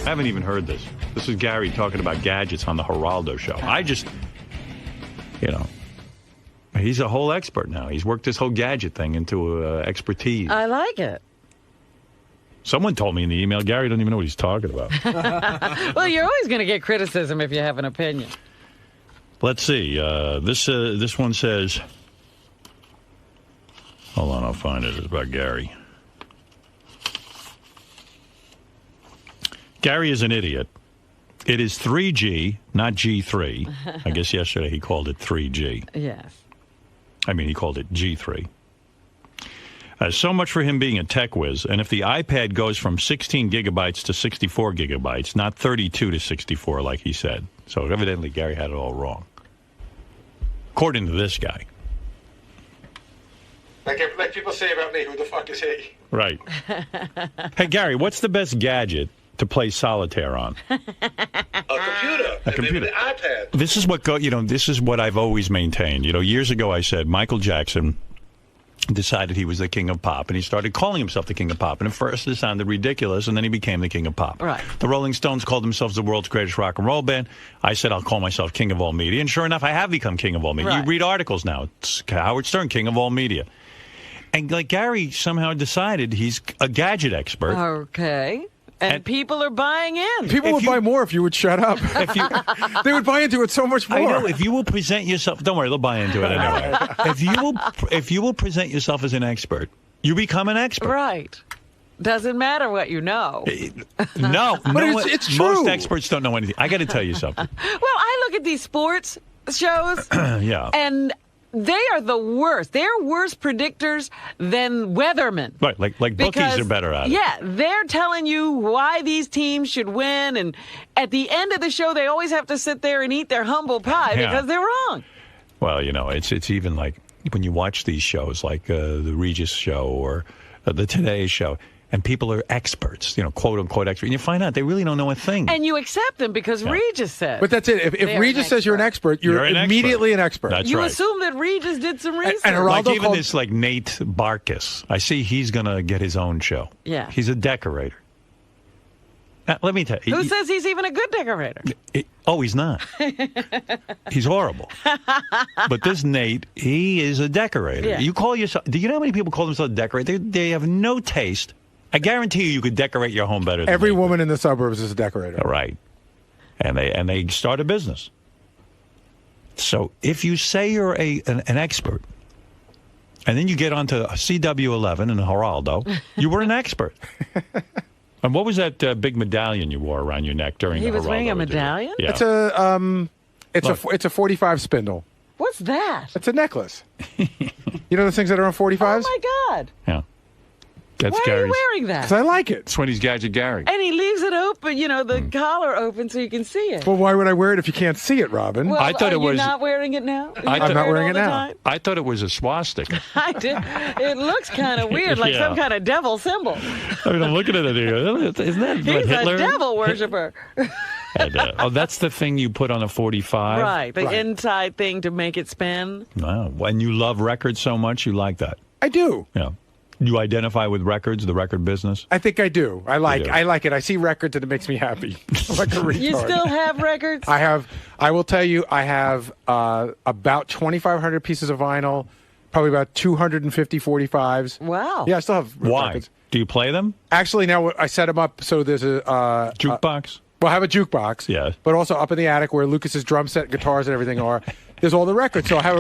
I haven't even heard this. This is Gary talking about gadgets on the Geraldo show. I just, he's a whole expert now. He's worked this whole gadget thing into expertise. I like it. Someone told me in the email, Gary doesn't even know what he's talking about. Well, you're always going to get criticism if you have an opinion. Let's see. This one says, hold on, I'll find it. It's about Gary. Gary is an idiot. It is 3G, not G3. I guess yesterday he called it 3G. Yes. I mean, he called it G3. So much for him being a tech whiz. And if the iPad goes from 16 gigabytes to 64 gigabytes, not 32 to 64 like he said. So evidently Gary had it all wrong. According to this guy. Like people say about me, who the fuck is he? Right. Hey, Gary, what's the best gadget to play solitaire on? A computer. A computer. The iPad. This is this is what I've always maintained. Years ago I said Michael Jackson decided he was the king of pop, and he started calling himself the king of pop. And at first it sounded ridiculous, and then he became the king of pop. Right. The Rolling Stones called themselves the world's greatest rock and roll band. I said I'll call myself king of all media, and sure enough, I have become king of all media. Right. You read articles now. It's Howard Stern, king of all media. And like Gary somehow decided he's a gadget expert. Okay. And people are buying in. People would buy more if you would shut up. They would buy into it so much more. I know. If you will present yourself, don't worry, they'll buy into it anyway. If you will present yourself as an expert, you become an expert. Right. Doesn't matter what you know. No, but it's true. Most experts don't know anything. I got to tell you something. Well, I look at these sports shows, yeah, and they are the worst. They're worse predictors than weathermen. Right, like bookies are better at it. Yeah, they're telling you why these teams should win, and at the end of the show, they always have to sit there and eat their humble pie because they're wrong. Well, it's even like when you watch these shows, like the Regis show or the Today show, and people are experts, quote unquote experts, and you find out they really don't know a thing. And you accept them because Regis said. But that's it. If Regis says you're an expert, you're immediately an expert. That's you right. assume that Regis did some research. And Geraldo like even this like Nate Barkus. I see he's going to get his own show. Yeah. He's a decorator. Now, let me tell you. Who says he's even a good decorator? He's not. He's horrible. But this Nate, he is a decorator. Yeah. You call yourself, do you know how many people call themselves a decorator? They have no taste. I guarantee you could decorate your home better than every me. woman in the suburbs is a decorator. Right. And they start a business. So if you say you're an expert, and then you get onto a CW11 and a Geraldo, you were an expert. And what was that big medallion you wore around your neck during the Geraldo? He was wearing a medallion? Yeah. It's a 45 spindle. What's that? It's a necklace. You know those things that are on 45s? Oh, my God. Yeah. That's Why are you wearing that? Because I like it. It's when he's Gadget Gary. And he leaves it open, the collar open so you can see it. Well, why would I wear it if you can't see it, Robin? Well, I thought it was. You're not wearing it now? I'm not wearing it now. I thought it was a swastika. I did. It looks kind of weird, like some kind of devil symbol. I mean, I'm looking at it here. Isn't that He's Hitler? a devil worshiper. And, that's the thing you put on a 45? Right, the inside thing to make it spin. Wow. When you love records so much, you like that. I do. Yeah. You identify with records, the record business? I think I do. I like it. I see records and it makes me happy. I'm like a retard. You still have records? I will tell you, I have about 2,500 pieces of vinyl, probably about 250 45s. Wow. Yeah, I still have Why? records. Do you play them? Actually, now I set them up so there's a... Jukebox? Well, I have a jukebox. Yeah. But also up in the attic where Lucas's drum set, guitars, and everything are. There's all the records. So I have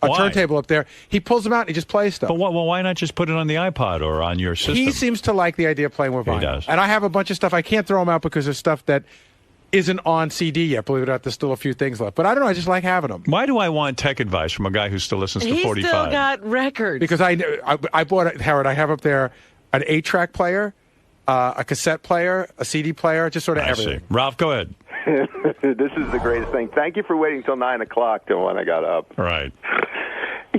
a turntable up there. He pulls them out and he just plays stuff. But why not just put it on the iPod or on your system? He seems to like the idea of playing with vinyl. He does. And I have a bunch of stuff. I can't throw them out because there's stuff that isn't on CD yet. Believe it or not, there's still a few things left. But I don't know. I just like having them. Why do I want tech advice from a guy who still listens to 45? He's still got records. Because I bought it, Howard. I have up there an 8-track player, a cassette player, a CD player, just sort of everything. See. Ralph, go ahead. This is the greatest thing. Thank you for waiting till 9 o'clock till when I got up. Right.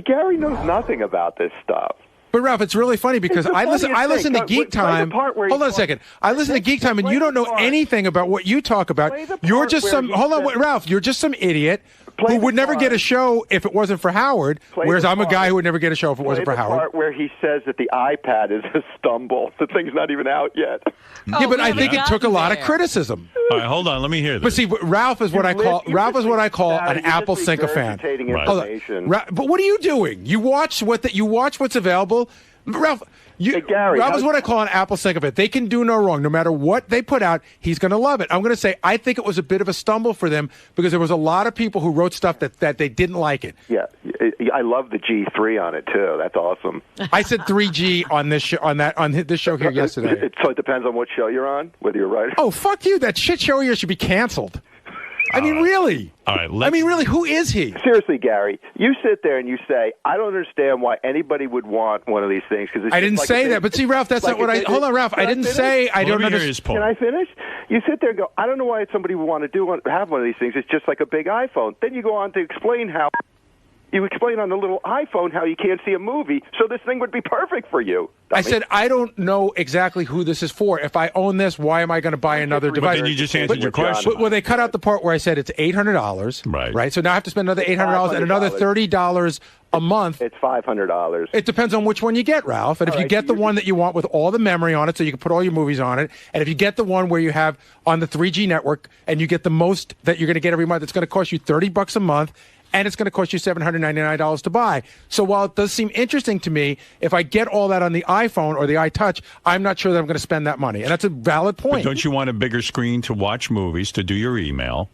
Gary knows nothing about this stuff. But Ralph, it's really funny because I listen to Geek Time. Hold on a second. I listen to Geek Time, and you don't know anything about what you talk about. You're just some. Hold on, Ralph. You're just some idiot who would never get a show if it wasn't for Howard. Whereas I'm a guy who would never get a show if it wasn't for Howard. Part where he says that the iPad is a stumble. The thing's not even out yet. Yeah, but I think it took a lot of criticism. All right, hold on. Let me hear this. But see, Ralph is what I call an Apple sycophant. Right. But what are you doing? You watch what's available. Ralph, Gary, Ralph is what I call an Apple sycophant. They can do no wrong. No matter what they put out, he's going to love it. I'm going to say I think it was a bit of a stumble for them because there was a lot of people who wrote stuff that they didn't like it. Yeah, I love the G3 on it too. That's awesome. I said 3G on this show, on this show here yesterday. So it depends on what show you're on, whether you're right. Oh, fuck you! That shit show here should be canceled. I mean, really. All right. I mean, really, who is he? Seriously, Gary, you sit there and you say, I don't understand why anybody would want one of these things. Cause I didn't say that. But see, Ralph, that's not what I... Hold on, Ralph. I didn't say I don't understand. Can I finish? You sit there and go, I don't know why somebody would want to have one of these things. It's just like a big iPhone. Then you go on to explain how... You explain on the little iPhone how you can't see a movie, so this thing would be perfect for you. I said, I don't know exactly who this is for. If I own this, why am I going to buy another device? But then you just answered your question. Well, they cut out the part where I said it's $800. Right. So now I have to spend another $800 and another $30 a month. It's $500. It depends on which one you get, Ralph. And if you get the one that you want with all the memory on it, so you can put all your movies on it, and if you get the one where you have on the 3G network, and you get the most that you're going to get every month, it's going to cost you $30 a month. And it's going to cost you $799 to buy. So while it does seem interesting to me, if I get all that on the iPhone or the iTouch, I'm not sure that I'm going to spend that money. And that's a valid point. But don't you want a bigger screen to watch movies, to do your email,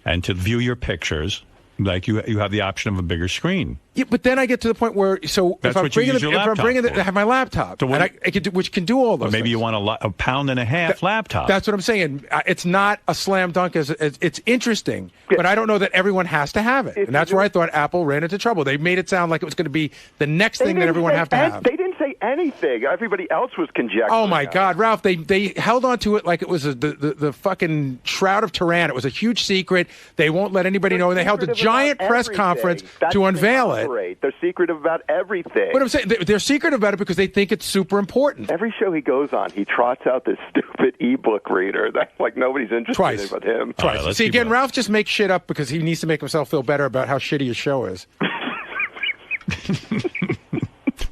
and to view your pictures? Like you have the option of a bigger screen. Yeah, but then I get to the point where if I'm bringing I have my laptop, and I can do, which can do all those. Or maybe things. you want a £1.50 laptop. That's what I'm saying. It's not a slam dunk. It's interesting, but I don't know that everyone has to have it, and that's where I thought Apple ran into trouble. They made it sound like it was going to be the next thing that everyone have to have. They didn't say anything. Everybody else was conjecturing. Oh my God, Ralph! They held on to it like it was the fucking Shroud of Turin. It was a huge secret. They won't let anybody know. And they held a giant press conference to unveil it. They're secretive about everything. But I'm saying they're secretive about it because they think it's super important. Every show he goes on, he trots out this stupid ebook reader that like nobody's interested in but him. Twice. Right, see, again, Ralph just makes shit up because he needs to make himself feel better about how shitty his show is.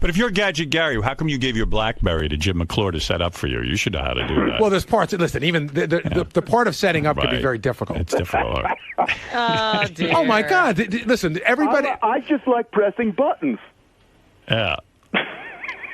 But if you're Gadget Gary, how come you gave your BlackBerry to Jim McClure to set up for you? You should know how to do that. Well, there's parts. Listen, even the part of setting up can be very difficult. It's difficult. Oh, dear. Oh, my God. Listen, everybody... I just like pressing buttons. Yeah.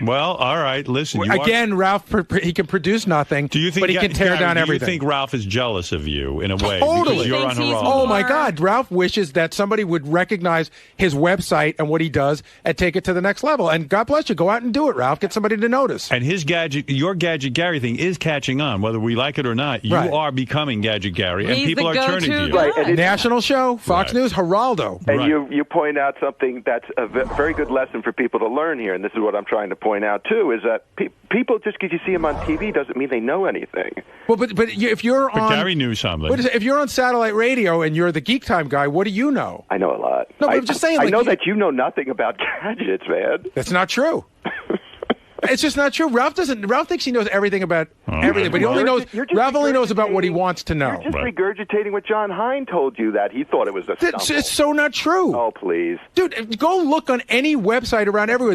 Well, all right. Listen. Again, Ralph, he can produce nothing, but he can tear down everything. Do you think Ralph is jealous of you in a way? Totally. Because you're on Geraldo. Oh, my God. Ralph wishes that somebody would recognize his website and what he does and take it to the next level. And God bless you. Go out and do it, Ralph. Get somebody to notice. And your Gadget Gary thing is catching on. Whether we like it or not, you are becoming Gadget Gary, and people are turning to you. Right. And National show, Fox News, Geraldo. And you point out something that's a very good lesson for people to learn here, and this is what I'm trying to point out, too, is that people, just because you see them on TV doesn't mean they know anything. Well, but if you're on... Gary knew something. If you're on satellite radio and you're the Geek Time guy, what do you know? I know a lot. No, but I'm just saying... I know that you know nothing about gadgets, man. That's not true. It's just not true. Ralph thinks he knows everything about everything, but he only knows... Ralph only knows about what he wants to know. You're just regurgitating what John Hein told you that he thought it was a stumble. It's so not true. Oh, please. Dude, go look on any website around everywhere.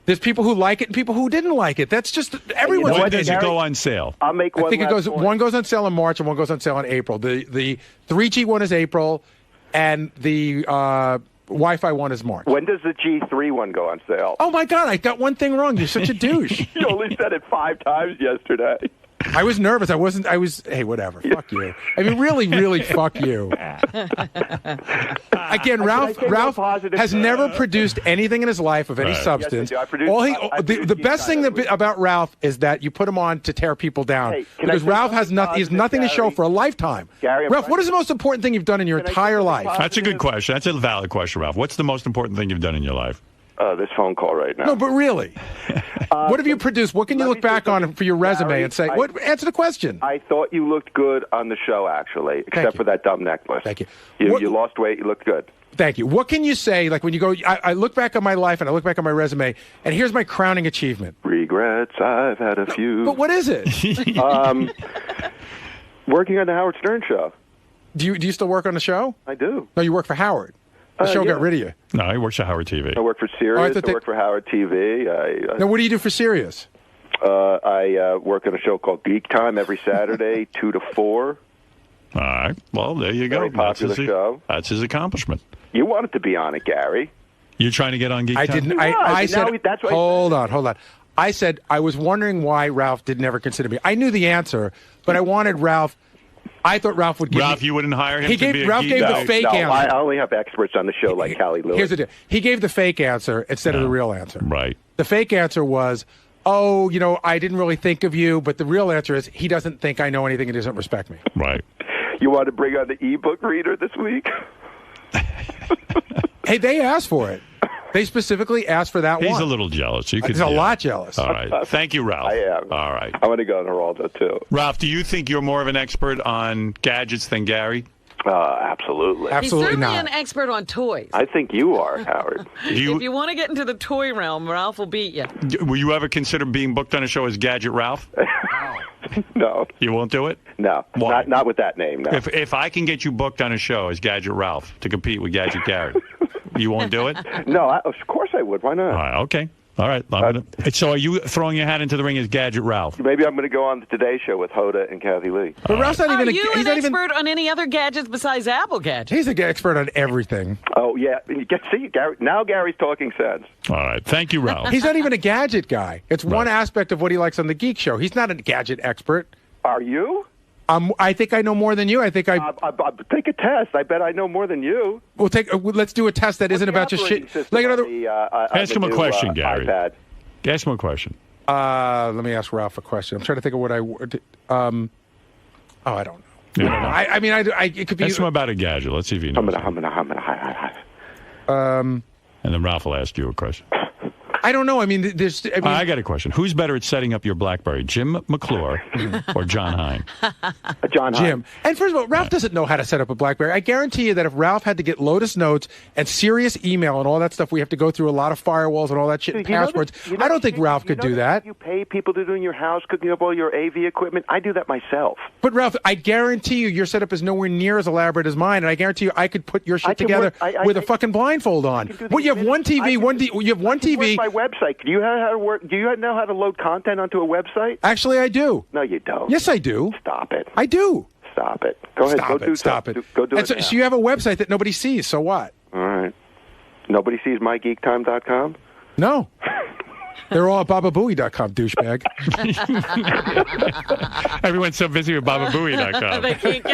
There's people who like it and people who didn't like it. That's just everyone. When does it go on sale? I'll make one. I think one goes on sale in March and one goes on sale in April. The 3G one is April, and the Wi-Fi one is March. When does the G3 one go on sale? Oh my God! I got one thing wrong. You're such a douche. You only said it 5 times yesterday. I was nervous. Hey, whatever. Fuck you. I mean, really, really, fuck you. Again, Ralph has never produced anything in his life of any substance. Yes, the best thing about Ralph is that you put him on to tear people down. Because Ralph has nothing. He has nothing to show for a lifetime. Ralph, what is the most important thing you've done in your entire life? That's a good question. That's a valid question, Ralph. What's the most important thing you've done in your life? This phone call right now. No, but really, what have you produced? What can you look back on for your resume and say? Answer the question. I thought you looked good on the show, actually, except for that dumb necklace. Thank you. You lost weight. You looked good. Thank you. What can you say, like when you go, I look back on my life and I look back on my resume, and here's my crowning achievement. Regrets, I've had a few. But what is it? Working on the Howard Stern show. Do you still work on the show? I do. No, you work for Howard. The show got rid of you. No, he works at Howard TV. I work for Sirius. I work for Howard TV. Now, what do you do for Sirius? I work on a show called Geek Time every Saturday, 2 to 4. All right. Well, there you go. Very popular show. That's his accomplishment. You wanted to be on it, Gary. You're trying to get on Geek I Time? didn't. I said. That's what hold on. I said I was wondering why Ralph did never consider me. I knew the answer, but I wanted Ralph. I thought Ralph would give Ralph, me, you wouldn't hire him to be a Ralph geek? gave the fake answer. I only have experts on the show like Callie Lewis. Here's the deal. He gave the fake answer instead of the real answer. Right. The fake answer was, oh, I didn't really think of you, but the real answer is he doesn't think I know anything and doesn't respect me. Right. You want to bring on the ebook reader this week? Hey, they asked for it. They specifically asked for that one. He's a little jealous. He's a lot jealous. All right. Thank you, Ralph. I am. All right. I want to go on Geraldo, too. Ralph, do you think you're more of an expert on gadgets than Gary? Absolutely. He's certainly an expert on toys. I think you are, Howard. If you want to get into the toy realm, Ralph will beat you. Will you ever consider being booked on a show as Gadget Ralph? No. You won't do it? No. Why? Not with that name, no. If I can get you booked on a show as Gadget Ralph to compete with Gadget Gary, you won't do it? No, of course I would. Why not? All right, okay. All right. So are you throwing your hat into the ring as Gadget Ralph? Maybe I'm going to go on the Today Show with Hoda and Kathy Lee. But Ralph's not even. Are you he's an not even expert on any other gadgets besides Apple gadgets? He's an expert on everything. Oh, yeah. See, Gary, now Gary's talking sense. All right. Thank you, Ralph. He's not even a gadget guy. It's one aspect of what he likes on the Geek Show. He's not a gadget expert. Are you? I think I know more than you. I think I take a test. I bet I know more than you. We'll let's do a test that isn't about just shit. Like ask him a question, Gary. iPad. Ask him a question. Let me ask Ralph a question. I'm trying to think of what I would. I don't know. Yeah. I mean, it could be. Ask him about a gadget. Let's see if he knows. I'm and then Ralph will ask you a question. I don't know. I mean, I got a question. Who's better at setting up your BlackBerry, Jim McClure or John Hine? John Hine. Jim. And first of all, Ralph doesn't know how to set up a BlackBerry. I guarantee you that if Ralph had to get Lotus Notes and Sirius email and all that stuff, we have to go through a lot of firewalls and all that shit and passwords. I don't think Ralph could do that. You pay people to do in your house, cooking up all your AV equipment. I do that myself. But Ralph, I guarantee you, your setup is nowhere near as elaborate as mine, and I guarantee you, I could put your shit together with a fucking blindfold on. Well, you have one TV, you have one TV. My website. Do you know how to work? Do you know how to load content onto a website? Actually, I do. No, you don't. Yes, I do. Stop it. I do. Stop it. Go ahead. Stop it. Go do it. So you have a website that nobody sees. So what? All right. Nobody sees mygeektime.com? No. They're all at bababooey.com, douchebag. Everyone's so busy with bababooey.com. They can't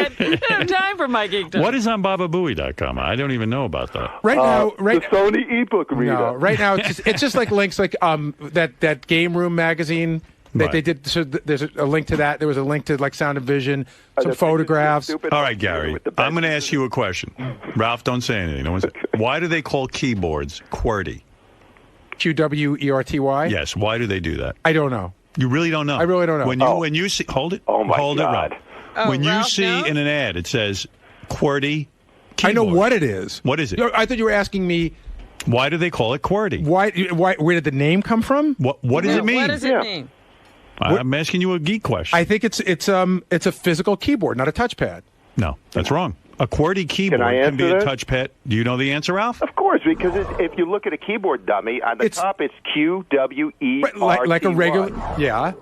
have time for my geek time. What is on bababooey.com? I don't even know about that. Right now, the Sony ebook reader. No, right now it's just like links like that Game Room magazine that they did. So there's a link to that. There was a link to like Sound and Vision, some photographs. All right, Gary. I'm going to ask you a question. Ralph, don't say anything. No one say. Why do they call keyboards QWERTY? QWERTY? Yes. Why do they do that? I don't know. You really don't know? I really don't know. When you see, hold it. Oh my hold God. it, Ralph. When you see in an ad, it says QWERTY keyboard. I know what it is. What is it? I thought you were asking me. Why do they call it QWERTY? Why? Where did the name come from? What does it mean? What does it mean? I'm asking you a geek question. I think it's a physical keyboard, not a touchpad. No, that's wrong. A QWERTY keyboard can be a touchpad. Do you know the answer, Ralph? Of course, because if you look at a keyboard dummy, on the top it's QWERTY. Like a regular, yeah.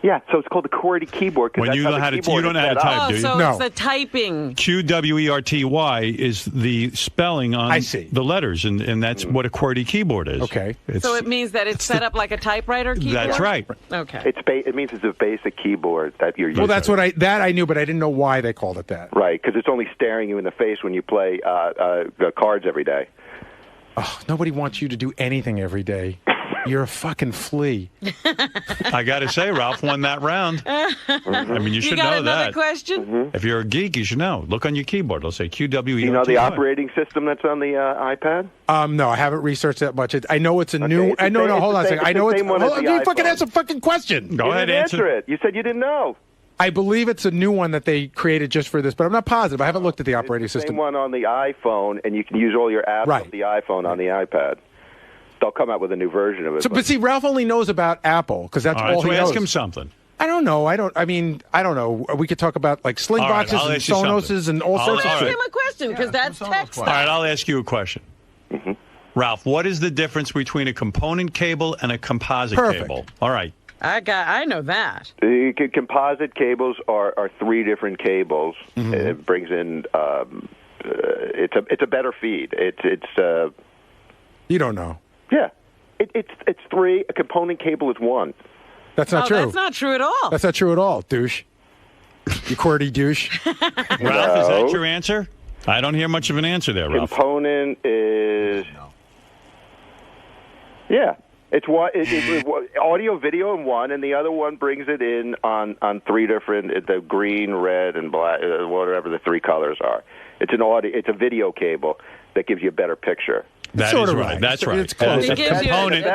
Yeah, so it's called a QWERTY keyboard. When you know how to, you don't know how to type, do you? So it's the typing. QWERTY is the spelling on the letters, and that's what a QWERTY keyboard is. Okay. So it means that it's set up like a typewriter keyboard? That's right. Okay. It means it's a basic keyboard that you're using. Well, that's what I knew, but I didn't know why they called it that. Right, because it's only staring you in the face when you play cards every day. Oh, nobody wants you to do anything every day. You're a fucking flea. I got to say, Ralph won that round. I mean, you should know that. You got another question? If you're a geek, you should know. Look on your keyboard. It'll say QWERTY. Do you know the operating system that's on the iPad? No, I haven't researched that much. I know it's a new. I know. No, hold on a second. I know it's. Hold on, you fucking answer a fucking question. Go ahead, answer it. You said you didn't know. I believe it's a new one that they created just for this, but I'm not positive. I haven't looked at the operating It's the system. same one on the iPhone, and you can use all your apps of the iPhone on the iPad. They'll come out with a new version of it. So, but see, Ralph only knows about Apple because that's all so he knows. ask him something. I don't know. I don't know. We could talk about like sling All right, boxes I'll and ask you Sonoses and all sorts of Ask shit. him a question, because that's text. All right, I'll ask you a question. Mm-hmm. Ralph, what is the difference between a component cable and a composite cable? All right. I know that. The composite cables are 3 different cables. Mm-hmm. It brings in it's a better feed. It's You don't know. yeah. It's 3. A component cable is 1. That's not true. That's not true at all. That's not true at all, douche. You QWERTY douche. Ralph, is that your answer? I don't hear much of an answer there, Ralph. Component is yeah. It's what audio, video in one, and the other one brings it in on 3 different the green, red, and black, whatever the 3 colors are. It's an audio. It's a video cable that gives you a better picture. That Sort is of right. right. That's right. It's close. The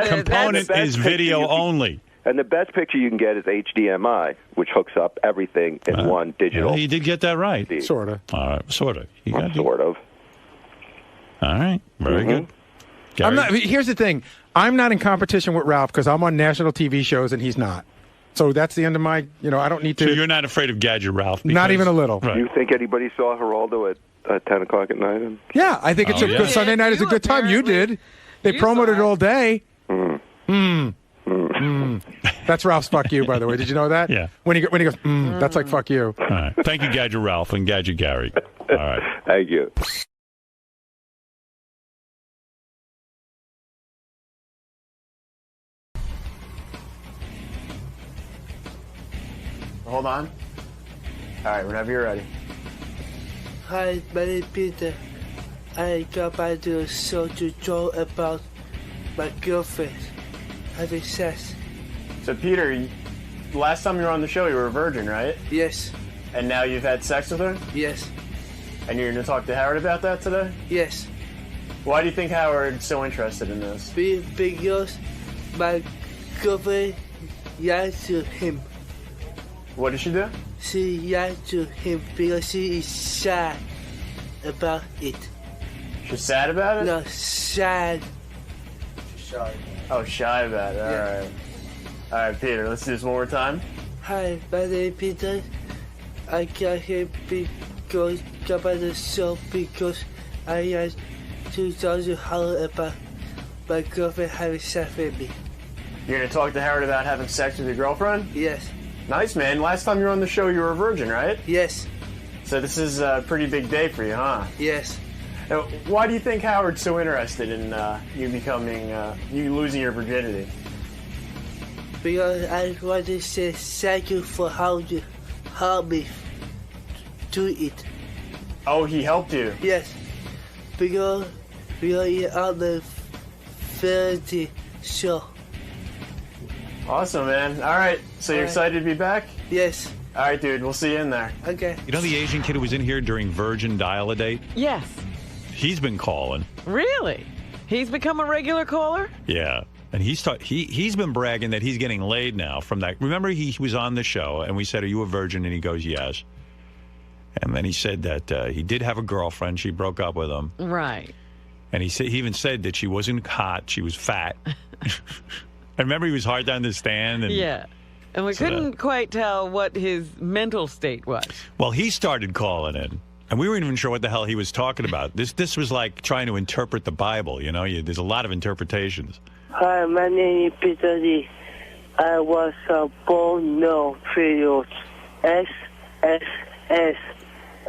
component is video only. And the best picture you can get is HDMI, which hooks up everything in one digital. Well, you did get that right. Sort of. All right, sort of. You got Sort of. All right, very good. I'm Gary? not. Here's the thing. I'm not in competition with Ralph because I'm on national TV shows and he's not. So that's the end of my. I don't need to. So you're not afraid of Gadget Ralph? Not even a little. Right. Do you think anybody saw Geraldo at 10 o'clock at night? Yeah, I think it's Oh, a yeah. good Sunday night is a good time. You did. They You promoted it saw it. all day. That's Ralph's fuck you, by the way. Did you know that? Yeah. When he goes, that's like fuck you. All right. Thank you, Gadget Ralph and Gadget Gary. All right. Thank you. Hold on. All right, whenever you're ready. Hi, my name is Peter. I got by the show to talk about my girlfriend having sex. So, Peter, last time you were on the show, you were a virgin, right? Yes, And now you've had sex with her? yes, And you're going to talk to Howard about that today? yes. Why do you think Howard's so interested in this? Because my girlfriend lied to him. What did she do? She lied to him because she is sad about it. She's sad about it? No, sad. Oh, shy about it. All right. All right, Peter, let's do this one more time. Hi, my name is Peter. I got here because got by the show because I had 2,000 holler about my girlfriend having sex with me. You're going to talk to Howard about having sex with your girlfriend? Yes, Nice, man. Last time you were on the show, you were a virgin, right? yes, So this is a pretty big day for you, huh? yes. Now, why do you think Howard's so interested in you losing your virginity? Because I want to say thank you for how you helped me do it. Oh, he helped you. Yes, because you're on the variety show. Awesome, man. All right, so you're All right. excited to be back? Yes, All right, dude, we'll see you in there. okay. You know the Asian kid who was in here during Virgin Dial-A-Date? Yes. He's been calling. Really? He's become a regular caller? Yeah. And he's been bragging that he's getting laid now from that. Remember, he was on the show, and we said, "Are you a virgin?" And he goes, "Yes." And then he said that he did have a girlfriend. She broke up with him. Right. And he even said that she wasn't hot. She was fat. I remember he was hard to understand. And, Yeah. And we So couldn't quite tell what his mental state was. Well, he started calling in, and we weren't even sure what the hell he was talking about. This was like trying to interpret the Bible. You know, there's a lot of interpretations. Hi, my name is Peter Lee. I was born no period. SSS.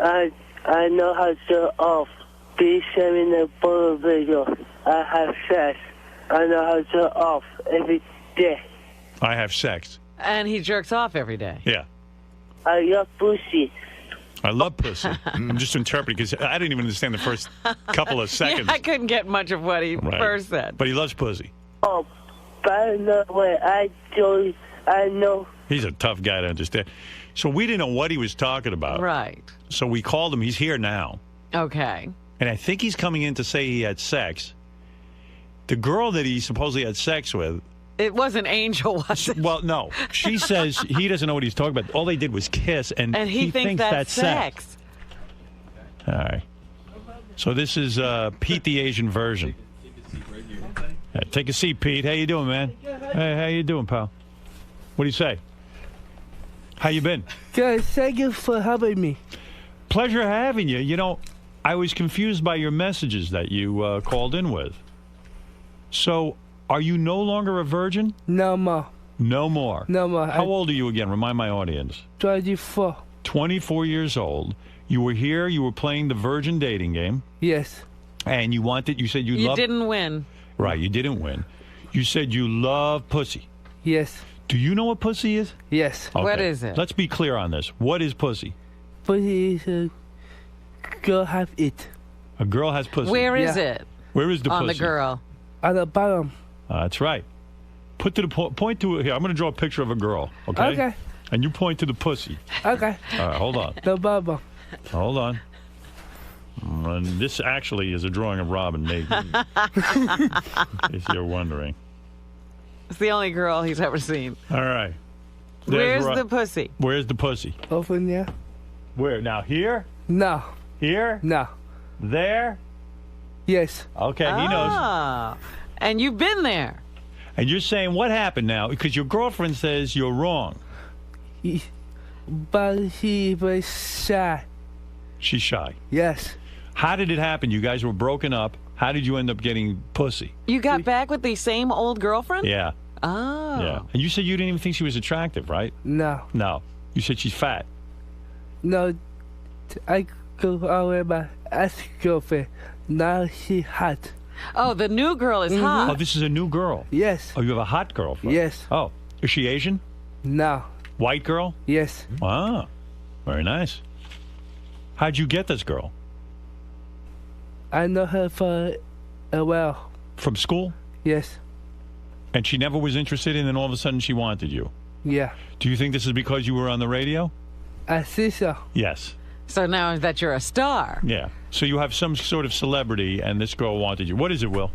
I know how to turn off. Please send me the photo video. I have sex. I know how to turn off every day. I have sex. And he jerks off every day. Yeah. I love pussy. I love pussy. I'm just interpreting because I didn't even understand the first couple of seconds. Yeah, I couldn't get much of what he Right. first said. But he loves pussy. Oh, by the way, I know. He's a tough guy to understand. So we didn't know what he was talking about. Right. So we called him. He's here now. Okay. And I think he's coming in to say he had sex. The girl that he supposedly had sex with It wasn't Angel, was it? Well, no. She says he doesn't know what he's talking about. All they did was kiss, and he thinks that's sex. All right. So this is Pete the Asian version. Take a seat, Pete. How you doing, man? Hey, how you doing, pal? What do you say? How you been? Good. Thank you for having me. Pleasure having you. You know, I was confused by your messages that you called in with. So, are you no longer a virgin? No more. No more? No more. How old are you again? Remind my audience. 24. 24 years old. You were here. You were playing the virgin dating game. Yes. And you wanted, you said you loved... You didn't win. Right, you didn't win. You said you love pussy. Yes. Do you know what pussy is? Yes. Okay. What is it? Let's be clear on this. What is pussy? Pussy is a girl have it. A girl has pussy. Where is Yeah. it? Where is the On pussy? the girl. At the bottom. That's right. Put to the point to it here. I'm going to draw a picture of a girl. Okay. Okay. And you point to the pussy. Okay. All right. Hold on. The bottom. Hold on. And this actually is a drawing of Robin Megan. If you're wondering. It's the only girl he's ever seen. All right. There's Where's the pussy? Where's the pussy? Over there. Where? Now here? No. Here? No. There? Yes. Okay, he knows. Ah. And you've been there. And you're saying what happened now? Because your girlfriend says you're wrong. But he was shy. She's shy. Yes. How did it happen? You guys were broken up. How did you end up getting pussy? You got back with the same old girlfriend? Yeah. Oh. Yeah. And you said you didn't even think she was attractive, right? No. No. You said she's fat. No. I go over my ex-girlfriend. Now she hot. Oh, the new girl is Oh, hot. this is a new girl. Yes. Oh, you have a hot girlfriend? Yes. Oh, is she Asian? No. White girl? Yes. Wow. Very nice. How'd you get this girl? I know her for a while. From school? Yes. And she never was interested in, and all of a sudden she wanted you. Yeah. Do you think this is because you were on the radio? I see so. Yes. So now that you're a star. Yeah. So you have some sort of celebrity, and this girl wanted you. What is it, Will?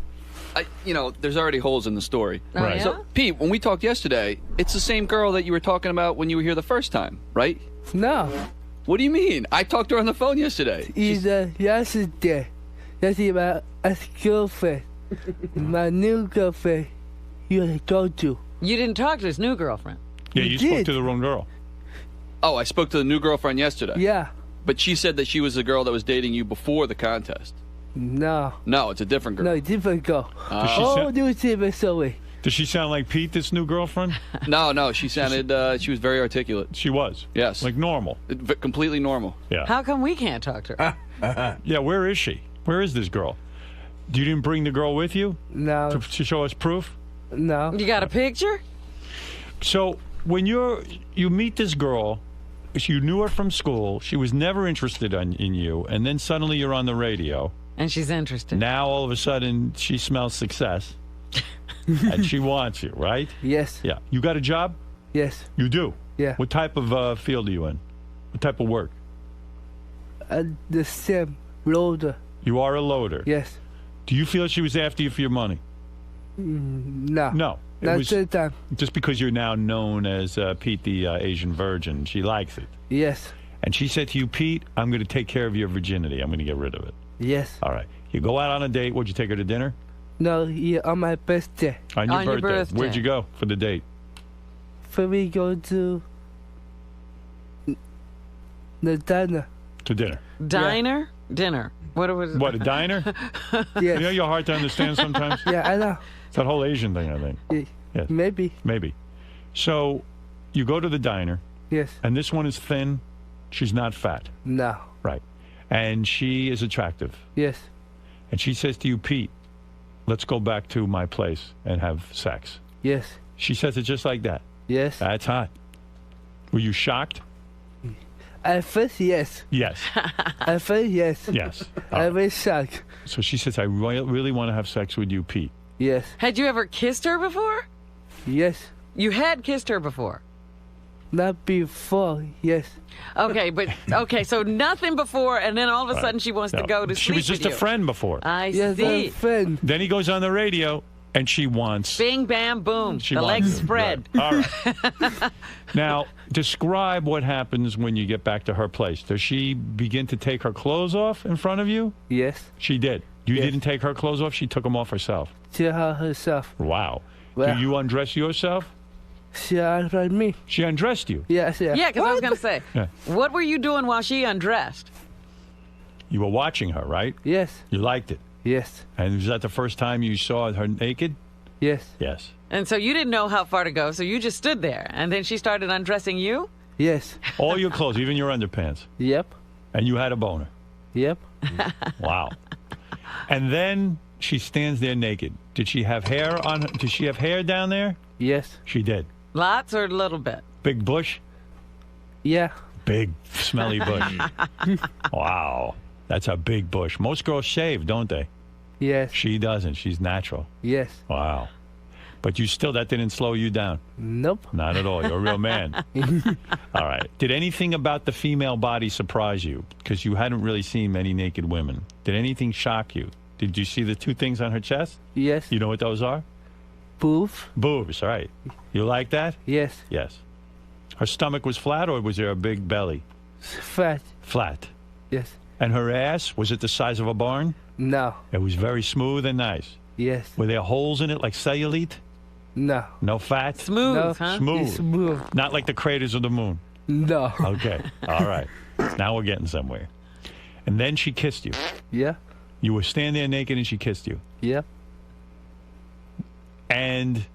There's already holes in the story. Oh, Right. yeah? So, Pete, when we talked yesterday, it's the same girl that you were talking about when you were here the first time, right? No. What do you mean? I talked to her on the phone yesterday. Either yesterday. Yesterday my ex-girlfriend. My new girlfriend you go to. You didn't talk to his new girlfriend. Yeah, You you spoke did. to the wrong girl. Oh, I spoke to the new girlfriend yesterday. Yeah. But she said that she was the girl that was dating you before the contest. No. No, it's a different girl. No, different girl. Does she Oh, sound- new different story. Does she sound like Pete, this new girlfriend? No, she sounded, she was very articulate. She was. Yes. Like normal. Completely normal. Yeah. How come we can't talk to her? Yeah, where is she? Where is this girl? You didn't bring the girl with you No. to show us proof? No. You got a picture? So when you meet this girl, you knew her from school, she was never interested in you, and then suddenly you're on the radio. And she's interested. Now all of a sudden she smells success, and she wants you, right? Yes. Yeah. You got a job? Yes. You do? Yeah. What type of field are you in? What type of work? The same loader. You are a loader. Yes. Do you feel she was after you for your money? No. No. It Not was the time. just because you're now known as Pete the Asian Virgin. She likes it. Yes. And she said to you, Pete, I'm going to take care of your virginity. I'm going to get rid of it. Yes. All right. You go out on a date. Would you take her to dinner? No, yeah, on my birthday. On your On your birthday. birthday. Where'd you go for the date? For we go to the diner. To dinner. Diner? Dinner. What was it? What, a diner? Yes. You know, you're hard to understand sometimes. Yeah, I know. It's that whole Asian thing, I think. Yeah, Yes. maybe. Maybe. So you go to the diner, Yes. and this one is thin. She's not fat. No. Right. And she is attractive. Yes. And she says to you, Pete, let's go back to my place and have sex. Yes. She says it just like that. Yes. That's hot. Were you shocked? At first, yes. Yes. At first, yes. Yes. I was shocked. So she says, I really want to have sex with you, Pete. Yes. Had you ever kissed her before? Yes. You had kissed her before. Not before, yes. Okay, so nothing before, and then all of a sudden she wants to No. go to She sleep was just with a you. friend before. I Yes, see. a friend. Then he goes on the radio, And she wants... Bing, bam, boom. She the wants legs it. spread. Right. All right. Now, describe what happens when you get back to her place. Does she begin to take her clothes off in front of you? Yes. She did. You Yes. didn't take her clothes off? She took them off herself. She herself. Wow. Well- Do you undress yourself? She undressed me. She undressed you. Yes, yeah. Yeah, because I was going to say, Yeah. what were you doing while she undressed? You were watching her, right? Yes. You liked it. Yes. And was that the first time you saw her naked? Yes. Yes. And so you didn't know how far to go, so you just stood there. And then she started undressing you? Yes. All your clothes, even your underpants. Yep. And you had a boner. Yep. Wow. And then she stands there naked. Did she have hair on her? Did she have hair down there? Yes. She did. Lots or a little bit? Big bush? Yeah. Big, smelly bush. Wow. That's a big bush. Most girls shave, don't they? Yes. She doesn't. She's natural. Yes. Wow. But you still, that didn't slow you down? Nope. Not at all. You're a real man. All right. Did anything about the female body surprise you? Because you hadn't really seen many naked women. Did anything shock you? Did you see the two things on her chest? Yes. You know what those are? Boof. Boobs, right. You like that? Yes. Yes. Her stomach was flat, or was there a big belly? Fat. Flat. Yes. And her ass, was it the size of a barn? No. It was very smooth and nice. Yes. Were there holes in it like cellulite? No. No fat? Smooth, No. huh? Smooth. It's smooth. Not like the craters of the moon. No. Okay. All right. Now we're getting somewhere. And then she kissed you. Yeah. You were standing there naked and she kissed you. Yeah. And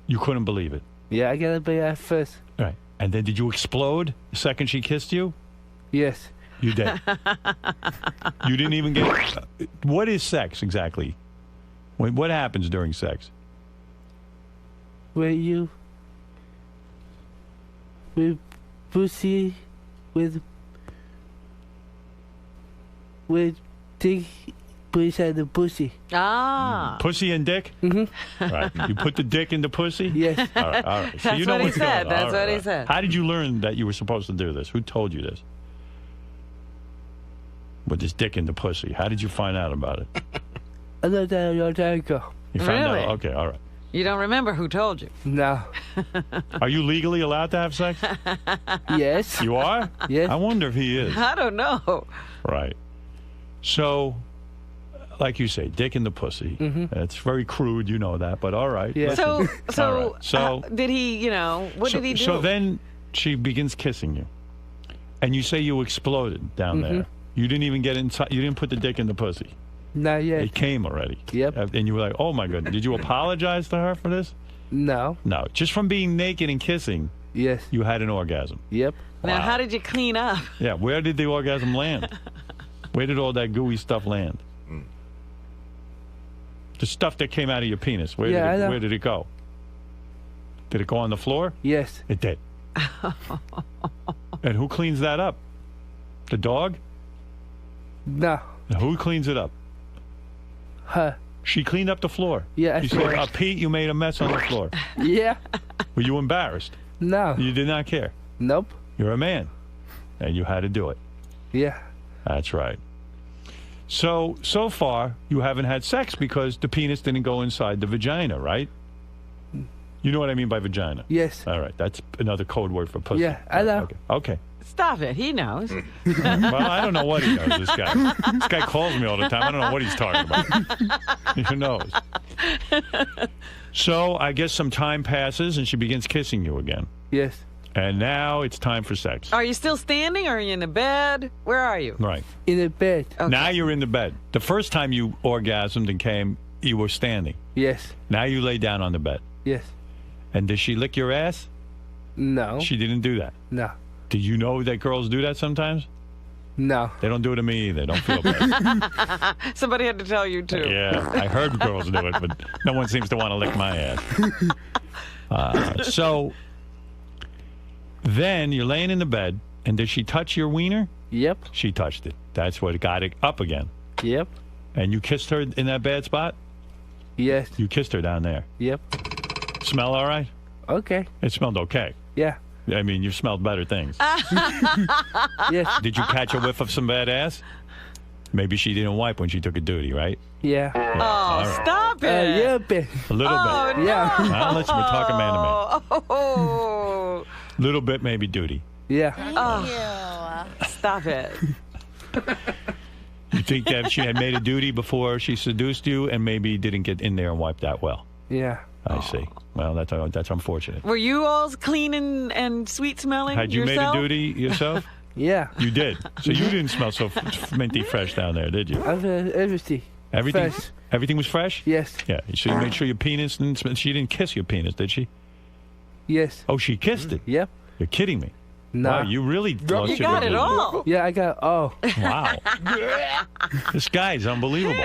you couldn't believe it. Yeah, I gotta be at first. Right. And then did you explode the second she kissed you? Yes. You did. You didn't even get... What is sex exactly? What happens during sex? Where you with pussy with dick inside the pussy. Ah. Pussy and dick? Mm-hmm. Right. You put the dick in the pussy? Yes. All right. All right. So That's you know what he what's going said. on. That's All what he right. said. How did you learn that you were supposed to do this? Who told you this? With this dick in the pussy. How did you find out about it? I know that a long time ago. You found Really? out? Okay. All right. You don't remember who told you? No. Are you legally allowed to have sex? Yes. You are? Yes. I wonder if he is. I don't know. Right. So, like you say, dick in the pussy. It's very crude, you know that, but all right. Yeah. Listen. So, All right. So- did he, what did he do? So then she begins kissing you. And you say you exploded down there. You didn't even get inside. You didn't put the dick in the pussy. Not yet. It came already. Yep. And you were like, oh my goodness. Did you apologize to her for this? No. No. Just from being naked and kissing, Yes. you had an orgasm. Yep. Now, Wow. how did you clean up? Yeah. Where did the orgasm land? Where did all that gooey stuff land? The stuff that came out of your penis. Where did it go? Did it go on the floor? Yes. It did. And who cleans that up? The dog? No. Who cleans it up? Her. She cleaned up the floor. Yeah, I You saw said, it. Pete, you made a mess on the floor. Yeah. Were you embarrassed? No. You did not care. Nope. You're a man. And you had to do it. Yeah. That's right. So far, you haven't had sex because the penis didn't go inside the vagina, right? You know what I mean by vagina? Yes. All right. That's another code word for pussy. Yeah, I know. Okay. Stop it. He knows. Well, I don't know what he knows, this guy. This guy calls me all the time. I don't know what he's talking about. Who knows? So I guess some time passes and she begins kissing you again. Yes. And now it's time for sex. Are you still standing or are you in the bed? Where are you? Right. In the bed. Now you're in the bed. The first time you orgasmed and came, you were standing. Yes. Now you lay down on the bed. Yes. And did she lick your ass? No. She didn't do that. No. Did you know that girls do that sometimes? No. They don't do it to me either. Don't feel bad. Somebody had to tell you, too. Yeah, I heard girls do it, but no one seems to want to lick my ass. So then you're laying in the bed, and did she touch your wiener? Yep. She touched it. That's what got it up again. Yep. And you kissed her in that bad spot? Yes. You kissed her down there. Yep. Smell all right? Okay. It smelled okay. Yeah. I mean, you've smelled better things. Yes. Did you catch a whiff of some bad ass? Maybe she didn't wipe when she took a duty, right? Yeah. Oh, all right. stop it. Yeah, bit. A little Oh, bit. Yeah. Now let's we're talking man to man. Oh, Little bit, maybe duty. Yeah. stop it. You think that she had made a duty before she seduced you and maybe didn't get in there and wipe that well? Yeah. I see. Well, that's unfortunate. Were you all clean and sweet smelling Had you yourself? made a duty yourself? Yeah. You did. So you didn't smell so minty fresh down there, did you? I've everything. Everything. Fresh. Everything was fresh. Yes. Yeah. So you made sure your penis didn't smell. She didn't kiss your penis, did she? Yes. Oh, she kissed it. Yep. You're kidding me. No. Wow, you really lost You your got it virginity. all. Yeah, I got. Oh. Wow. This guy's unbelievable.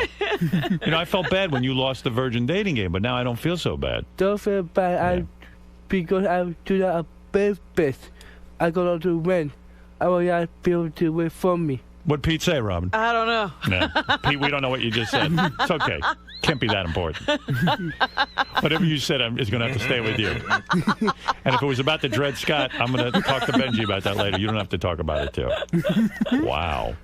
You know, I felt bad when you lost the virgin dating game, but now I don't feel so bad. Don't feel bad. Because I do not a bad best. I go on to win. I will not be able to win from me. What'd Pete say, Robin? I don't know. No. Pete, we don't know what you just said. It's okay. Can't be that important. Whatever you said is going to have to stay with you. And if it was about the Dred Scott, I'm going to talk to Benji about that later. You don't have to talk about it, too. Wow.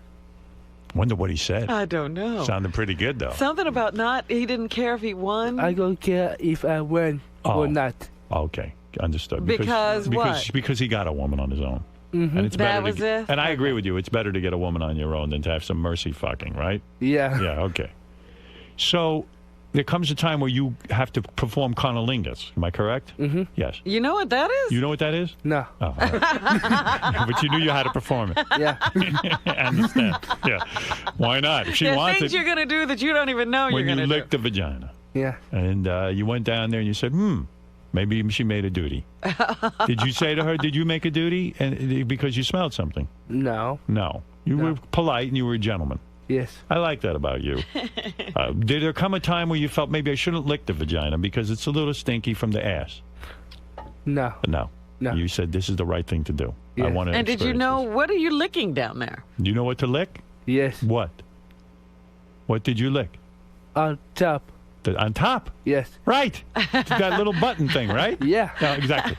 Wonder what he said. I don't know. Sounded pretty good, though. Something about he didn't care if he won. I don't care if I win or not. Okay. Understood. Because what? Because he got a woman on his own. Mm-hmm. And it's That better was it? And I agree with you. It's better to get a woman on your own than to have some mercy fucking, right? Yeah. Yeah, okay. So there comes a time where you have to perform cunnilingus. Am I correct? Mm-hmm. Yes. You know what that is? You know what that is? No. Oh, all right. But you knew you had to perform it. Yeah. I understand. Yeah. Why not? If she There's wants things it, you're going to do that you don't even know you're when you going to lick the vagina. Yeah. And you went down there and you said, maybe she made a duty. Did you say to her, did you make a duty? And because you smelled something? No. No. You were polite and you were a gentleman. Yes. I like that about you. Did there come a time where you felt maybe I shouldn't lick the vagina because it's a little stinky from the ass? No. No. No. You said this is the right thing to do. I Yes. want to And did you experience know, this. what are you licking down there? Do you know what to lick? Yes. What? What did you lick? On top. On top? Yes. Right. It's that little button thing, right? Yeah. No, exactly.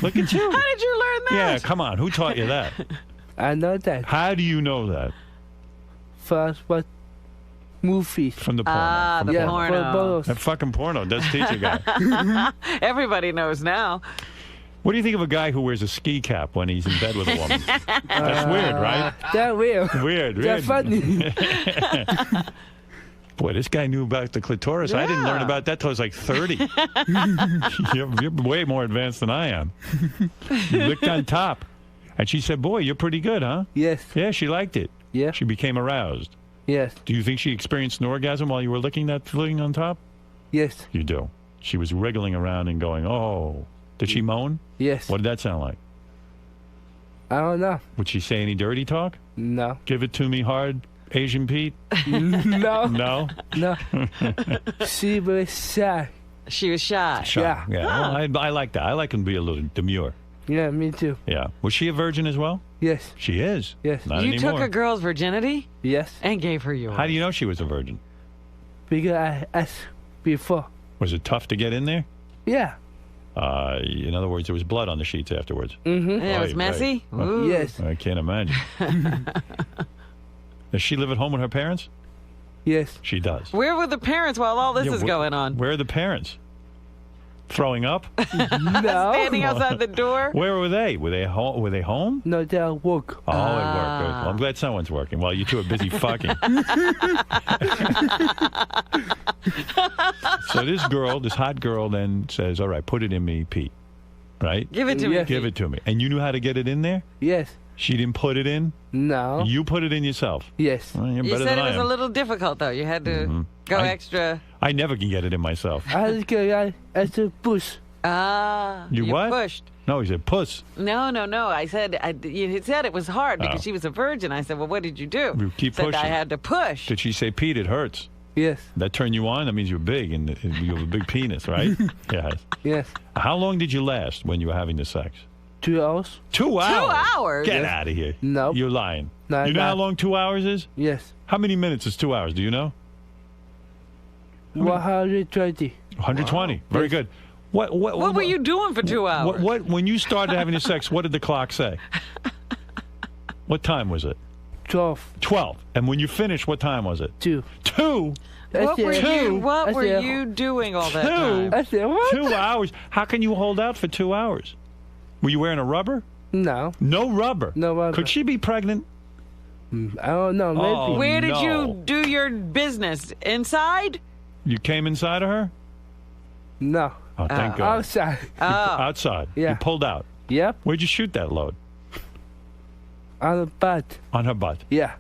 Look at you. How did you learn that? Yeah, come on. Who taught you that? I know that. How do you know that? First, what movies? From the porno. Ah, From the Yeah, porno. for both. That fucking porno does teach a guy. Everybody knows now. What do you think of a guy who wears a ski cap when he's in bed with a woman? That's weird, right? That real. Weird. That's funny. Boy, this guy knew about the clitoris. I didn't learn Yeah. about that till I was like 30. You're way more advanced than I am. You licked on top. And she said, boy, you're pretty good, huh? Yes. Yeah, she liked it. Yeah. She became aroused. Yes. Do you think she experienced an orgasm while you were licking that thing on top? Yes. You do. She was wriggling around and going, oh. Did she moan? Yes. What did that sound like? I don't know. Would she say any dirty talk? No. Give it to me hard, Asian Pete? No. No? No. She was shy. She was shy. Shy. Yeah. Well, I like that. I like him to be a little demure. Yeah, me too. Yeah. Was she a virgin as well? Yes. She is. Yes. Not You anymore. took a girl's virginity Yes. and gave her yours. How do you know she was a virgin? Because I asked before. Was it tough to get in there? Yeah. In other words, there was blood on the sheets afterwards. Mm-hmm. And it was Right, messy? right. Ooh. Yes. I can't imagine. Does she live at home with her parents? Yes. She does. Where were the parents while all this Yeah, is going on? Where are the parents? Throwing up? No. Standing outside the door? Where were they? Were they home? Were they home? No, they are work. Oh, at work. Good. Well, I'm glad someone's working while you two are busy fucking. So this girl, this hot girl, then says, "All right, put it in me, Pete." Right? Give it to me. Yes. Give it to me. And you knew how to get it in there? Yes. She didn't put it in? No. You put it in yourself? Yes. Well, you're You better said than it I was am. a little difficult, though. You had to go extra. I never can get it in myself. I go as a bush. Ah. You what? pushed. No, he said puss. No. I said, you said it was hard because she was a virgin. I said, well, what did you do? You keep said I pushing. had to push. Did she say, Pete, it hurts? Yes. That turn you on? That means you're big and you have a big penis, right? Yes. Yes. How long did you last when you were having the sex? 2 hours. 2 hours? 2 hours? Get out of here. No. You're lying. No, you know how not. long 2 hours is? Yes. How many minutes is 2 hours? Do you know? 120. 120. Very Yes. good. What What were you doing for 2 hours? When you started having the sex, what did the clock say? What time was it? 12. 12. And when you finished, what time was it? 2. 2? What were Two. you doing all that 2? time? I said, what? 2 hours? How can you hold out for 2 hours? Were you wearing a rubber? No. No rubber? No rubber. Could she be pregnant? I don't know. Maybe. Oh, Where did no. you do your business? Inside? You came inside of her? No. Oh, thank God. Outside. Outside? Yeah. You pulled out? Yep. Where'd you shoot that load? On the butt. On her butt? Yeah.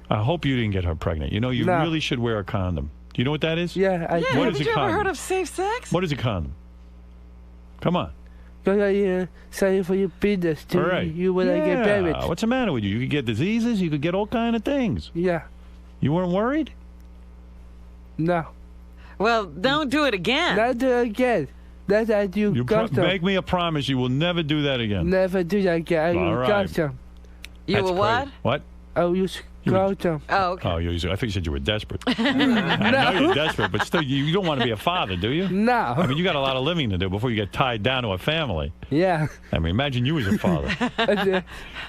I hope you didn't get her pregnant. You know, you No. really should wear a condom. Do you know what that is? Yeah. I Yeah, What haven't is a you ever condom? heard of safe sex? What is a condom? Come on. Because I sorry for your business too. All right. You when I get married. What's the matter with you? You could get diseases. You could get all kind of things. Yeah. You weren't worried? No. Well, don't do it again. Not do it again. That's how you You custom. make me a promise you will never do that again. Never do that again. I All use right. custom. You That's were what? crazy. What? I use would- custom. Oh, okay. Oh, I think you said you were desperate. I know you're desperate, but still, you don't want to be a father, do you? No. I mean, you got a lot of living to do before you get tied down to a family. Yeah. I mean, imagine you as a father.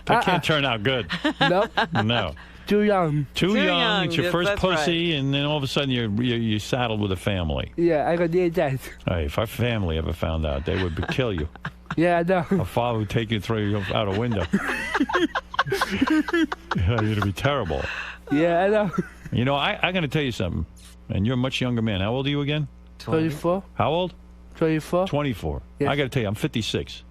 That can't turn out good. Nope. No. Too young. Too young. It's your Yes, first that's pussy, and then all of a sudden you're saddled with a family. Yeah, I got need that. Hey, if our family ever found out, they would kill you. Yeah, I know. A father would take you and throw you out a window. It'd be terrible. Yeah, I know. You know, I'm going to tell you something. And you're a much younger man. How old are you again? 24. How old? 24. 24. Yes. I got to tell you, I'm 56.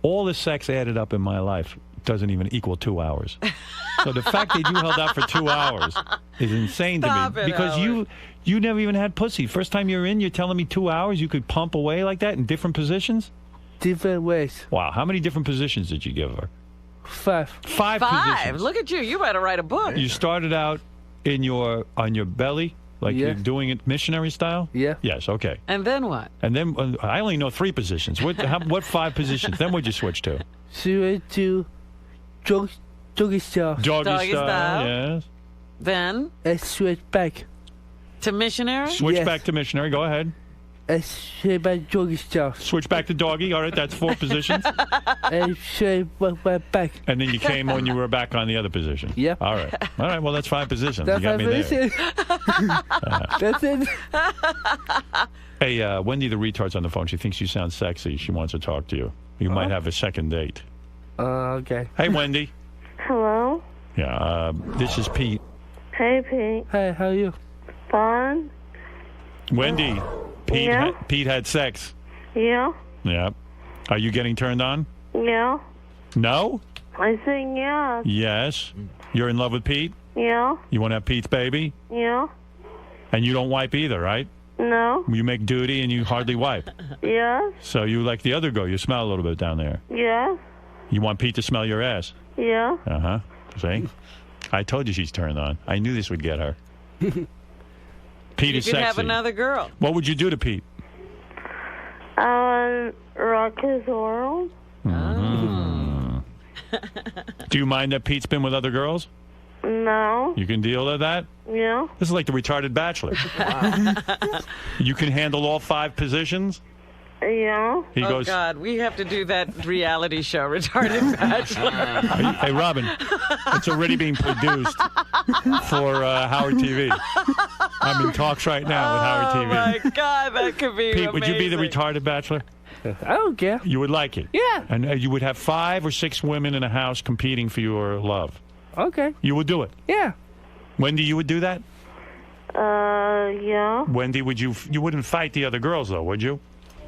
All the sex added up in my life doesn't even equal 2 hours. So the fact that you held out for 2 hours is insane Stop to me. it, Because Howard. you never even had pussy. First time you're in, you're telling me 2 hours you could pump away like that in different positions? Different ways. Wow. How many different positions did you give her? 5. 5 5. positions. Look at you. You better write a book. You started out on your belly, like Yeah. you're doing it missionary style? Yeah. Yes, okay. And then what? And then I only know 3 positions. What 5 positions? Then what'd you switch to? Switch to doggy style. Doggy style. style, yes. Then And switch back. to missionary? Switch Yes. back to missionary. Go ahead. And switch back doggy style. Switch back to doggy. All right, that's 4 positions. And switch back. And then you came when you were back on the other position. Yep. All right. All right, well, that's 5 positions. That's you got my me there. position. That's it. Hey, Wendy the retard's on the phone. She thinks you sound sexy. She wants to talk to you. You might have a second date. Okay. Hey, Wendy. Hello? Yeah, this is Pete. Hey, Pete. Hey, how are you? Fun? Wendy, Yeah? Pete had sex. Yeah? Yeah. Are you getting turned on? Yeah? No? I said yeah. Yes. You're in love with Pete? Yeah? You want to have Pete's baby? Yeah? And you don't wipe either, right? No? You make duty and you hardly wipe. Yes? So you like the other girl. You smell a little bit down there. Yes? You want Pete to smell your ass. Yeah? Uh-huh. See? I told you she's turned on. I knew this would get her. Pete You is could sexy. have another girl. What would you do to Pete? Rock his world? Do you mind that Pete's been with other girls? No? You can deal with that? Yeah? This is like the retarded bachelor. You can handle all 5 positions? Yeah? He Oh, goes, God. We have to do that reality show, Retarded Bachelor. hey, Robin, it's already being produced for Howard TV. I'm in talks right now with Howard Oh, TV. my God. That could be Pete, would you be the amazing. retarded bachelor? I don't care. You would like it? Yeah. And you would have 5 or 6 women in a house competing for your love. Okay. You would do it. Yeah. Wendy, you would do that? Yeah? Wendy, you wouldn't fight the other girls, though, would you?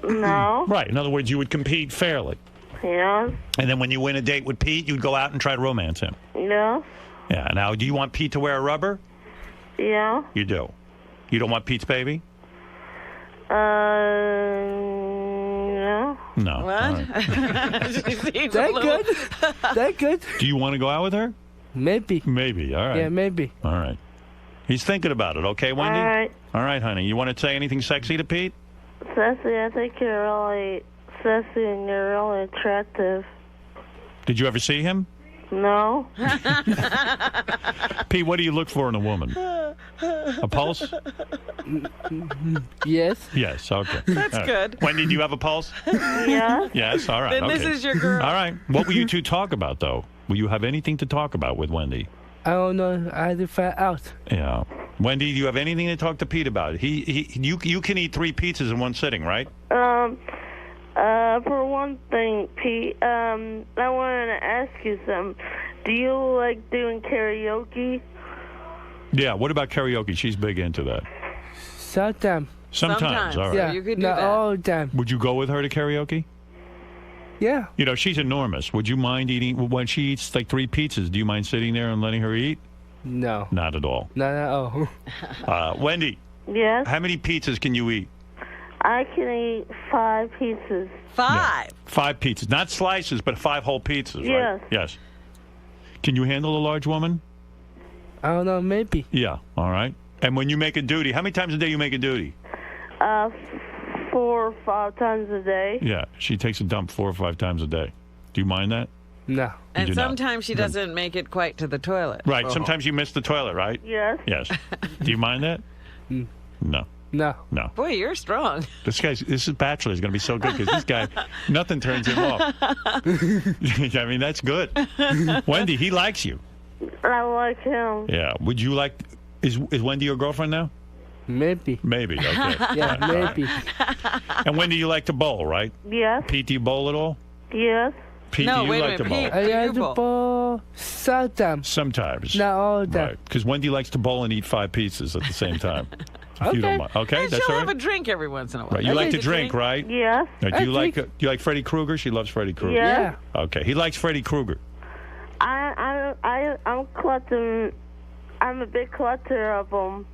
No? Right. In other words, you would compete fairly. Yes? And then when you win a date with Pete, you'd go out and try to romance him. Yes? Yeah. Now, do you want Pete to wear a rubber? Yeah? You do. You don't want Pete's baby? No? No. All right. That good. That good. Do you want to go out with her? Maybe. Maybe. All right. Yeah, maybe. All right. He's thinking about it. Okay, Wendy? All right. All right, honey. You want to say anything sexy to Pete? Sassy, I think you're really sassy and you're really attractive. Did you ever see him? No. Pete, what do you look for in a woman? A pulse? Yes. Yes, okay. That's All right. good. Wendy, do you have a pulse? Yeah. Yes, all right. Then okay. this is your girl. All right. What will you two talk about, though? Will you have anything to talk about with Wendy? I don't know. I had to find out. Yeah. Wendy, do you have anything to talk to Pete about? You can eat 3 pizzas in one sitting, right? For one thing, Pete, I wanted to ask you something. Do you like doing karaoke? Yeah. What about karaoke? She's big into that. Sometimes. Sometimes. All right. Yeah. You could do Not that. all the time. Would you go with her to karaoke? Yeah. You know, she's enormous. Would you mind eating, when she eats like 3 pizzas, do you mind sitting there and letting her eat? No. Not at all. Not at all. Wendy, Yes. how many pizzas can you eat? I can eat 5 pieces. 5. 5 pizzas. Not slices, but 5 whole pizzas, right? Yes. Yes. Can you handle a large woman? I don't know. Maybe. Yeah. All right. And when you make a duty, how many times a day you make a duty? 4 or 5 times a day. Yeah. She takes a dump 4 or 5 times a day. Do you mind that? No. And do not. sometimes she doesn't make it quite to the toilet. Right. Sometimes you miss the toilet, right? Yes. Yes. Do you mind that? No. No. No. Boy, you're strong. This Bachelor is going to be so good because this guy, nothing turns him off. I mean, that's good. Wendy, he likes you. I like him. Yeah. Would you like? Is Wendy your girlfriend now? Maybe. Maybe. Okay. Yeah. Maybe. And Wendy, you like to bowl, right? Yes. Pete, do you bowl at all? Yes. Pete, No, do you wait a like to minute, bowl? Pete. I you like to bowl? bowl sometimes. Sometimes. Not all the time. Right. Because Wendy likes to bowl and eat 5 pizzas at the same time. If you don't Okay. mind. Okay, And that's she'll all have a right. drink every once in a while. Right. You like to drink, right? Yes. Do I you like drink. you like Freddy Krueger? She loves Freddy Krueger. Yeah. Okay. He likes Freddy Krueger. I'm collecting. I'm a big collector of them.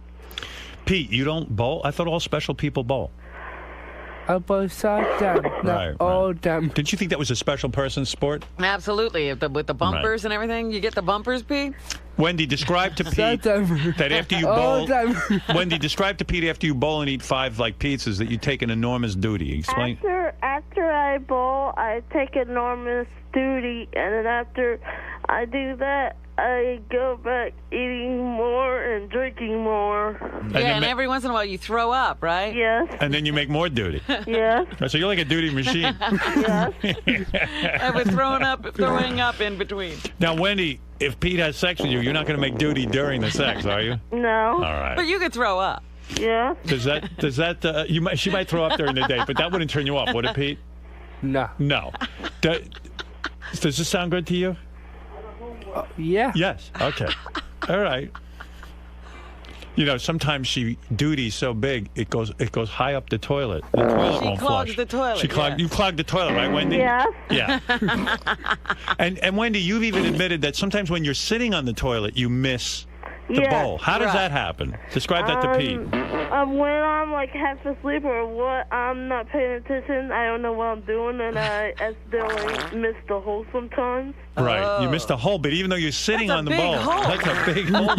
Pete, you don't bowl? I thought all special people bowl. I bowl sometimes. Not Right, all the time. Didn't you think that was a special person's sport? Absolutely. With the bumpers and everything. You get the bumpers, Pete? Wendy, describe to Pete Sometimes. that after you All bowl. the time. Wendy, describe to Pete after you bowl and eat 5 like pizzas that you take an enormous duty. Explain. After I bowl, I take enormous duty, and then after I do that, I go back eating more and drinking more. And every once in a while you throw up, right? Yes. And then you make more duty. Yes. So you're like a duty machine. Yes. And we're throwing up in between. Now, Wendy, if Pete has sex with you, you're not going to make duty during the sex, are you? No. All right. But you could throw up. Yeah. Does that she might throw up during the day, but that wouldn't turn you off, would it, Pete? No. No. Does this sound good to you? Yeah. Yes. Okay. All right. You know, sometimes she duty's so big it goes high up the toilet. The toilet She won't clogs flush. the toilet, You clogged the toilet, right, Wendy? Yes. Yeah. And Wendy, you've even admitted that sometimes when you're sitting on the toilet, you miss the Yes. bowl. How does that happen? Describe that to Pete. When I'm like half asleep or what, I'm not paying attention. I don't know what I'm doing, and I accidentally miss the hole sometimes. Right. You missed the hole, but even though you're sitting That's a on the big bowl, hole. that's a big hole.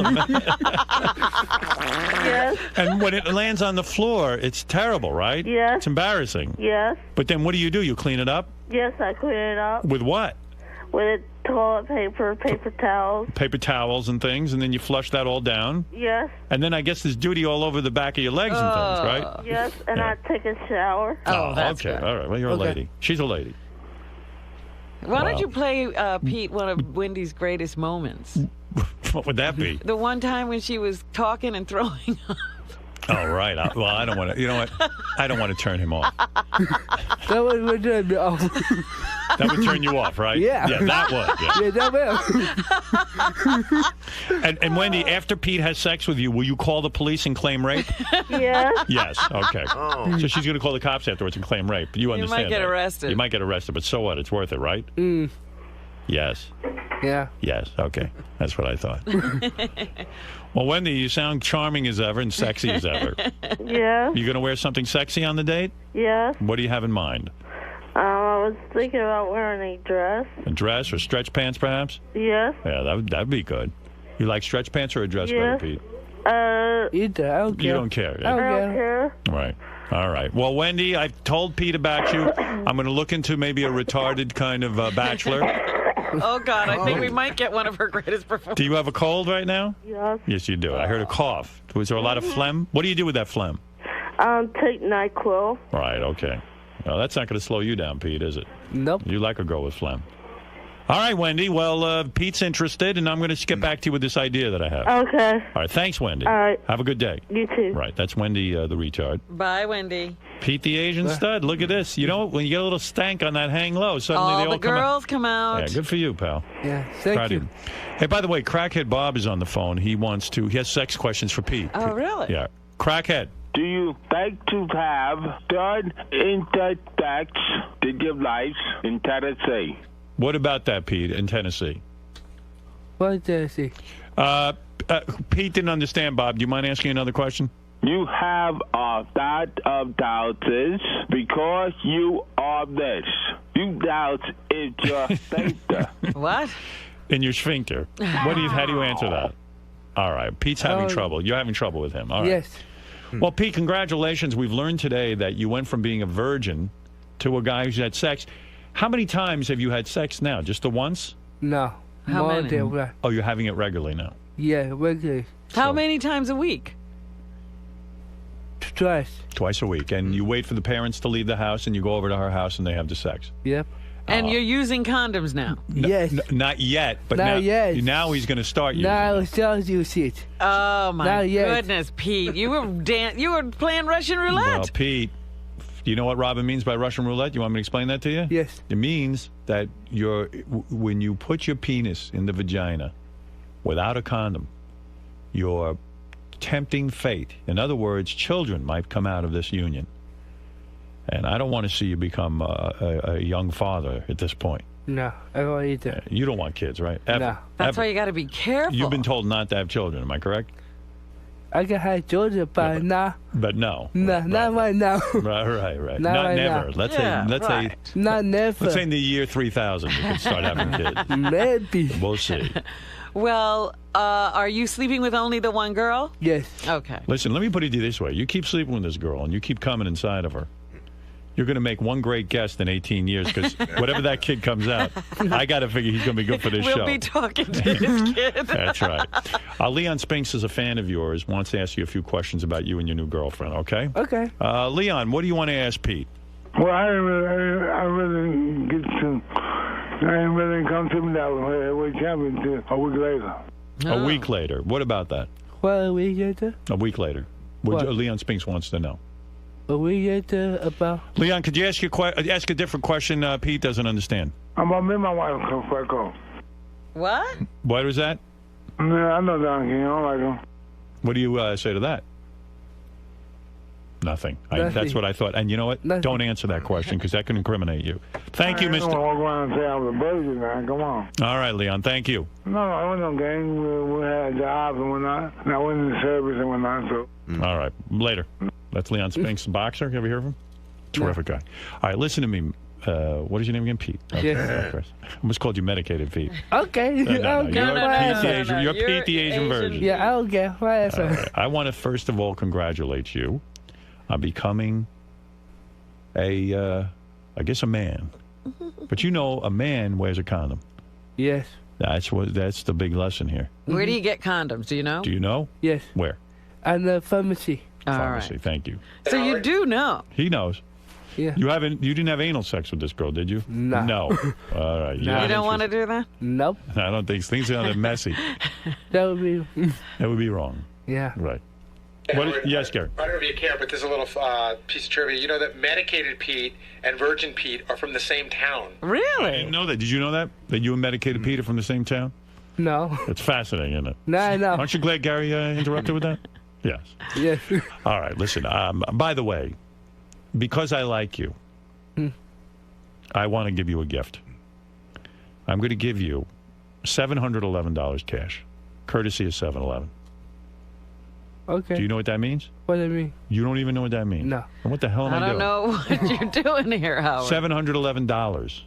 Yes. And when it lands on the floor, it's terrible, right? Yes. It's embarrassing. Yes. But then what do? You clean it up? Yes, I clean it up With what? with toilet paper, paper towels. Paper towels and things, and then you flush that all down. Yes. And then I guess there's duty all over the back of your legs and things, right? Yes, and Yeah. I take a shower. Oh, that's okay. good. All right. Well, you're a Okay. lady. She's a lady. Why Wow. don't you play, Pete, one of Wendy's greatest moments? What would that be? The one time when she was talking and throwing up. Oh, right. Well, I don't want to. You know what? I don't want to turn him off. That would turn me off. That would turn you off, right? Yeah. Yeah, that would. Yeah. Yeah, that will. And Wendy, after Pete has sex with you, will you call the police and claim rape? Yes. Yes. Okay. So she's going to call the cops afterwards and claim rape. You understand? might get that. arrested. You might get arrested, but so what? It's worth it, right? Yes. Yeah. Yes. Okay. That's what I thought. Well, Wendy, you sound charming as ever and sexy as ever. Yes. You going to wear something sexy on the date? Yes. What do you have in mind? I was thinking about wearing a dress. A dress or stretch pants, perhaps? Yes. Yeah, that'd be good. You like stretch pants or a dress better, Yes. Pete? Either. I don't care. You don't care. I Yeah? don't I don't care. care. Right. All right. Well, Wendy, I've told Pete about you. I'm going to look into maybe a retarded kind of bachelor. Oh, God, I think we might get one of her greatest performances. Do you have a cold right now? Yes. Yes, you do. I heard a cough. Was there a lot of phlegm? What do you do with that phlegm? Take NyQuil. Right, okay. Well, that's not going to slow you down, Pete, is it? Nope. You like a girl with phlegm. All right, Wendy. Well, Pete's interested, and I'm going to get back to you with this idea that I have. Okay. All right, thanks, Wendy. All right. Have a good day. You too. Right, that's Wendy the retard. Bye, Wendy. Pete the Asian stud. Look at this. You know, when you get a little stank on that hang low, suddenly they all the girls come out. Yeah, good for you, pal. Yeah, thank Proud you. of you. Hey, by the way, Crackhead Bob is on the phone. He has sex questions for Pete. Oh, really? Yeah. Crackhead. Do you like to have third intersex to give life in Tennessee? What about that, Pete, in Tennessee? What did I say? Pete didn't understand, Bob. Do you mind asking another question? You have a lot of doubts because you are this. You doubt is your sphincter. What? In your sphincter. How do you answer that? All right. Pete's having trouble. You're having trouble with him. All right. Yes. Well, Pete, congratulations. We've learned today that you went from being a virgin to a guy who's had sex. How many times have you had sex now? Just the once? No. How More many? than one. Oh, you're having it regularly now. Yeah, regularly. How many times a week? Twice. Twice a week. And you wait for the parents to leave the house, and you go over to her house, and they have the sex. Yep. And you're using condoms now? Yes. Not yet, but Not yet. now he's going to start using Now them. I still use it. Oh, my Not yet. goodness, Pete. You were playing Russian roulette. Well, Pete, do you know what Robin means by Russian roulette? You want me to explain that to you? Yes. It means that when you put your penis in the vagina without a condom, you're tempting fate. In other words, children might come out of this union. And I don't want to see you become a young father at this point. No, I don't either. You don't want kids, right? Ever. No. That's Ever. why you got to be careful. You've been told not to have children. Am I correct? I can have children, but not. But no. Not right now. Right. Not Not right never. now. Let's right. say Not never. let's say in the year 3000 you can start having kids. Maybe. We'll see. Well, are you sleeping with only the one girl? Yes. Okay. Listen, let me put it this way. You keep sleeping with this girl and you keep coming inside of her. You're going to make one great guest in 18 years because whatever that kid comes out, I got to figure he's going to be good for this show. We'll be talking to this kid. That's right. Leon Spinks is a fan of yours, wants to ask you a few questions about you and your new girlfriend, okay? Okay. Leon, what do you want to ask Pete? Well, I really get to. I ain't really come to me that way. Happened a week later. A week later. What about that? What a week later? A week later. What? Leon Spinks wants to know. A week later about. Leon, could you ask a different question Pete doesn't understand? I'm me and my wife quite close. What? What was that? Yeah, I know Don King. I don't like him. What do you say to that? Nothing. That's what I thought. And you know what? Nothing. Don't answer that question because that can incriminate you. Thank you, I don't Mr. walk around and say I was a virgin, man. Come on. All right, Leon. Thank you. No, I went on gang. We had jobs and whatnot. And I went in the service and whatnot. So. All right. Later. That's Leon Spinks, the boxer. You ever hear of him? Terrific guy. All right, listen to me. What is your name again? Pete. Okay. Yes. I almost called you medicated Pete. Okay. No. Okay. You're Pete the Asian version. Yeah, okay. Whatever. Right. I want to first of all congratulate you on becoming I guess a man. But you know, a man wears a condom. Yes. That's the big lesson here. Where do you get condoms? Do you know? Do you know? Yes. Where? And the pharmacy. All Pharmacy. right. Thank you. So you do know. He knows. Yeah. You didn't have anal sex with this girl, did you? No. No. All right. You don't want to do that? Nope. I don't think things are messy. That would be. That would be wrong. Yeah. Right. Howard, Yes, Gary. I don't know if you care, but there's a little piece of trivia. You know that medicated Pete and virgin Pete are from the same town. Really? I didn't know that. Did you know that? That you and medicated Pete are from the same town? No. It's fascinating, isn't it? No, I know. Aren't you glad Gary interrupted with that? Yes. Yes. All right, listen. By the way, because I like you, I want to give you a gift. I'm going to give you $711 cash, courtesy of 7-Eleven. Okay. Do you know what that means? What do you mean? You don't even know what that means? No. And what the hell am I doing? don't know what you're doing here, Howard. $711.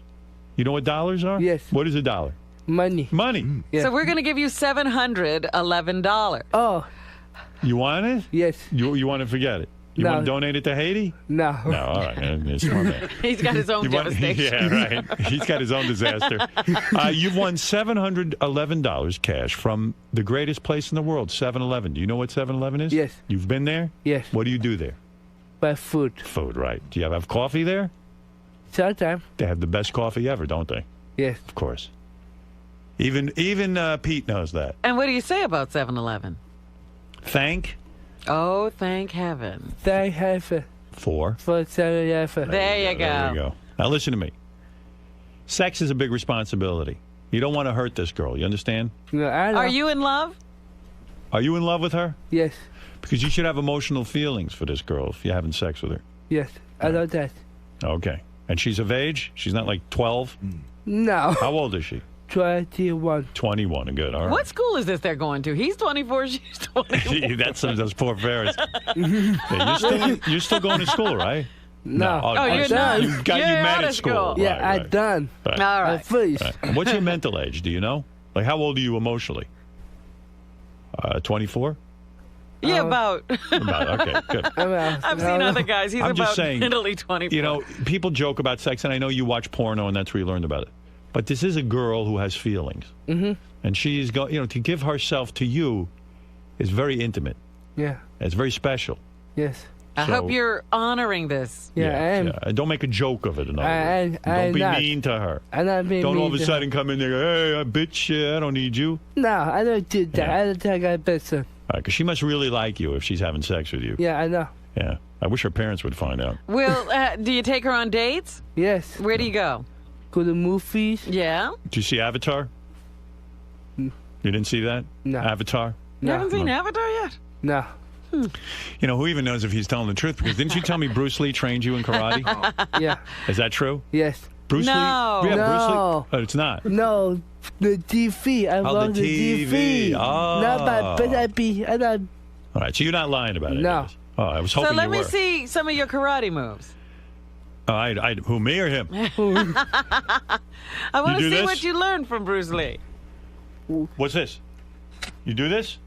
You know what dollars are? Yes. What is a dollar? Money. Money. Yeah. So we're going to give you $711. Oh, You want it? yes. You want to forget it? You No. want to donate it to Haiti? No. No, all right. Smart man. He's got his own You want- devastation. yeah, right. He's got his own disaster. You've won $711 cash from the greatest place in the world, 7-Eleven. Do you know what 7-Eleven is? Yes. You've been there? Yes. What do you do there? Buy food. Food, right. Do you have coffee there? Sometimes. They have the best coffee ever, don't they? Yes. Of course. Even Pete knows that. And what do you say about 7-Eleven? Thank Oh, thank heaven. Thank heaven for 7-Eleven. There you go. There you go. Now listen to me. Sex is a big responsibility. You don't want to hurt this girl. You understand? No, I know. Are you in love? Are you in love with her? Yes. Because you should have emotional feelings for this girl if you're having sex with her. Yes. I know that. Okay. And she's of age? She's not like 12? No. How old is she? 21. 21. Good. All right. What school is this they're going to? He's 24, she's 21. That's some of those poor parents. Yeah, you're still going to school, right? No. Oh, you're done. You You're met out at of school. school. Yeah, Right, I done. right. All I right. finished. Right. What's your mental age? Do you know? Like, how old are you emotionally? 24? Yeah, about. Okay, good. I've seen other guys. He's I'm about just saying, Italy 24. You know, people joke about sex, and I know you watch porno, and that's where you learned about it. But this is a girl who has feelings. Mm-hmm. And she's going, to give herself to you is very intimate. Yeah. It's very special. Yes. I So- hope you're honoring this. Yeah, I am. And don't make a joke of it. In other I- words. I- Don't be not. mean to her. I'm not being Don't all of mean a to sudden come in there and go, hey, bitch, I don't need you. No, I don't do that. Yeah. I don't think I better. Because she must really like you if she's having sex with you. Yeah, I know. Yeah. I wish her parents would find out. Will, do you take her on dates? Yes. Where do you go? Go to movies. Yeah? Did you see Avatar? You didn't see that? No. Avatar? You No. haven't seen Avatar yet? No. You know, who even knows if he's telling the truth? Because didn't you tell me Bruce Lee trained you in karate? Yeah. Is that true? Yes. Bruce No. Lee? Yeah, No. Bruce Lee. Oh, it's not. No. The TV. I love the the TV. TV. Oh. No, but I be. I not. All right, so you're not lying about it. No. I guess. Oh, I was hoping So let you me were. see some of your karate moves. Who, me or him? I want You to do see this? what you learned from Bruce Lee. What's this? You do this?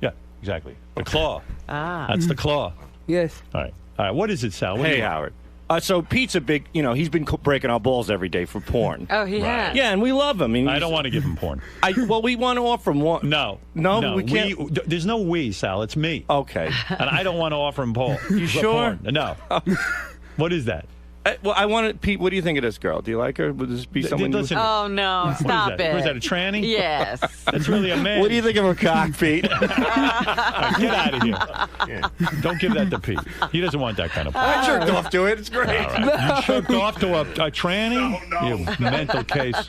Yeah, exactly. The claw. Ah. That's the claw. Yes. All right. All right. What is it, Sal? What do Hey, you- Howard. So Pete's a big, he's been breaking our balls every day for porn. Oh, he has. Yeah, and we love him. I don't want to give him porn. Well, we want to offer him one. No. No, we can't. There's no we, Sal. It's me. Okay. And I don't want to offer him Paul. You sure? Porn. No. What is that? Well, I wanted Pete. What do you think of this girl? Do you like her? Would this be someone? you would- Listen, Oh, no. what is Stop that? it. Was that a tranny? Yes. That's really a man. What do you think of her cock, Pete? All right, get out of here. Don't give that to Pete. He doesn't want that kind of porn. I jerked off to it. It's great. All right. You jerked off to a tranny? You mental case.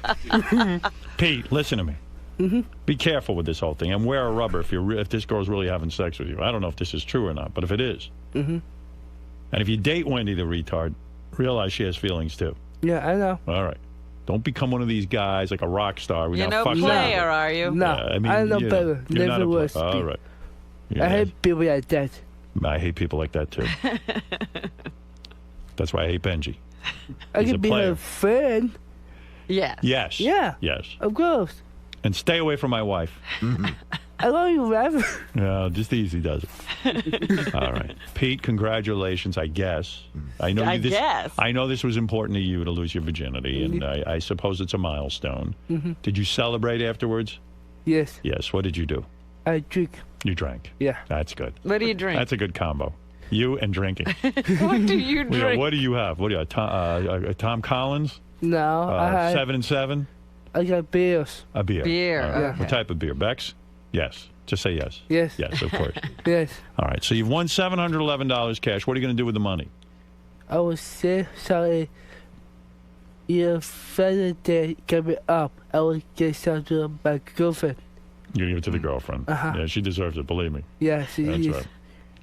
Pete, listen to me. Mm-hmm. Be careful with this whole thing and wear a rubber if this girl's really having sex with you. I don't know if this is true or not, but if it is, Mm-hmm. and if you date Wendy the retard, realize she has feelings too. Yeah, I know. All right. Don't become one of these guys like a rock star. You're no player, are you? No. I mean, I know you know, better. you're not Never a was. player. All right. I Yeah. hate people like that. I hate people like that too. That's why I hate Benji. I He's a can be player. a friend. Yes. Yes. Yeah. Yes. Of course. And stay away from my wife. I love you, Rav. No, just easy does it. All right. Pete, congratulations, I guess. I know I guess. I know this was important to you to lose your virginity, and I suppose it's a milestone. Mm-hmm. Did you celebrate afterwards? Yes. Yes. What did you do? I drink. You drank. Yeah. That's good. What do you drink? That's a good combo. You and drinking. What do you drink? What do you have? What do you have? Tom Collins? No, I 7 and 7? I got beers. A beer. Beer, All right. okay. What type of beer? Beck's? Yes. Just say yes. Yes. Yes, of course. Yes. All right. So you've won $711 cash. What are you going to do with the money? I was sorry. Your father day coming up. I will get something to my girlfriend. You're going to give it to the girlfriend. Uh-huh. Yeah, she deserves it, believe me. Yeah, she That's is. right.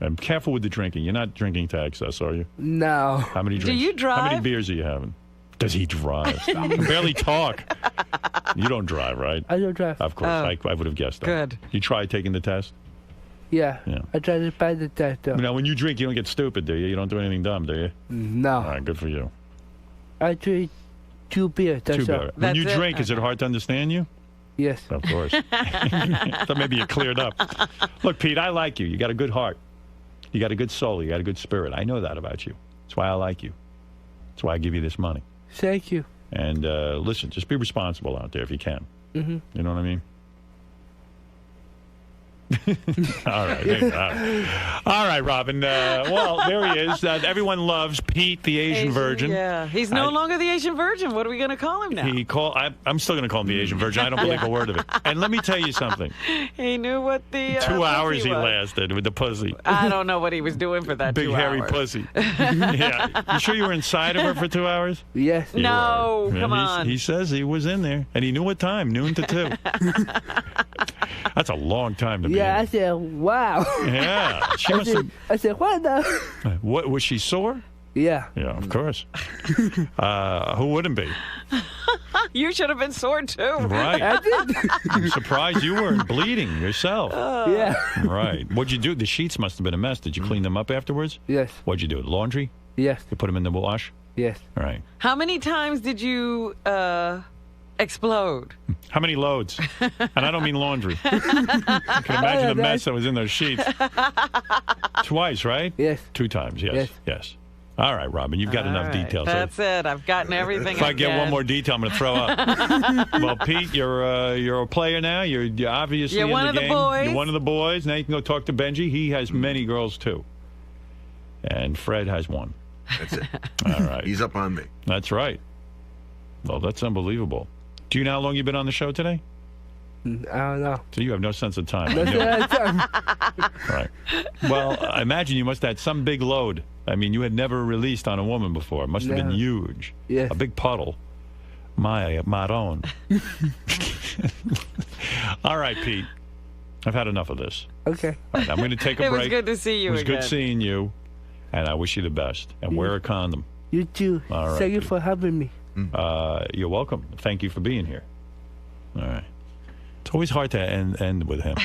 And careful with the drinking. You're not drinking to excess, are you? No. How many Do drinks? you drive? How many beers are you having? Does he drive? Stop. You barely talk. You don't drive, right? I don't drive. Of course. Oh. I would have guessed that. Good. You tried taking the test? Yeah. Yeah. I tried to find the test though. Now, when you drink, you don't get stupid, do you? You don't do anything dumb, do you? No. All right, good for you. I drink 2 beers. That's Too all. bad. When you That's it? drink, is it hard to understand you? Yes. Of course. So maybe you cleared up. Look, Pete, I like you. You got a good heart. You got a good soul. You got a good spirit. I know that about you. That's why I like you. That's why I give you this money. Thank you. And listen, just be responsible out there if you can. Mm-hmm. You know what I mean? All right, Robin. Well, there he is. Everyone loves Pete, the Asian virgin. Yeah, he's no longer the Asian virgin. What are we going to call him now? I'm still going to call him the Asian virgin. I don't believe a word of it. And let me tell you something. He knew what the 2 hours he was. lasted with the pussy. I don't know what he was doing for that big 2 hairy hours. pussy. Yeah. You sure you were inside of her for 2 hours? Yes. No, come on. He says he was in there, and he knew what time, noon to 2. That's a long time to be. Yeah, I said, wow. Yeah, she must have. I said, what the? What was she sore? Yeah. Yeah, of course. Who wouldn't be? You should have been sore too. Right. I'm surprised you weren't bleeding yourself. Yeah. Right. What'd you do? The sheets must have been a mess. Did you clean them up afterwards? Yes. What'd you do? Laundry? Yes. You put them in the wash? Yes. Right. How many times did you explode? How many loads? And I don't mean laundry. I can imagine the mess that was in those sheets. Twice, right? Yes. 2 times, yes. Yes. All right, Robin, you've got enough details. That's it. I've gotten everything. If I get one more detail, I'm going to throw up. Well, Pete, you're a player now. You're obviously in the game. You're one of the boys. You're one of the boys. Now you can go talk to Benji. He has many girls, too. And Fred has one. That's it. All right. He's up on me. That's right. Well, that's unbelievable. Do you know how long you've been on the show today? I don't know. So you have no sense of time. Right. Well, I imagine you must have had some big load. I mean, you had never released on a woman before. It must have been huge. Yes. A big puddle. Maron. All right, Pete. I've had enough of this. Okay. All right, I'm going to take a break. It was good to see you It was again. good seeing you. And I wish you the best. And wear a condom. You too. All right, Thank you Pete. for having me. You're welcome. Thank you for being here. All right. It's always hard to end with him.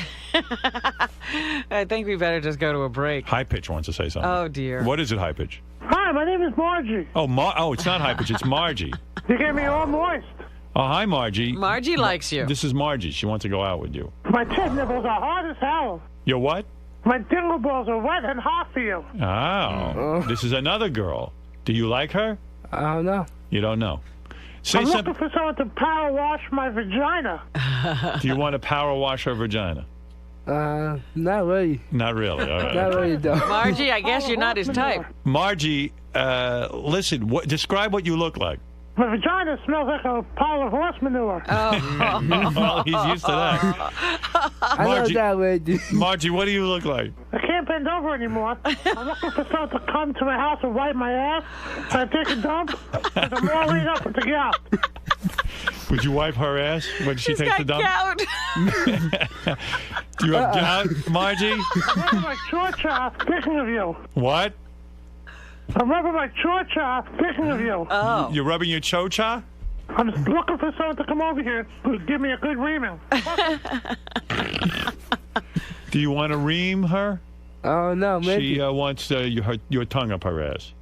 I think we better just go to a break. High Pitch wants to say something. Oh, dear. What is it, High Pitch? Hi, my name is Margie. Oh, it's not High Pitch. It's Margie. You get me all moist. Oh, hi, Margie. Margie likes you. This is Margie. She wants to go out with you. My tit nipples are hard as hell. Your what? My dingle balls are wet and hot for you. Oh. This is another girl. Do you like her? I don't know. You don't know. Say I'm something. looking for someone to power wash my vagina. Do you want to power wash her vagina? Not really. Not really. All right. Not really, though. Margie, I guess you're not his type. Margie, listen. Describe what you look like. My vagina smells like a pile of horse manure. Well, he's used to that. I know that way. Margie, what do you look like? I can't bend over anymore. I'm looking for someone to come to my house and wipe my ass. I take a dump. And I'm all laid up with the gout. Would you wipe her ass when she takes the dump? Gout. Do you have gout, Margie? I'm rubbing my chor-cha, thinking of you. What? I'm rubbing my chor-cha, thinking of you. Oh. You're rubbing your cho-cha? I'm just looking for someone to come over here to give me a good reaming. Do you want to ream her? Oh, no, maybe. She wants your tongue up her ass.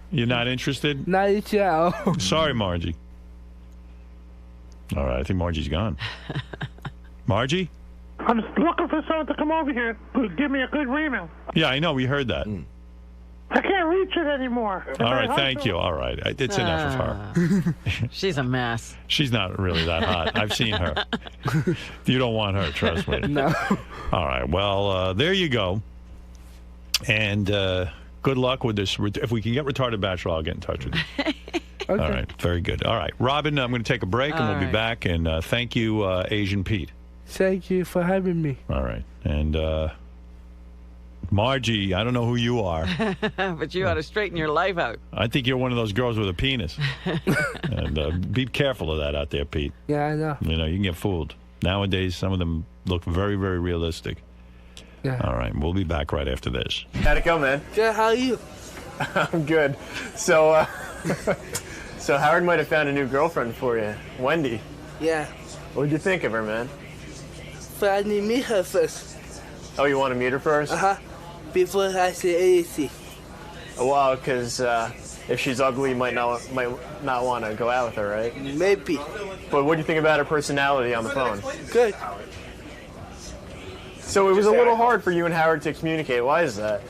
You're not interested? Not interested at all. Sorry, Margie. All right, I think Margie's gone. Margie? I'm just looking for someone to come over here to give me a good reaming. Yeah, I know. We heard that. I can't reach it anymore. All right, thank you. All right. It's enough of her. She's a mess. She's not really that hot. I've seen her. You don't want her, trust me. No. All right. Well, there you go. And good luck with this. If we can get Retarded Bachelor, I'll get in touch with you. Okay. All right. Very good. All right. Robin, I'm going to take a break, and we'll be back. And thank you, Asian Pete. Thank you for having me. All right. And Margie, I don't know who you are. But you ought to straighten your life out. I think you're one of those girls with a penis. And be careful of that out there, Pete. Yeah, I know. You know, you can get fooled. Nowadays, some of them look very, very realistic. Yeah. All right. We'll be back right after this. How'd it go, man? Good, how are you? I'm good. So, so Howard might have found a new girlfriend for you, Wendy. Yeah. What'd you think of her, man? But I need to meet her first. Oh, you want to meet her first? Uh-huh. Before I say anything. Well, because if she's ugly, you might not want to go out with her, right? Maybe. But what do you think about her personality on the phone? Good. So it was a little hard for you and Howard to communicate. Why is that?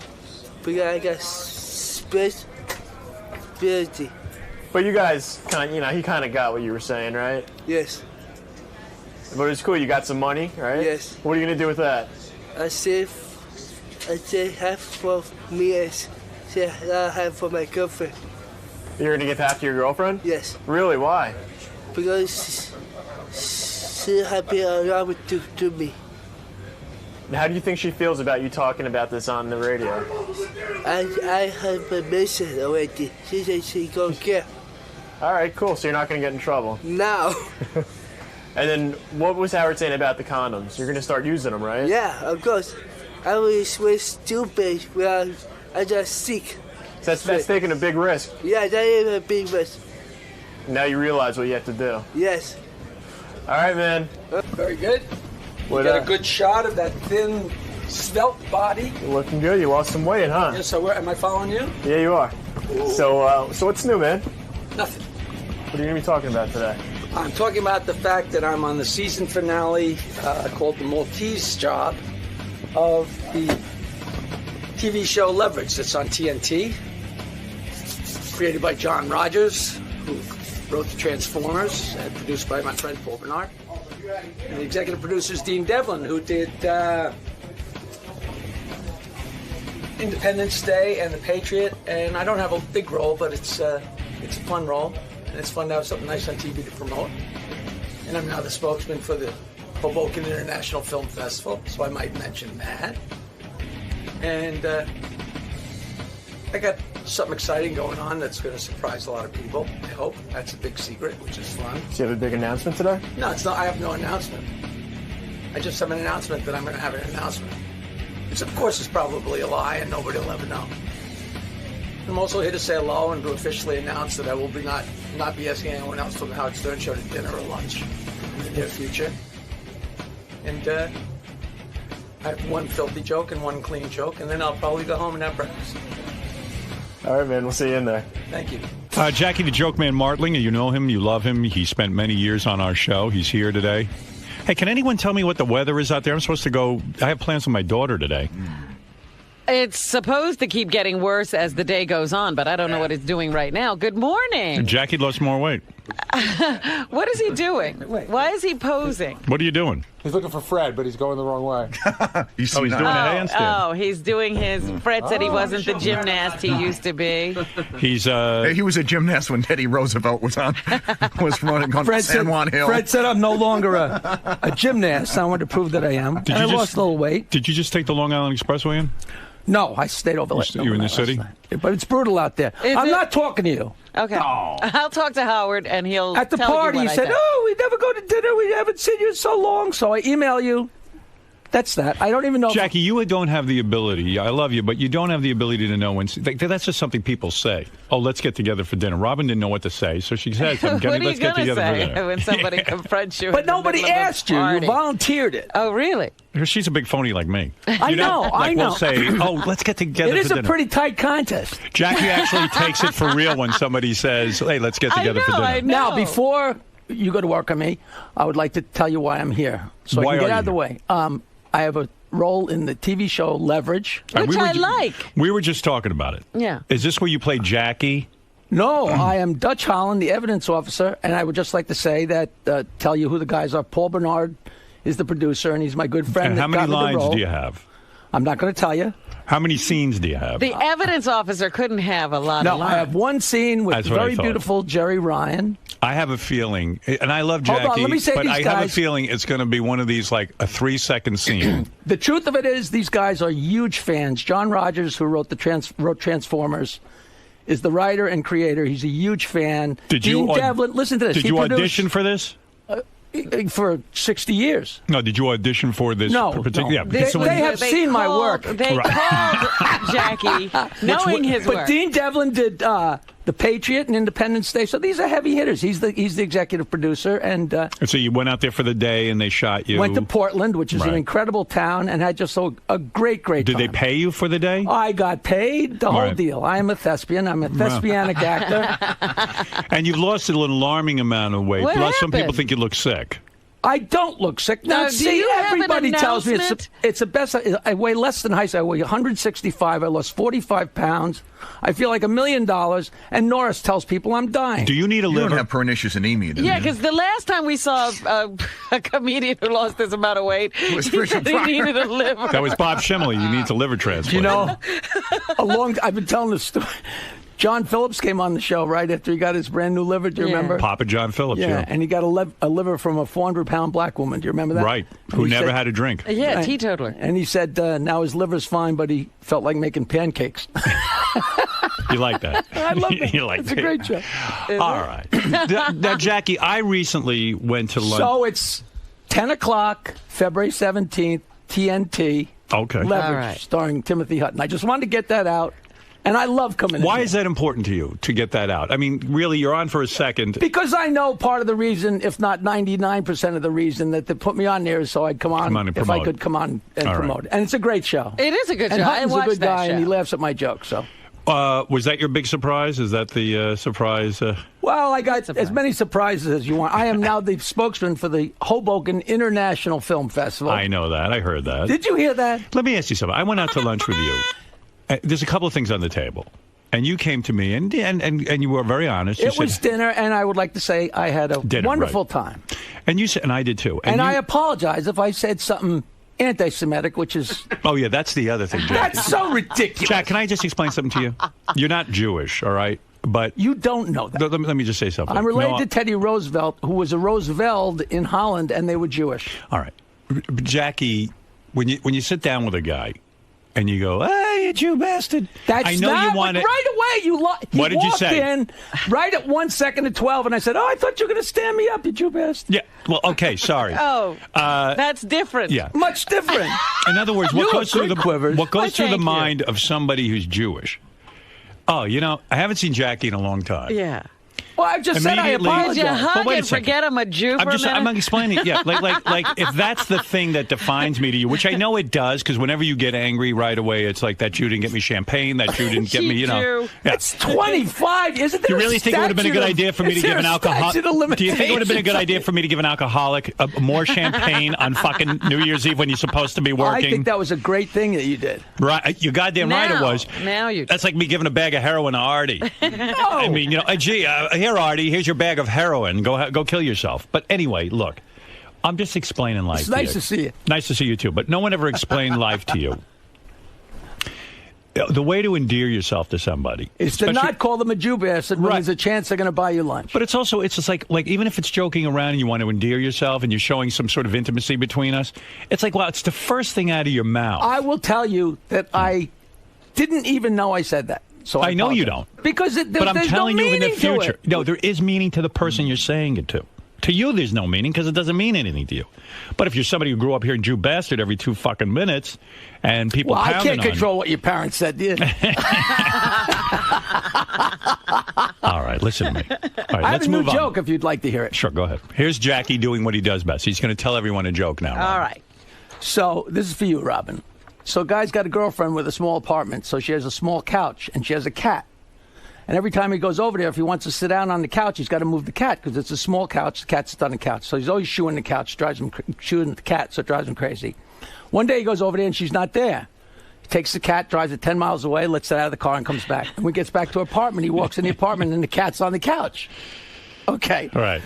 Because I got responsibility. But you guys he kind of got what you were saying, right? Yes. But it's cool. You got some money, right? Yes. What are you gonna do with that? I save half for me and half for my girlfriend. You're gonna give half to your girlfriend? Yes. Really? Why? Because she's happy around to me. And how do you think she feels about you talking about this on the radio? I have permission already. She said she don't care. All right, cool. So you're not gonna get in trouble. No. And then what was Howard saying about the condoms? You're gonna start using them, right? Yeah, of course. I was stupid when I just sick. So that's taking a big risk. Yeah, that is a big risk. Now you realize what you have to do. Yes. All right, man. Very good. What, you got a good shot of that thin, svelte body. You're looking good. You lost some weight, huh? Yeah, so am I following you? Yeah, you are. So what's new, man? Nothing. What are you going to be talking about today? I'm talking about the fact that I'm on the season finale called The Maltese Job of the TV show Leverage that's on TNT, created by John Rogers, who wrote the Transformers, and produced by my friend Paul Bernard. And the executive producer is Dean Devlin, who did Independence Day and The Patriot. And I don't have a big role, but it's a fun role. And it's fun to have something nice on TV to promote. And I'm now the spokesman for the Hoboken International Film Festival, so I might mention that. And I got something exciting going on that's going to surprise a lot of people, I hope. That's a big secret, which is fun. Do you have a big announcement today? No, it's not. I have no announcement. I just have an announcement that I'm going to have an announcement. Which, of course, is probably a lie, and nobody will ever know. I'm also here to say hello and to officially announce that I will be not be asking anyone else from the Howard Stern Show to dinner or lunch in the near future. And I have one filthy joke and one clean joke, and then I'll probably go home and have breakfast. All right, man. We'll see you in there. Thank you. Jackie the Joke Man Martling, you know him, you love him. He spent many years on our show. He's here today. Hey, can anyone tell me what the weather is out there? I'm supposed to go. I have plans with my daughter today. It's supposed to keep getting worse as the day goes on, but I don't know what it's doing right now. Good morning. Jackie lost more weight. What is he doing? Why is he posing? What are you doing? He's looking for Fred, but he's going the wrong way. He's doing a handstand. Oh, he's doing his. Fred said he wasn't the gymnast he used to be. He's he was a gymnast when Teddy Roosevelt was running on San Juan Hill. Fred said I'm no longer a gymnast. I wanted to prove that I am. And I lost a little weight. Did you just take the Long Island Expressway in? No, I stayed over late. You in the city? But it's brutal out there. I'm not talking to you. Okay. Oh. I'll talk to Howard, and he'll At the tell party, you he what said, I think. "Oh, we never go to dinner. We haven't seen you in so long." So I email you. That's that. I don't even know. Jackie, you don't have the ability. I love you, but you don't have the ability to know when. That's just something people say. Oh, let's get together for dinner. Robin didn't know what to say, so she says, What are you let's get going to together for say dinner. when somebody confronts you? But nobody asked you. You volunteered it. Oh, really? She's a big phony like me. I know. We'll say, oh, let's get together for dinner. It is a pretty tight contest. Jackie actually takes it for real when somebody says, hey, let's get together for dinner. I know. Now, before you go to work on me, I would like to tell you why I'm here. So Why I can are get out you of the way. I have a role in the TV show Leverage. Which I like. We were just talking about it. Yeah. Is this where you play Jackie? No, I am Dutch Holland, the evidence officer, and I would just like to say that, tell you who the guys are. Paul Bernard is the producer, and he's my good friend. And how many got me the lines role. do you have? I'm not going to tell you. How many scenes do you have? The evidence officer couldn't have a lot No, of lines. I have one scene with That's what I very thought. beautiful Jerry Ryan. I have a feeling, and I love Hold Jackie, on, let me say but these I have a guys- feeling it's going to be one of these, like a 3-second scene. The truth of it is, these guys are huge fans. John Rogers, who wrote Transformers, is the writer and creator. He's a huge fan. Did you Dean Devlin, listen to this. Did He you produced- audition for this? For 60 years. No, did you audition for this? No, particular? no. Yeah, They because someone- have seen my work. They called Jackie knowing his but work. Dean Devlin did The Patriot and Independence Day, so these are heavy hitters. He's the executive producer, and And so you went out there for the day and they shot you. went to Portland, which is an Right. incredible town, and had just a great Did time. they pay you for the day? I got paid, the whole Right. deal. I am a thespian. I'm a thespianic actor. And you've lost an alarming amount of weight. What Plus, some people happened? think you look sick. I don't look sick. Now, do see, you have an everybody tells me announcement? it's the best. I weigh less than high school. I weigh 165. I lost 45 pounds. I feel like $1 million. And Norris tells people I'm dying. Do you need a You liver? don't have pernicious anemia, do Yeah, you? because the last time we saw a comedian who lost this amount of weight, was he Richard said he Pryor. needed a liver. That was Bob Schimel. He needs a liver transplant. You know, I've been telling this story. John Phillips came on the show right after he got his brand new liver. Do you remember? Papa John Phillips, Yeah, and he got a liver from a 400-pound black woman. Do you remember that? Right, And who he never said- had a drink. Yeah, Right. teetotaler. And he said now his liver's fine, but he felt like making pancakes. You like that? I love it. You like It's that. a great show. All right. Now, Jackie, I recently went to London. So it's 10 o'clock, February 17th, TNT. Okay. Leverage, All right. starring Timothy Hutton. I just wanted to get that out. And I love coming in. Why here. is that important to you to get that out? I mean, really, you're on for a second. Because I know part of the reason, if not 99% of the reason that they put me on there is so I'd come on, and if I promote. could come on and All right. promote it. And it's a great show. It is a good And show. I Hutton's a watched good that guy, show. and he laughs at my jokes. So, Was that your big surprise? Is that the surprise? well, I got as many surprises as you want. I am now the spokesman for the Hoboken International Film Festival. I know that. I heard that. Did you hear that? Let me ask you something. I went out to lunch with you. There's a couple of things on the table. And you came to me, and you were very honest. You It was said, dinner, and I would like to say I had a Dinner, wonderful right. time. and you said, and I did too. And you, I apologize if I said something anti-Semitic, which is... Oh, yeah, that's the other thing, Jack. That's so ridiculous. Jack, can I just explain something to you? You're not Jewish, all right? But you don't know that. Let me just say something. I'm related No, to Teddy Roosevelt, who was a Roosevelt in Holland, and they were Jewish. All right. Jackie, when you sit down with a guy and you go, hey, you Jew bastard. That's I know not you want it. right away. He What did you walked say? in right at 1 second to 12, and I said, "Oh, I thought you were going to stand me up, you Jew bastard." Yeah. Well, okay, sorry. Oh, that's different. Yeah. Much different. In other words, what You goes look through good, Quivers. what goes Why, through the thank you. mind of somebody who's Jewish? Oh, I haven't seen Jackie in a long time. Yeah. Well, I just said I Immediately- apologize. Did you hug But wait a and second. forget I'm a Jew for a minute? I'm explaining. Yeah, like if that's the thing that defines me to you, which I know it does, because whenever you get angry right away, it's like that Jew didn't get me champagne, that Jew didn't get me, Jew. Yeah. It's 25. Isn't there You really think it would have been a good idea for me to give an alcoholic? Do you think it would have been a good idea for me to give an alcoholic more champagne on fucking New Year's Eve when you're supposed to be working? I think that was a great thing that you did. Right, you're goddamn right it was. Now you. That's like me giving a bag of heroin to Artie. I mean, gee, here, Artie, here's your bag of heroin. Go kill yourself. But anyway, look, I'm just explaining life. It's to nice you. to see you. Nice to see you too. But no one ever explained life to you. The way to endear yourself to somebody is to not call them a Jew bastard when Right. there's a chance they're going to buy you lunch. But it's just like even if it's joking around and you want to endear yourself and you're showing some sort of intimacy between us, it's like, well, it's the first thing out of your mouth. I will tell you that I didn't even know I said that. So I know you apologize. don't. Because But I'm there's telling no you in the meaning to future. it. No, there is meaning to the person you're saying it to. To you, there's no meaning because it doesn't mean anything to you. But if you're somebody who grew up hearing Jew bastard every 2 fucking minutes and people Well, I pounding can't on you- control what your parents said, do you? All right, listen to me. All right, I have let's a new move on. joke if you'd like to hear it. Sure, go ahead. Here's Jackie doing what he does best. He's going to tell everyone a joke now. All right. So this is for you, Robin. So a guy's got a girlfriend with a small apartment, so she has a small couch, and she has a cat. And every time he goes over there, if he wants to sit down on the couch, he's got to move the cat because it's a small couch. The cat's on the couch. So he's always shooing the couch, shooing the cat, so it drives him crazy. One day he goes over there, and she's not there. He takes the cat, drives it 10 miles away, lets it out of the car, and comes back. And when he gets back to her apartment, he walks in the apartment, and the cat's on the couch. Okay. All right.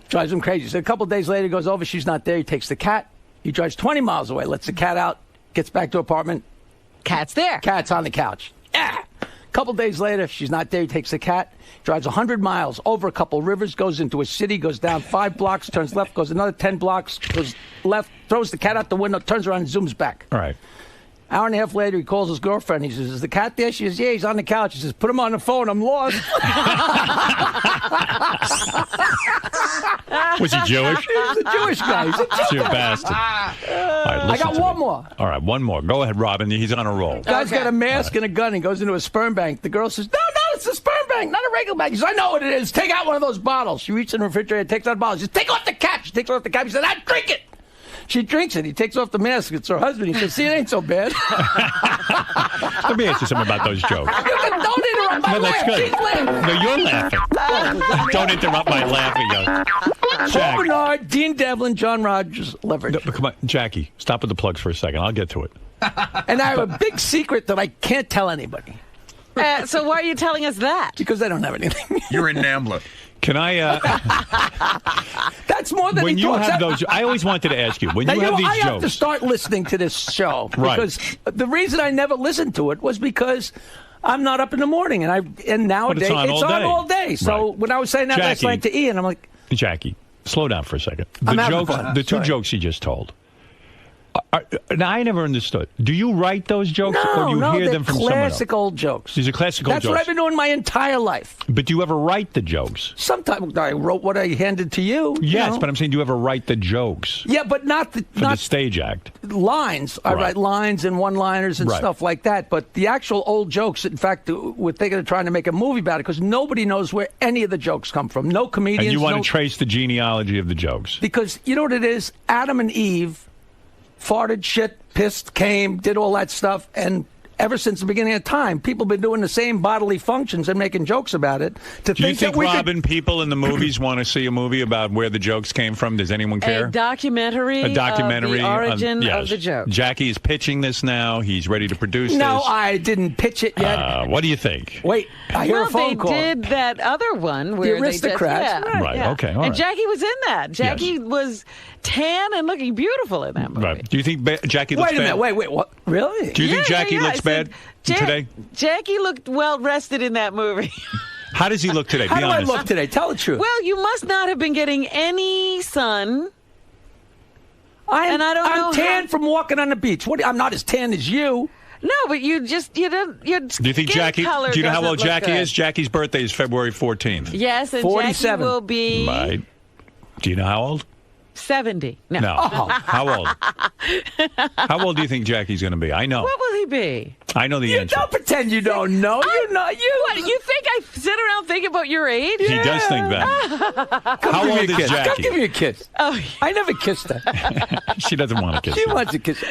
Drives him crazy. So a couple of days later, he goes over, she's not there. He takes the cat. He drives 20 miles away, lets the cat out, gets back to her apartment. Cat's there. Cat's on the couch. Yeah. A couple days later, she's not there. He takes the cat, drives 100 miles over a couple rivers, goes into a city, goes down 5 blocks, turns left, goes another 10 blocks, goes left, throws the cat out the window, turns around and zooms back. All right. Hour and a half later, he calls his girlfriend. He says, is the cat there? She says, yeah, he's on the couch. He says, put him on the phone. I'm lost. Was he Jewish? He's a Jewish guy. He's a Jew Jew bastard. All right, I listen got to one me. more. All right, one more. Go ahead, Robin. He's on a roll. Guy's got a mask and a gun. He goes into a sperm bank. The girl says, no, it's a sperm bank, not a regular bank. He says, I know what it is. Take out one of those bottles. She reaches in the refrigerator, takes out a bottle. She says, take off the cap. She takes off the cap. He says, I drink it. She drinks it. He takes off the mask. It's her husband. He says, see, it ain't so bad. Let me ask you something about those jokes. Don't interrupt my No, that's laugh. good. She's laughing. No, you're laughing. Don't interrupt my laughing. Paul Jack. Bernard, Dean Devlin, John Rogers, Leverage. No, come on, Jackie, stop with the plugs for a second. I'll get to it. And I have a big secret that I can't tell anybody. So why are you telling us that? Because I don't have anything. You're in NAMBLA. Can I? That's more than When he you talks. have those, I always wanted to ask you. When Now, you have these I have to jokes, start listening to this show Right. because the reason I never listened to it was because I'm not up in the morning, and nowadays it's on all day. So Right. when I was saying that last Jackie. night to Ian, I'm like, Jackie, slow down for a second. I'm The having jokes, fun. the two Sorry. jokes you just told. Now, I never understood. Do you write those jokes, or do you hear they're them from someone else? classic old jokes. These are classical That's jokes. what I've been doing my entire life. But do you ever write the jokes? Sometimes I wrote what I handed to you. Yes, you know. but I'm saying, do you ever write the jokes Yeah, but not the for the stage act? lines. I Right. write lines and one-liners and Right. stuff like that. But the actual old jokes, in fact, we're thinking of trying to make a movie about it because nobody knows where any of the jokes come from. No comedians. And you want no, to trace the genealogy of the jokes. because you know what it is? Adam and Eve farted, shit, pissed, came, did all that stuff, and ever since the beginning of time, people have been doing the same bodily functions and making jokes about it. Do you think, that we Robin, people in the movies want to see a movie about where the jokes came from? Does anyone care? A documentary A documentary of the origin yes. of the joke. Jackie is pitching this now. He's ready to produce No, this. I didn't pitch it yet. What do you think? Wait, I hear a phone call. They did that other one where Aristocrats. They just, Right, okay, all and right. Jackie was in that. Jackie was tan and looking beautiful in that movie. Right. Do you think Jackie looks Wait a bad? minute, wait, what? Really? Do you think Yeah, Jackie yeah, looks I said, bad today? Jackie looked well rested in that movie. How does he look today? How Be do I honest. look today? Tell the truth. Well, you must not have been getting any sun. I'm know tan how- from walking on the beach. I'm not as tan as you. No, but you don't. Your Do you think skin Jackie? color Do you know how doesn't old look Jackie good. is? Jackie's birthday is February 14th. Yes, and 47. Jackie will be Right. Do you know how old? 70. No. No. How old? How old do you think Jackie's going to be? I know. What will he be? I know the You answer. don't pretend you don't know. You know. What? You think I sit around thinking about your age? He does think that. How old is Come Jackie? give me a kiss. Oh, I never kissed her. She doesn't want to kiss She you. wants a kiss.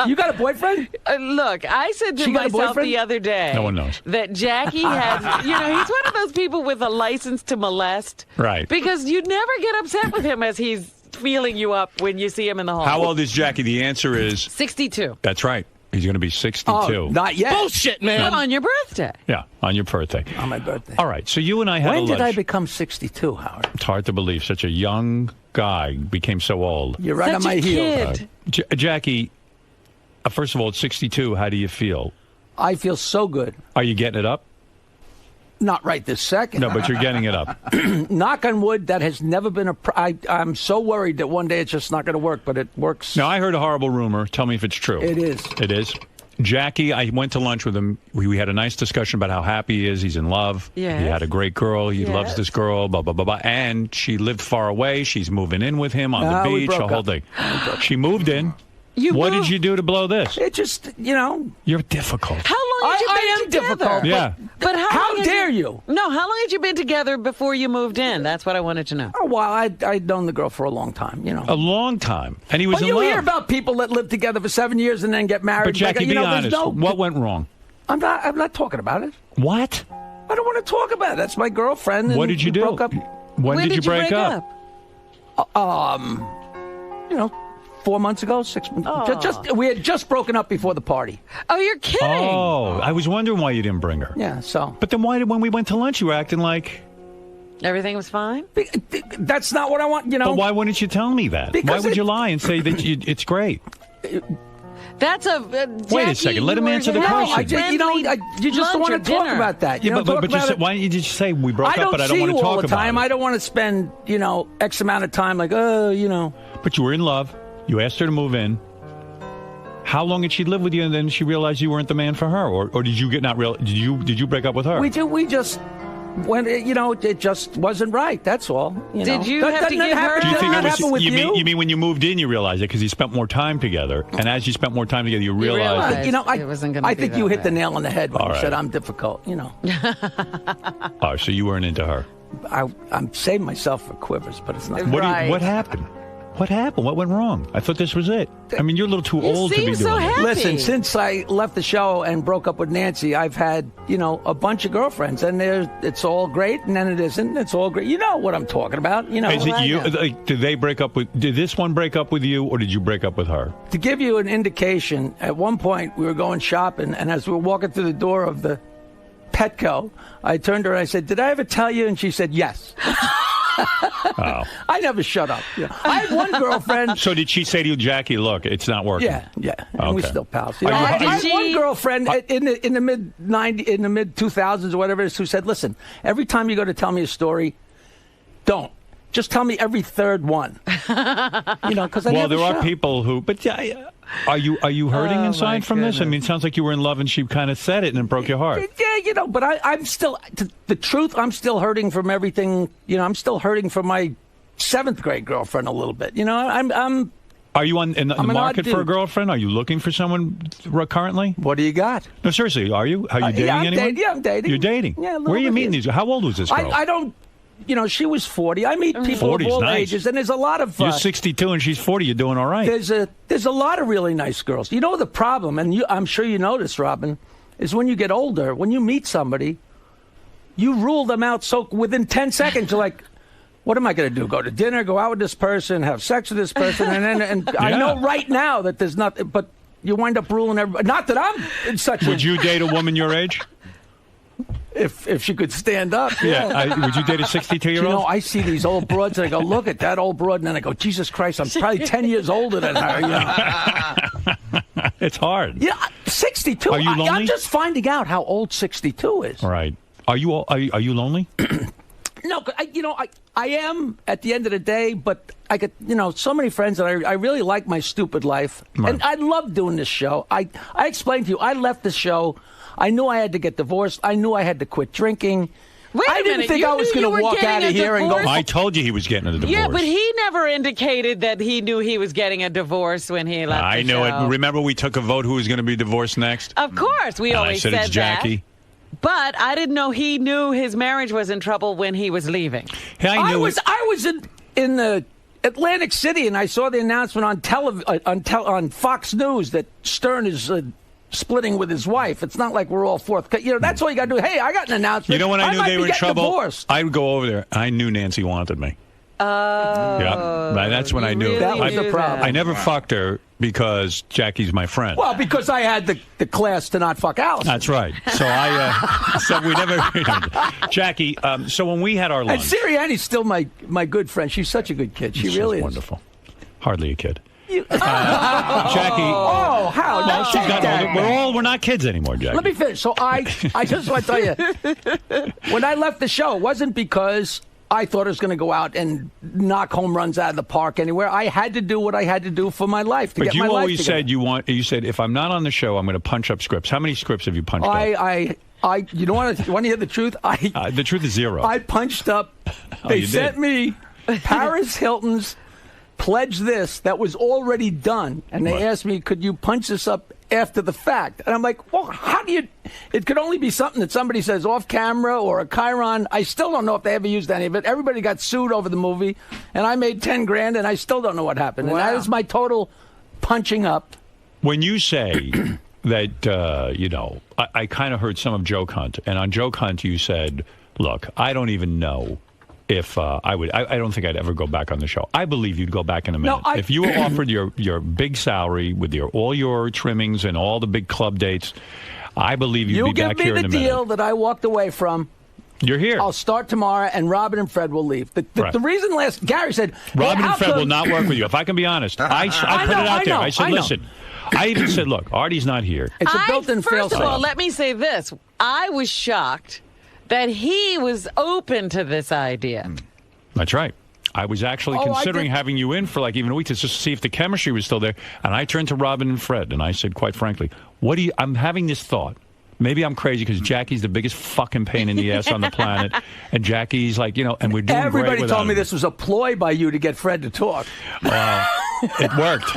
You got a boyfriend? Look, I said to She got a myself boyfriend? the other day No one knows. that Jackie has, he's one of those people with a license to molest. Right. Because you never get upset with him as he's feeling you up when you see him in the hall. How old is Jackie? The answer is 62. that's right. He's going to be 62. Oh, not yet. Bullshit, man. But on your birthday. Yeah, on your birthday. On my birthday. All right, so you and I had a When did lunch. I become 62, Howard? It's hard to believe such a young guy became so old. You're right on Such my a heels. kid. Jackie, first of all, at 62, how do you feel? I feel so good. Are you getting it up? Not right this second. No, but you're getting it up. Knock on wood, that has never been I'm so worried that one day it's just not going to work, but it works. Now, I heard a horrible rumor. Tell me if it's true. It is. It is. Jackie, I went to lunch with him. We had a nice discussion about how happy he is. He's in love. Yes. He had a great girl. He Yes. loves this girl, blah, blah, blah, blah. And she lived far away. She's moving in with him on No, the we beach, the broke whole up. thing. She moved in. What did you do to blow this? It just, You're difficult. How long had you been I am together? difficult. Yeah. But How long had dare you? No, how long had you been together before you moved in? That's what I wanted to know. Oh, well, I'd known the girl for a long time, A long time. And he was Well, in you love. hear about people that live together for 7 years and then get married. But Jackie, there's be honest. no- What went wrong? I'm not talking about it. What? I don't want to talk about it. That's my girlfriend. And What did you we do? Broke up. When did you break up? 4 months ago, 6 months. We had just broken up before the party. Oh, you're kidding. Oh, I was wondering why you didn't bring her. Yeah, so. But then why did, when we went to lunch, you were acting like... Everything was fine? That's not what I want, But why wouldn't you tell me that? Because Why would you lie and say that it's great? That's a... Wait a second. Let him answer the question. You just don't want to talk about that. You Yeah, don't talk but about just, it. why didn't you just say we broke up, but I don't see want to you talk all the about time. it? I don't want to spend, X amount of time like, But you were in love. You asked her to move in. How long had she lived with you, and then she realized you weren't the man for her, or did you get not real? Did you break up with her? We just when it just wasn't right. That's all. Did you have to give her? Do you think it was? Happen with You mean when you moved in, you realized it because you spent more time together, and as you spent more time together, you realized. it wasn't going to I be think that you hit bad. the nail on the head when All you right. said I'm difficult. Oh, so you weren't into her. I'm saving myself for quivers, but it's not. What happened? What happened? What went wrong? I thought this was it. I mean, you're a little too old to be doing it. Listen, since I left the show and broke up with Nancy, I've had, a bunch of girlfriends, and it's all great, and then it isn't. It's all great. You know what I'm talking about. Is it you? Like, did this one break up with you, or did you break up with her? To give you an indication, at one point we were going shopping, and as we were walking through the door of the Petco, I turned to her and I said, "Did I ever tell you?" And she said, "Yes." Oh. I never shut up. I had one girlfriend. So did she say to you, Jackie, look, it's not working? Yeah. And we still pals. I had one girlfriend in the mid 2000s or whatever it is who said, "Listen, every time you go to tell me a story, don't. Just tell me every third one." Because there are people who. But are you hurting inside from this? I mean, it sounds like you were in love and she kind of said it and it broke your heart. Yeah, but I'm still, the truth, I'm still hurting from everything. I'm still hurting from my 7th grade girlfriend a little bit. I'm. Are you in the market for a girlfriend? Are you looking for someone currently? What do you got? No, seriously, are you? Are you dating anyone? I'm dating. You're dating? Yeah, where are you meeting these? How old was this girl? I don't. She was 40. I meet people of all ages, and there's a lot of. You're 62 and she's 40. You're doing all right. There's a lot of really nice girls. The problem, and I'm sure you know this, Robin, is when you get older, when you meet somebody, you rule them out. So within 10 seconds, you're like, "What am I going to do? Go to dinner? Go out with this person? Have sex with this person?" And I know right now that there's nothing, but you wind up ruling everybody. Not that I'm in such. Would you date a woman your age? If she could stand up, yeah. Would you date a 62-year-old? I see these old broads and I go, "Look at that old broad," and then I go, "Jesus Christ, I'm probably 10 years older than her." It's hard. Yeah, 62. Are you lonely? I'm just finding out how old 62 is. Right. Are you lonely? No, I am at the end of the day, but I get, so many friends that I really like my stupid life. Right. And I love doing this show. I explained to you, I left the show. I knew I had to get divorced. I knew I had to quit drinking. I didn't think I was going to walk out of here and go. I told you he was getting a divorce. Yeah, but he never indicated that he knew he was getting a divorce when he left I the knew show. it. Remember we took a vote who was going to be divorced next? Of course. We always said it's Jackie. That. But I didn't know he knew his marriage was in trouble when he was leaving. Hey, I was in the Atlantic City, and I saw the announcement on Fox News that Stern is splitting with his wife. It's not like we're all fourth. That's all you got to do. Hey, I got an announcement. You know when I knew they were in trouble? Divorced. I would go over there. I knew Nancy wanted me. Oh. Yeah, that's when I knew. That was the problem. I never fucked her because Jackie's my friend. Well, because I had the class to not fuck Alice. That's right. So so we never. Jackie. So when we had our lunch, and Sirianni's still my good friend. She's such a good kid. She's really wonderful. Hardly a kid. Jackie. Oh, how? No, she's got older. We're not kids anymore, Jackie. Let me finish. So I just want to tell you, when I left the show, it wasn't because I thought I was going to go out and knock home runs out of the park anywhere. I had to do what I had to do for my life to get my life together. But you always said you said if I'm not on the show, I'm going to punch up scripts. How many scripts have you punched up? You don't want to hear the truth? The truth is zero. I punched up. They sent me Paris Hilton's Pledge This that was already done, and they asked me, "Could you punch this up after the fact?" And I'm like, "Well, how do you?" It could only be something that somebody says off camera or a chyron. I still don't know if they ever used any of it. Everybody got sued over the movie, and I made $10,000, and I still don't know what happened. Wow. And that is my total punching up. When you say that, I kind of heard some of Joke Hunt, and on Joke Hunt you said, "Look, I don't even know if I would. I don't think I'd ever go back on the show." I believe you'd go back in a minute. No, if you were offered your big salary with all your trimmings and all the big club dates, I believe you'd be back here in a minute. You give me the deal that I walked away from. You're here. I'll start tomorrow, and Robin and Fred will leave. The reason Gary said, Robin and Fred will not work with you. If I can be honest, I put it out there. I said, listen. I even said, look, Artie's not here. It's a built-in fail-safe. First of all, let me say this. I was shocked that he was open to this idea. That's right. I was actually considering having you in for even a week to just see if the chemistry was still there. And I turned to Robin and Fred, and I said, quite frankly, I'm having this thought. Maybe I'm crazy because Jackie's the biggest fucking pain in the ass on the planet. And Jackie's and we're doing Everybody great told me him. This was a ploy by you to get Fred to talk. It worked.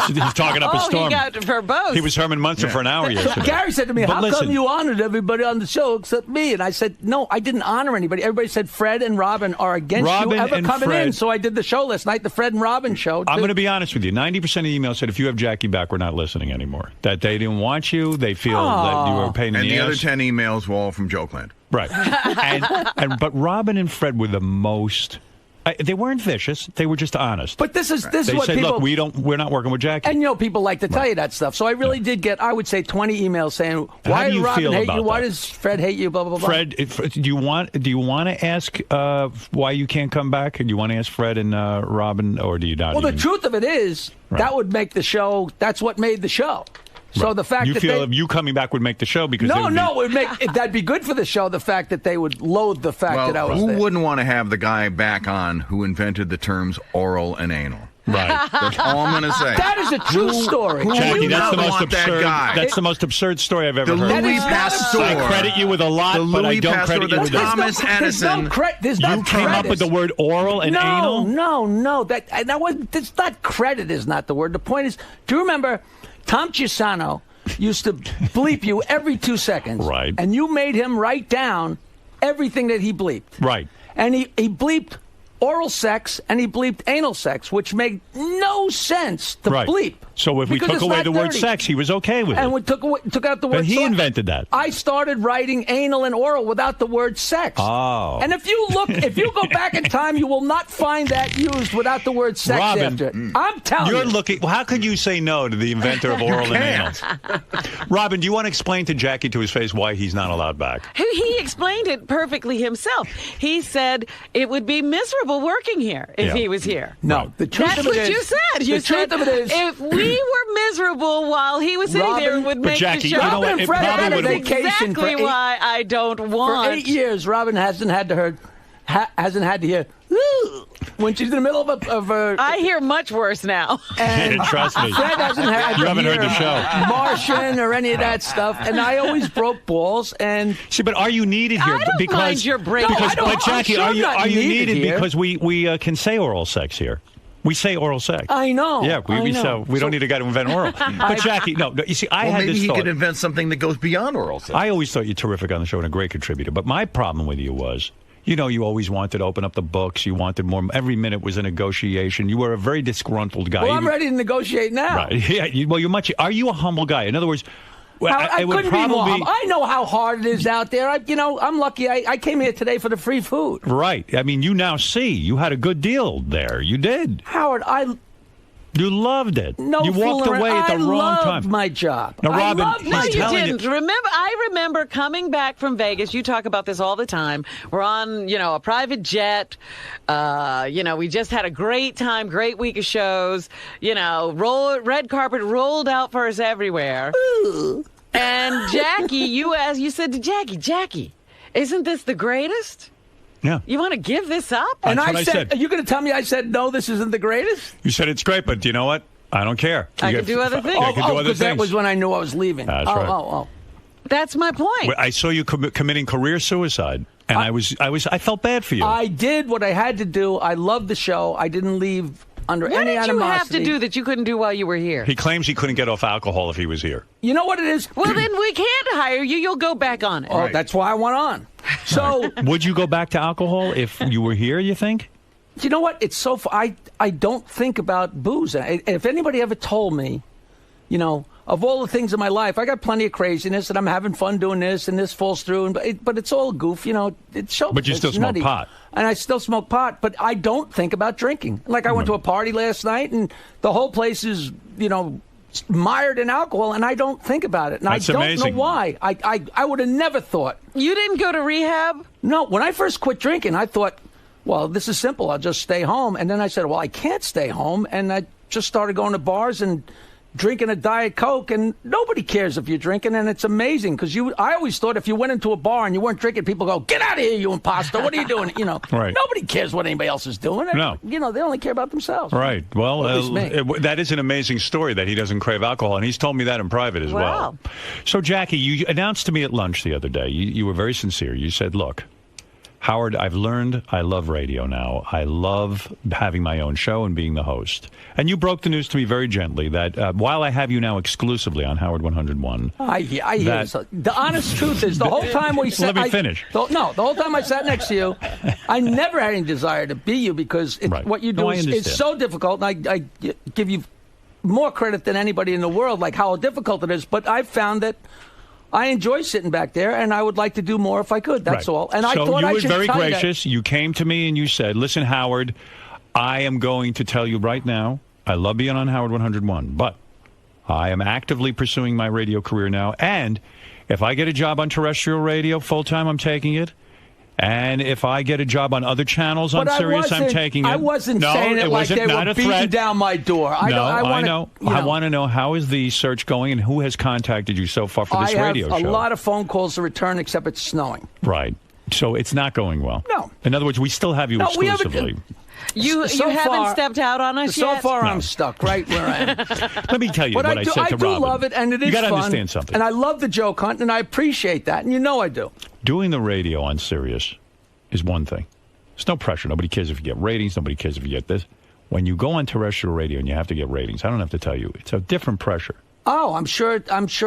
He's talking up a storm. He got verbose. He was Herman Munster for an hour yesterday. Gary said to me, But how listen, come you honored everybody on the show except me? And I said, no, I didn't honor anybody. Everybody said Fred and Robin are against Robin you ever and coming Fred- in. So I did the show last night, the Fred and Robin show. I'm going to be honest with you. 90% of the emails said, if you have Jackie back, we're not listening anymore. That they didn't want you. They feel that you were a pain in And the the ass. other 10 emails were all from Jokeland. Right. But Robin and Fred were the most... they weren't vicious. They were just honest. But this is They what said, people... look, we're not working with Jackie. And, people like to tell you that stuff. So I really did get, I would say, 20 emails saying, why do did you Robin feel hate about you? Why that? does Fred hate you? Blah, blah, blah. Fred, do you want to ask why you can't come back? And you want to ask Fred and Robin, or do you not? Well, the truth of it is, that would make the show, that's what made the show. So the fact you that feel you coming back would make the show because it would make that'd be good for the show. The fact that they would loathe the fact that I was who there. wouldn't want to have the guy back on who invented the terms oral and anal? Right. That's all I'm going to say. That is a true story. Jackie, that's the most absurd. Guy. That's the most absurd story I've ever The heard. Louis Pasteur. I credit you with a lot, but I don't credit you with this. Thomas Edison. You came up with the word oral and anal? No. That's not credit. Is not the word. The point is, do you remember Tom Cisano used to bleep you every 2 seconds? Right. And you made him write down everything that he bleeped. Right. And he bleeped oral sex and he bleeped anal sex, which made no sense to bleep. So if we took away the word sex, he was okay with it. And we took out the word. But he invented that. I started writing anal and oral without the word sex. Oh. And if you go back in time, you will not find that used without the word sex after it. I'm telling you. You're looking. How could you say no to the inventor of oral and anal? Robin, do you want to explain to Jackie to his face why he's not allowed back? He explained it perfectly himself. He said it would be miserable working here if he was here. No, the truth That's of it what is, you said. You said truth of it is, if we were miserable while he was sitting there, it would make Jackie, the show. you know what? Robin and Fred had a That's vacation for exactly why I don't want. For 8 years, Robin hasn't had to hear when she's in the middle of a. I hear much worse now. And trust me. Fred hasn't had You to haven't heard hear the show. Martian or any of that stuff, and I always broke balls. And see, but are you needed here? I don't mind your breaking. But Jackie, are you needed here. because we can say oral sex here? We say oral sex. I know. Yeah, we don't need a guy to invent oral. But Jackie, no, you see, I had maybe this he thought. could invent something that goes beyond oral sex. I always thought you were terrific on the show and a great contributor. But my problem with you was, you always wanted to open up the books. You wanted more. Every minute was a negotiation. You were a very disgruntled guy. Well, I'm ready to negotiate now. Right. Yeah. You're much. Are you a humble guy? In other words, I it would couldn't be more probably. humble. I know how hard it is out there. I'm lucky. I came here today for the free food. Right. I mean, you now see you had a good deal there. You did. Howard, You loved it. No, you walked fooling away around. at the wrong I time. loved my job. Now, Robin, No, he's you telling didn't. I remember coming back from Vegas. You talk about this all the time. We're on, a private jet. We just had a great time, great week of shows. Red carpet rolled out for us everywhere. Ooh. And Jackie, you said to Jackie, isn't this the greatest? Yeah. You want to give this up? And That's I what I said, said. are you going to tell me I said, no, this isn't the greatest? You said it's great, but you know what? I don't care. I can do other things. I can do other because that things. was when I knew I was leaving. That's right. Oh. That's my point. I saw you committing career suicide, and I felt bad for you. I did what I had to do. I loved the show. I didn't leave under What any did animosity. you have to do that you couldn't do while you were here? He claims he couldn't get off alcohol if he was here. You know what it is? Well, then we can't hire you. You'll go back on it. Oh, that's why I went on. So, Would you go back to alcohol if you were here, you think? you know what? It's so. I don't think about booze. If anybody ever told me, of all the things in my life, I got plenty of craziness, and I'm having fun doing this, and this falls through, but it's all goof. It's show. But you still it's smoke nutty. pot. And I still smoke pot, but I don't think about drinking. Like I went to a party last night, and the whole place is, mired in alcohol, and I don't think about it. And That's I don't amazing. know why. I would have never thought. You didn't go to rehab? No, when I first quit drinking, I thought, well, this is simple. I'll just stay home. And then I said, well, I can't stay home. And I just started going to bars and drinking a Diet Coke, and nobody cares if you're drinking, and it's amazing because I always thought if you went into a bar and you weren't drinking, people go, get out of here, you imposter, what are you doing? Right. Nobody cares what anybody else is doing. No. They only care about themselves. Right. Well, At least me. that is an amazing story that he doesn't crave alcohol, and he's told me that in private as well. So, Jackie, you announced to me at lunch the other day, you were very sincere. You said, look, Howard, I've learned I love radio now. I love having my own show and being the host. And you broke the news to me very gently that while I have you now exclusively on Howard 101. I hear so. The honest truth is, the whole time we sat... Let me finish. The whole time I sat next to you, I never had any desire to be you because what you do is so difficult. And I give you more credit than anybody in the world, like how difficult it is. But I've found that I enjoy sitting back there, and I would like to do more if I could. That's all. And I thought I should you were very tell gracious. You came to me and you said, listen, Howard, I am going to tell you right now, I love being on Howard 101, but I am actively pursuing my radio career now. And if I get a job on terrestrial radio full-time, I'm taking it. And if I get a job on other channels on Sirius, I'm taking it. I wasn't saying it like they were beating down my door. I know. I want to know, how is the search going and who has contacted you so far for this radio show? I have a lot of phone calls to return, except it's snowing. Right. So it's not going well. No. In other words, we still have you exclusively. You haven't stepped out on us yet? So far, I'm stuck right where I am. Let me tell you what I said to Robin. I do love it, and it is fun. You got to understand something. And I love the joke hunt, and I appreciate that, and you know I do. Doing the radio on Sirius is one thing. There's no pressure. Nobody cares if you get ratings. Nobody cares if you get this. When you go on terrestrial radio and you have to get ratings, I don't have to tell you. It's a different pressure. Oh, I'm sure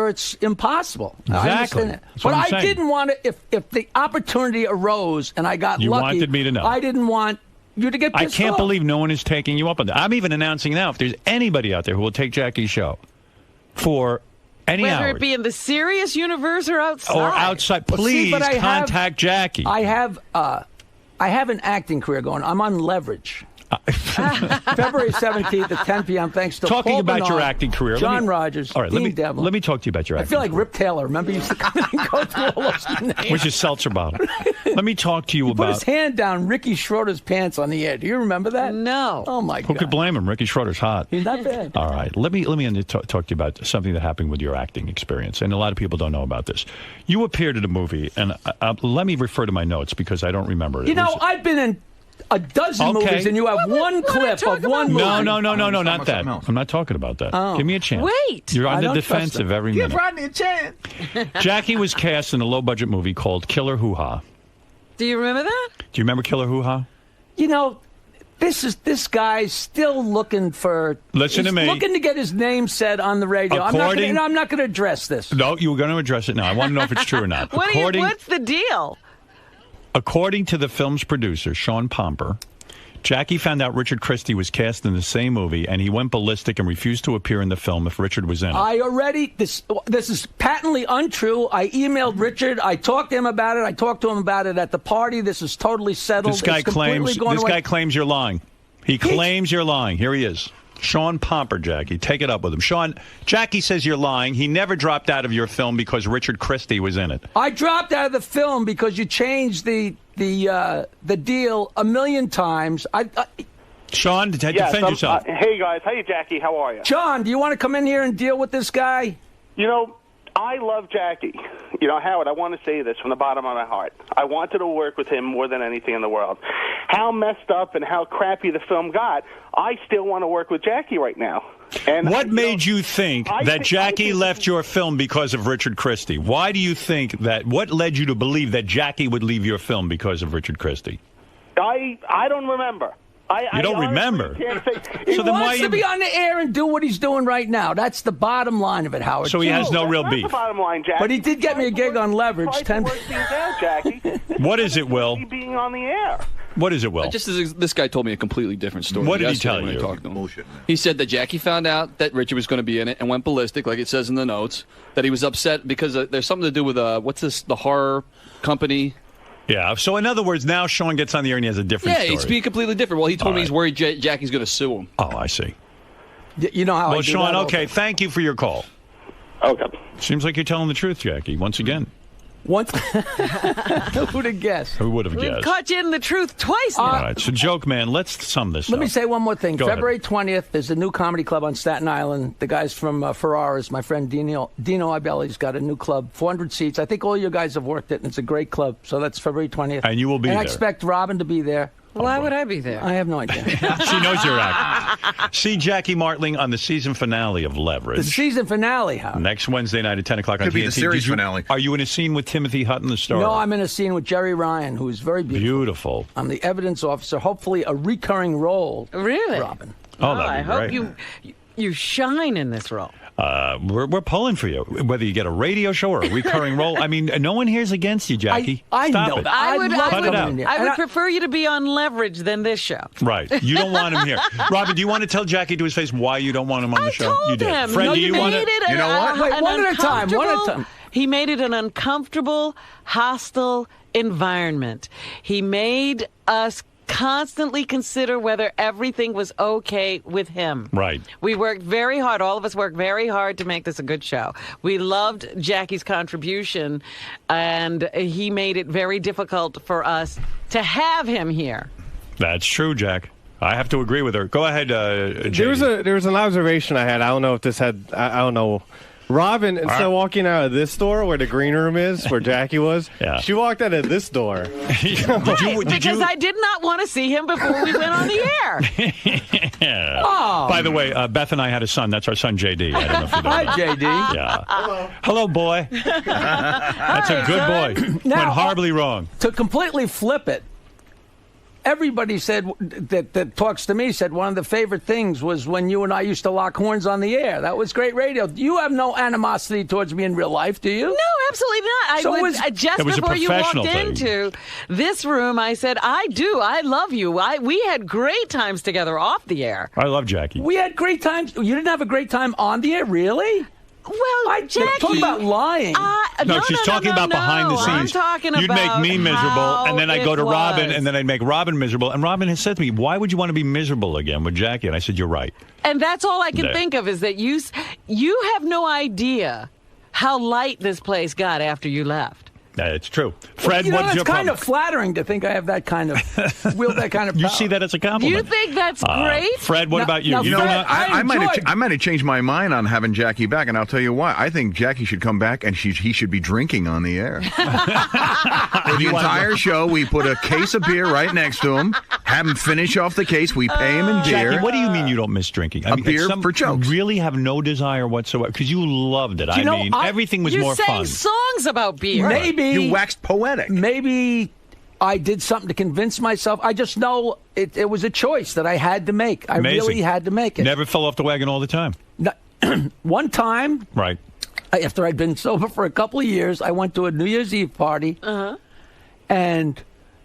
it's impossible. Exactly. I understand it. That's But what I'm I saying. didn't want to, if the opportunity arose and I got You lucky. wanted me to know. I didn't want you to get pissed I can't off. believe no one is taking you up on that. I'm even announcing now, if there's anybody out there who will take Jackie's show for any Whether hours, it be in the Sirius universe or outside. or outside, please contact Jackie. I have an acting career going. I'm on Leverage. February 17th at 10 p.m. Thanks to Talking Paul about your Bernard, acting career. John Rogers, all right, Dean Devlin. let me talk to you about your I acting feel like career. Rip Taylor. Remember, he used to come in and go through all those names. Which is seltzer bottle. Let me talk to you He about... put his hand down Ricky Schroeder's pants on the air. Do you remember that? No. Oh, my Who God. could blame him? Ricky Schroeder's hot. He's not bad. All right. Let me talk to you about something that happened with your acting experience. And a lot of people don't know about this. You appeared in a movie, and let me refer to my notes because I don't remember it. You know, I've been in a dozen movies, and you have one clip of one movie. No, not that. I'm not talking about that. Oh. Give me a chance. Wait. You're on I the don't trust defensive him. every minute. Give Rodney a chance. Jackie was cast in a low-budget movie called Killer Hoo-Ha. Do you remember that? Do you remember Killer Hoo-Ha? You know, this guy's still looking for. Listen to me. Looking to get his name said on the radio. I'm not going to address this. No, you were going to address it now. I want to know if it's true or not. What's the deal? According to the film's producer, Sean Pomper, Jackie found out Richard Christie was cast in the same movie, and he went ballistic and refused to appear in the film if Richard was in it. This is patently untrue. I emailed Richard. I talked to him about it. I talked to him about it at the party. This is totally settled. This guy claims you're lying. He claims you're lying. Here he is. Sean Pomper, Jackie. Take it up with him. Sean, Jackie says you're lying. He never dropped out of your film because Richard Christie was in it. I dropped out of the film because you changed the deal a million times. Sean, defend yourself. Hey, guys. Hey, Jackie. How are you? John, do you want to come in here and deal with this guy? You know, I love Jackie. You know, Howard, I want to say this from the bottom of my heart. I wanted to work with him more than anything in the world. How messed up and how crappy the film got, I still want to work with Jackie right now. And what made you think that Jackie left your film because of Richard Christie? Why do you think that? What led you to believe that Jackie would leave your film because of Richard Christie? I don't remember. You don't remember? He wants to be on the air and do what he's doing right now. That's the bottom line of it, Howard. So he has no real beef. That's the bottom line, Jackie. But he did get me a gig on Leverage. Jackie. What is it, Will? Being on the air. What is it, Will? This guy told me a completely different story. What did he tell you? Bullshit. He said that Jackie found out that Richard was going to be in it and went ballistic, like it says in the notes. That he was upset because there's something to do with the horror company. Yeah. So in other words, now Sean gets on the air and he has a different story. Yeah, he's being completely different. Well, he told me he's worried Jackie's going to sue him. Oh, I see. You know how? Well, I do Sean. that Okay. Thank you for your call. Okay. Seems like you're telling the truth, Jackie. Once again. Who would have guessed? Who would have We've guessed? caught you in the truth twice now. All right, so joke man, let's sum this up. Let me say one more thing. Go February 20th, there's a new comedy club on Staten Island. The guys from Ferraris, my friend Dino Ibelli's got a new club, 400 seats. I think all you guys have worked it, and it's a great club. So that's February 20th. And you will be there. I expect Robin to be there. Why would I be there? I have no idea. She knows you're acting. See Jackie Martling on the season finale of Leverage. The season finale, Howard. Next Wednesday night at 10 o'clock on Could be TNT. the series finale. Are you in a scene with Timothy Hutton, the star? No, I'm in a scene with Jerry Ryan, who is very beautiful. Beautiful. I'm the evidence officer. Hopefully, a recurring role. Really? Robin. Oh, that'd I be hope great. you shine in this role. We're pulling for you, whether you get a radio show or a recurring role. I mean, no one here's against you, Jackie. I Stop know it. that. I would Cut it out. I would prefer you to be on Leverage than this show. Right. You don't want him here. Robin, do you want to tell Jackie to his face why you don't want him on the show? Told You did. him. Fred, No, do you want to? You know what? Wait, one at a time. One at a time. He made it an uncomfortable, hostile environment. He made us constantly consider whether everything was okay with him. Right. We worked very hard. All of us worked very hard to make this a good show. We loved Jackie's contribution, and he made it very difficult for us to have him here. That's true, Jack. I have to agree with her. Go ahead, JD. There was an observation I had. I don't know if this had. I don't know. Robin, instead of walking out of this door where the green room is, where Jackie was, she walked out of this door. Because I did not want to see him before we went on the air. Oh. By the way, Beth and I had a son. That's our son, JD. I don't know if you know Hi, that. JD. Yeah. Hello, boy. That's a good boy. Went horribly wrong. To completely flip it, everybody said that talks to me said one of the favorite things was when you and I used to lock horns on the air. That was great radio. You have no animosity towards me in real life, do you? No, absolutely not. Just before you walked into this room, I said, I do. I love you. We had great times together off the air. I love Jackie. We had great times. You didn't have a great time on the air, really? Well, Jackie, talk about lying. No, she's talking about behind the scenes. I'm talking You'd about make me miserable, and then I'd go to Robin, was. and then I'd make Robin miserable. And Robin has said to me, why would you want to be miserable again with Jackie? And I said, you're right. And that's all I can Yeah. think of is that you have no idea how light this place got after you left. It's true. Fred, you know, what's it's your kind problem? of flattering to think I have that kind of wield that kind of power. You see that as a compliment. You think that's great? Fred, what about you? You know don't what? I might have changed my mind on having Jackie back, and I'll tell you why. I think Jackie should come back, and he should be drinking on the air. For the entire show, we put a case of beer right next to him, have him finish off the case, we pay him in beer. Jackie, what do you mean you don't miss drinking? I A mean, beer for jokes. You really have no desire whatsoever, because you loved it. Everything was more fun. You sang songs about beer. Maybe you waxed poetic. Maybe I did something to convince myself. I just know it was a choice that I had to make. I really had to make it. Never fell off the wagon all the time. No, one time, right after I'd been sober for a couple of years, I went to a New Year's Eve party, and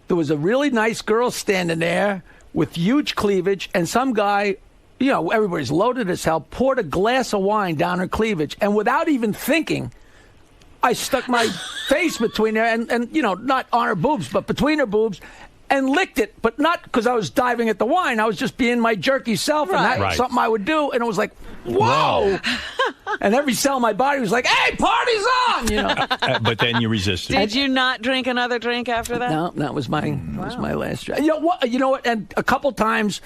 there was a really nice girl standing there with huge cleavage, and some guy, you know, everybody's loaded as hell, poured a glass of wine down her cleavage, and without even thinking, I stuck my face between her and you know, not on her boobs, but between her boobs, and licked it, but not because I was diving at the wine. I was just being my jerky self, and that was something I would do. And it was like, whoa! And every cell in my body was like, hey, party's on! You know. But then you resisted. Did you not drink another drink after that? No, that was my last drink. You know what? You know what? And a couple times.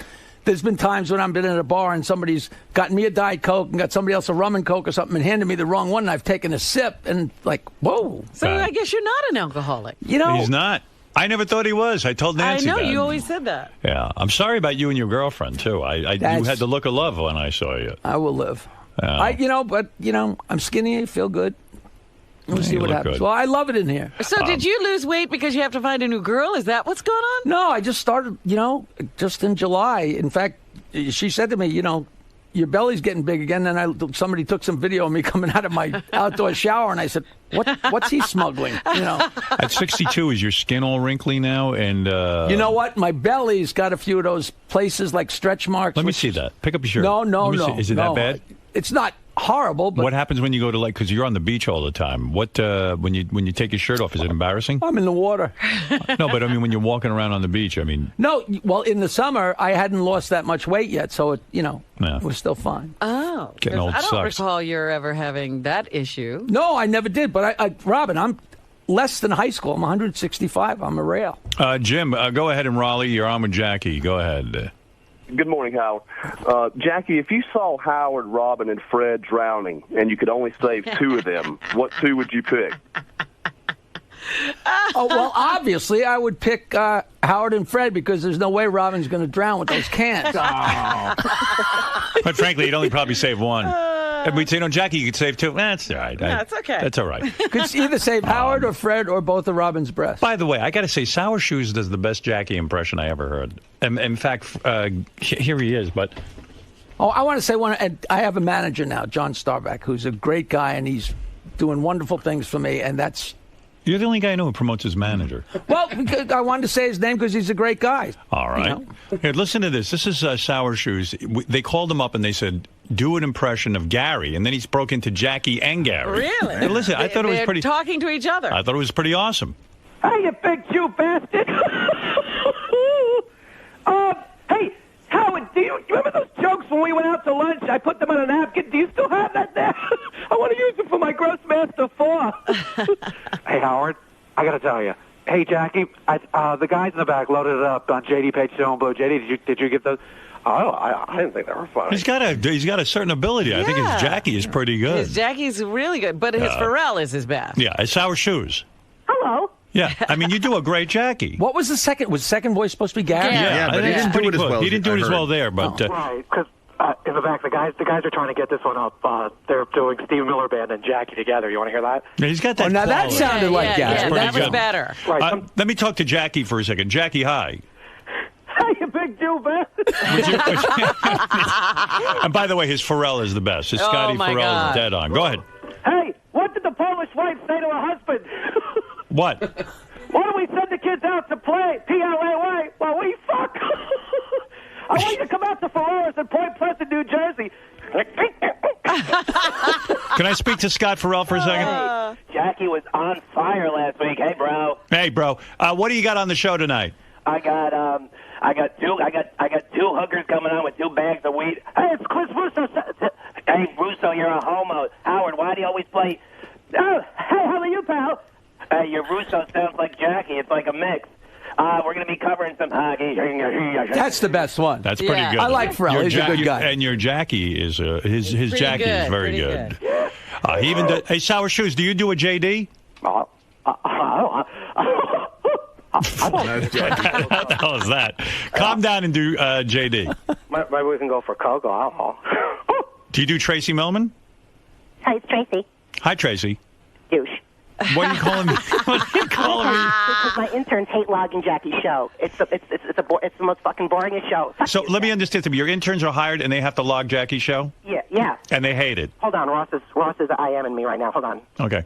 There's been times when I've been at a bar and somebody's gotten me a Diet Coke and got somebody else a rum and Coke or something and handed me the wrong one, and I've taken a sip and like, whoa. So I guess you're not an alcoholic. You know, he's not. I never thought he was. I told Nancy I know, that. you always said that. Yeah. I'm sorry about you and your girlfriend, too. You had the look of love when I saw you. I will live. I'm skinny. I feel good. We'll see what happens. Good. Well, I love it in here. So did you lose weight because you have to find a new girl? Is that what's going on? No, I just started, just in July. In fact, she said to me, your belly's getting big again. And somebody took some video of me coming out of my outdoor shower, and I said, what's he smuggling? At 62, is your skin all wrinkly now? And you know what? My belly's got a few of those places like stretch marks. Let me see that. Pick up your shirt. No. Is it that bad? It's not horrible. But what happens when you go to because you're on the beach all the time? What when you take your shirt off, is it embarrassing? I'm in the water. No, but I mean when you're walking around on the beach, I mean. No, well, in the summer I hadn't lost that much weight yet, so it was still fine. Oh, getting old I don't sucks. recall you're ever having that issue. No, I never did. But Robin, I'm less than high school. I'm 165. I'm a rail. Jim, go ahead in Raleigh. You're on with Jackie. Go ahead. Good morning, Howard. Jackie, if you saw Howard, Robin, and Fred drowning, and you could only save two of them, what two would you pick? Oh, well, obviously, I would pick Howard and Fred because there's no way Robin's going to drown with those cans. But frankly, you'd only probably save one. And we'd say, Jackie, you could save two. That's all right. That's okay. That's all right. Could either save Howard or Fred or both of Robin's breasts. By the way, I got to say, Sour Shoes does the best Jackie impression I ever heard. In fact, here he is, but... Oh, I want to say and I have a manager now, John Starback, who's a great guy, and he's doing wonderful things for me, and that's... You're the only guy I know who promotes his manager. Well, I wanted to say his name because he's a great guy. All right. Here, listen to this. This is Sour Shoes. They called him up and they said, do an impression of Gary. And then he's broke into Jackie and Gary. Really? And listen, I thought it was pretty... They're talking to each other. I thought it was pretty awesome. Hey, you big Jew bastard. Hey, Howard, do you remember those jokes when we went out to lunch? I put them on a napkin. Do you still have that there? I want to use them for my Grossmaster 4. Hey, Howard, I got to tell you. Hey, Jackie, the guys in the back loaded it up on JD Page Show and Blue. JD, did you get those? Oh, I didn't think they were funny. He's got a certain ability. I think his Jackie is pretty good. His Jackie's really good, but his Pharrell is his best. Yeah, it's Sour Shoes. Hello. Yeah, I mean, you do a great Jackie. What was the second? Was the second voice supposed to be Gary? Yeah, but he didn't do it as well. He didn't do it as well there, but... Right, because in the back, the guys are trying to get this one up. They're doing Steve Miller Band and Jackie together. You want to hear that? Yeah, he's got that. Oh, now that sounded like Gary. Yeah, that was better. Right. Let me talk to Jackie for a second. Jackie, hi. Hey, you big Jew bastard. And by the way, his Pharrell is the best. His Scotty Pharrell is dead on. Go ahead. Hey, what did the Polish wife say to her husband? What? Why don't we send the kids out to play P-L-A-Y while we fuck? I want you to come out to Ferraris in Point Pleasant, New Jersey. Can I speak to Scott Pharrell for a second? Hey, Jackie was on fire last week. Hey, bro. Hey, bro. What do you got on the show tonight? I got two hookers coming on with 2 bags of weed. Hey, it's Chris Russo. Hey, Russo, you're a homo. Howard, why do you always play? Oh, hey, how are you, pal? Your Russo sounds like Jackie. It's like a mix. We're going to be covering some hockey. That's the best one. That's pretty good. I like Pharrell. He's a good guy. And your Jackie is his Jackie is very good. He even hey, Sour Shoes, do you do a JD? I What the hell is that? Calm down and do JD. Maybe we can go for Coke or alcohol. Do you do Tracy Millman? Hi, it's Tracy. Hi, Tracy. Douche. What are you calling me? What are you calling me? Because my interns hate logging Jackie's show. It's the most fucking boringest show. So let me understand something. Your interns are hired and they have to log Jackie's show? Yeah. And they hate it. Hold on, Ross is IMing me right now. Hold on. Okay.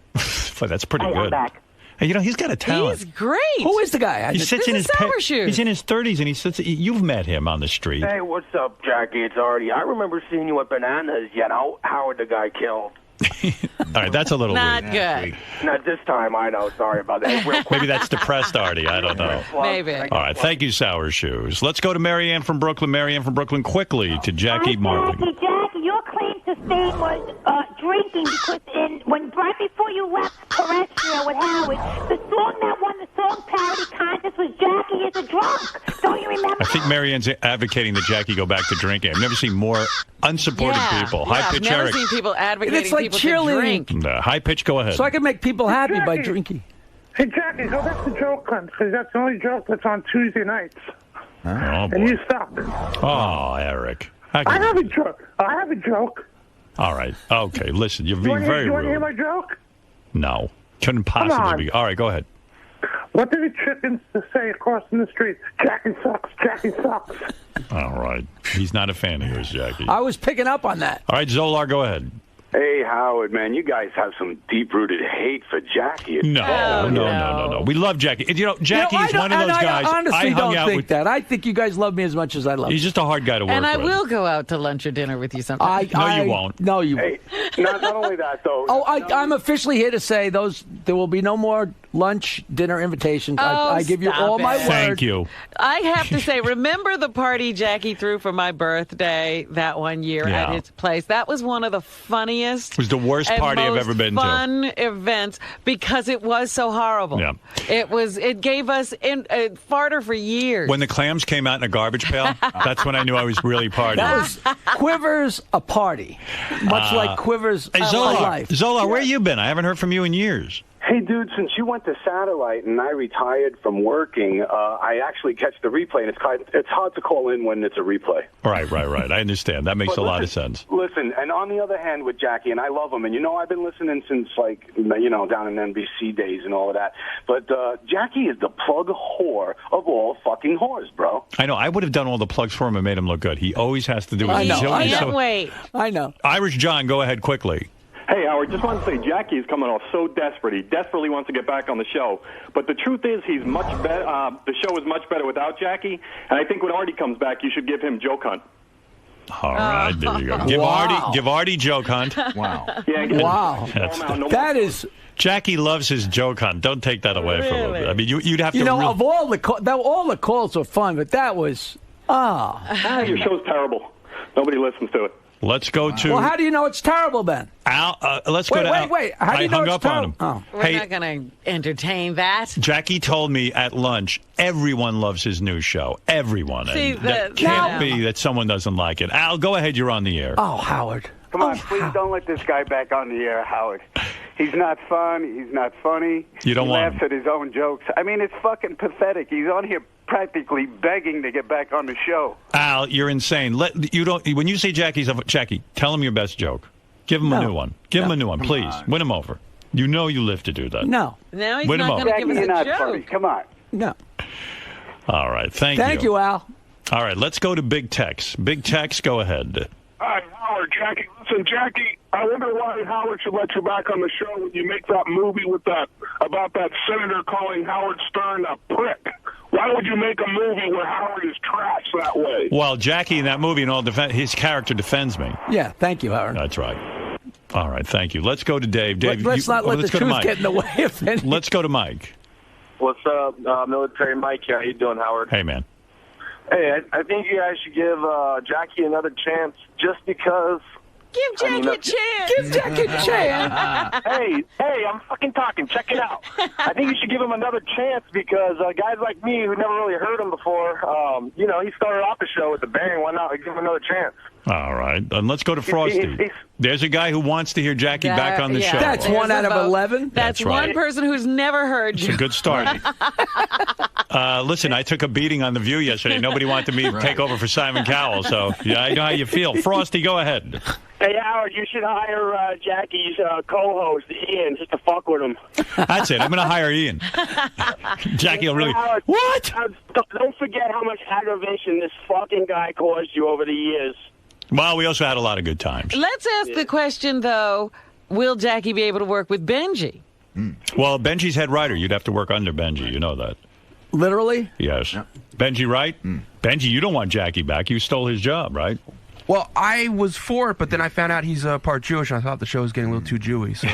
But that's pretty good. I'm back. Hey, he's got a talent. He's great. Who is the guy? He sits in his Sour Shoes. He's in his 30s and he sits. You've met him on the street. Hey, what's up, Jackie? It's Artie. I remember seeing you at Bananas. Howard the guy killed. All right, that's a little Not weird. good. Not this time, I know. Sorry about that. Real quick. Maybe that's depressed Artie. I don't know. Maybe. All right, thank you, Sour Shoes. Let's go to Marianne from Brooklyn. Marianne from Brooklyn, quickly to Jackie Marley. Jackie, your claim to fame was drinking because right before you left Terrestrial with Howard, the song that won the song parody contest was Jackie is a Drunk. Don't you remember? I think Marianne's advocating that Jackie go back to drinking. I've never seen more unsupported people. High pitch, I've never Eric. seen people advocating It's like people to cheerleading. drink. High pitch, go ahead. So I can make people happy by Jackie. drinking. Hey, Jackie, go back to joke hunt, because that's the only joke that's on Tuesday nights. Oh, And boy. you suck. Oh, Eric. I have a joke. All right. Okay, listen, you're You being want very to hear rude. my joke? No. Couldn't Come possibly on. be. All right, go ahead. What do the chickens say across the street? Jackie sucks. Jackie sucks. All right. He's not a fan of yours, Jackie. I was picking up on that. All right, Zolar, go ahead. Hey, Howard, man, you guys have some deep-rooted hate for Jackie. No. We love Jackie. Jackie is one of those guys. I honestly hung don't out think with. that. I think you guys love me as much as I love you. He's just a hard guy to work And I with. will go out to lunch or dinner with you sometime. you won't. No, you Hey, not only that, though. Oh, I'm officially here to say there will be no more lunch, dinner invitations. I give you all my word. Thank you. I have to say, remember the party Jackie threw for my birthday that one year Yeah. at his place? That was one of the funniest. It was the worst and party I've most ever been to. fun events because it was so horrible. Yeah. It gave us farter for years. When the clams came out in a garbage pail, that's when I knew I was really partying. That was Quivers a party, much like Quivers Hey, a Zolar, life. Zolar, where you been? I haven't heard from you in years. Hey, dude, since you went to satellite and I retired from working, I actually catch the replay, and it's hard to call in when it's a replay. Right. I understand. That makes a lot of sense. Listen, and on the other hand with Jackie, and I love him, and I've been listening since, down in NBC days and all of that, but Jackie is the plug whore of all fucking whores, bro. I know. I would have done all the plugs for him and made him look good. He always has to do it. I can't wait. I know. Irish John, go ahead quickly. Hey, Howard, just want to say Jackie is coming off so desperate. He desperately wants to get back on the show. But the truth is he's much better. The show is much better without Jackie. And I think when Artie comes back, you should give him Joke Hunt. All right, there you go. Give Artie Joke Hunt. Wow. Yeah, wow. That is... Jackie loves his Joke Hunt. Don't take that away from him. I mean, you'd have to... of all the calls were fun, but that was... Your show's terrible. Nobody listens to it. Let's go to... Well, how do you know it's terrible, then? Al, let's go to Al. Wait. How do you know it's terrible? On him. We're not going to entertain that. Jackie told me at lunch, everyone loves his new show. Everyone. See, that can't be that someone doesn't like it. Al, go ahead. You're on the air. Oh, Howard. Come on, please don't let this guy back on the air, Howard. He's not fun. He's not funny. You don't want him. He laughs at his own jokes. I mean, it's fucking pathetic. He's on here practically begging to get back on the show. Al, you're insane. When you say Jackie, tell him your best joke. Give him a new one. Give him a new one, please. Win him over. You know you live to do that. No. Now he's Win not him going to give us Jackie, a you're joke. not funny. Come on. No. All right. Thank you. Thank you, Al. All right. Let's go to Big Tex. Big Tex, go ahead. Hi, Howard, Jackie. Listen, Jackie, I wonder why Howard should let you back on the show when you make that movie about that senator calling Howard Stern a prick. Why would you make a movie where Howard is trash that way? Well, Jackie in that movie, in all his character defends me. Yeah, thank you, Howard. That's right. All right, thank you. Let's go to Dave. Dave, let's not let the truth get in the way of it. Let's go to Mike. What's up, Military Mike? How you doing, Howard? Hey, man. Hey, I think you guys should give Jackie another chance just because... Give Jackie a chance. Give Jackie a chance. Hey, I'm fucking talking. Check it out. I think you should give him another chance because guys like me who never really heard him before, he started off the show with a bang. Why not give him another chance? All right. And let's go to Frosty. There's a guy who wants to hear Jackie back on the show. That's 1 out of 11. That's right. one person who's never heard you. It's a good start. Listen, I took a beating on The View yesterday. Nobody wanted me to take over for Simon Cowell. So, yeah, I know how you feel. Frosty, go ahead. Hey, Howard, you should hire Jackie's co-host, Ian, just to fuck with him. That's it. I'm going to hire Ian. Jackie will really... Howard, what? Don't forget how much aggravation this fucking guy caused you over the years. Well, we also had a lot of good times. Let's ask the question, though, will Jackie be able to work with Benji? Well, Benji's head writer. You'd have to work under Benji. You know that. Literally? Yes. Yep. Benji, right? Benji, you don't want Jackie back. You stole his job, right? Well, I was for it, but then I found out he's part Jewish, and I thought the show was getting a little too Jewy. So.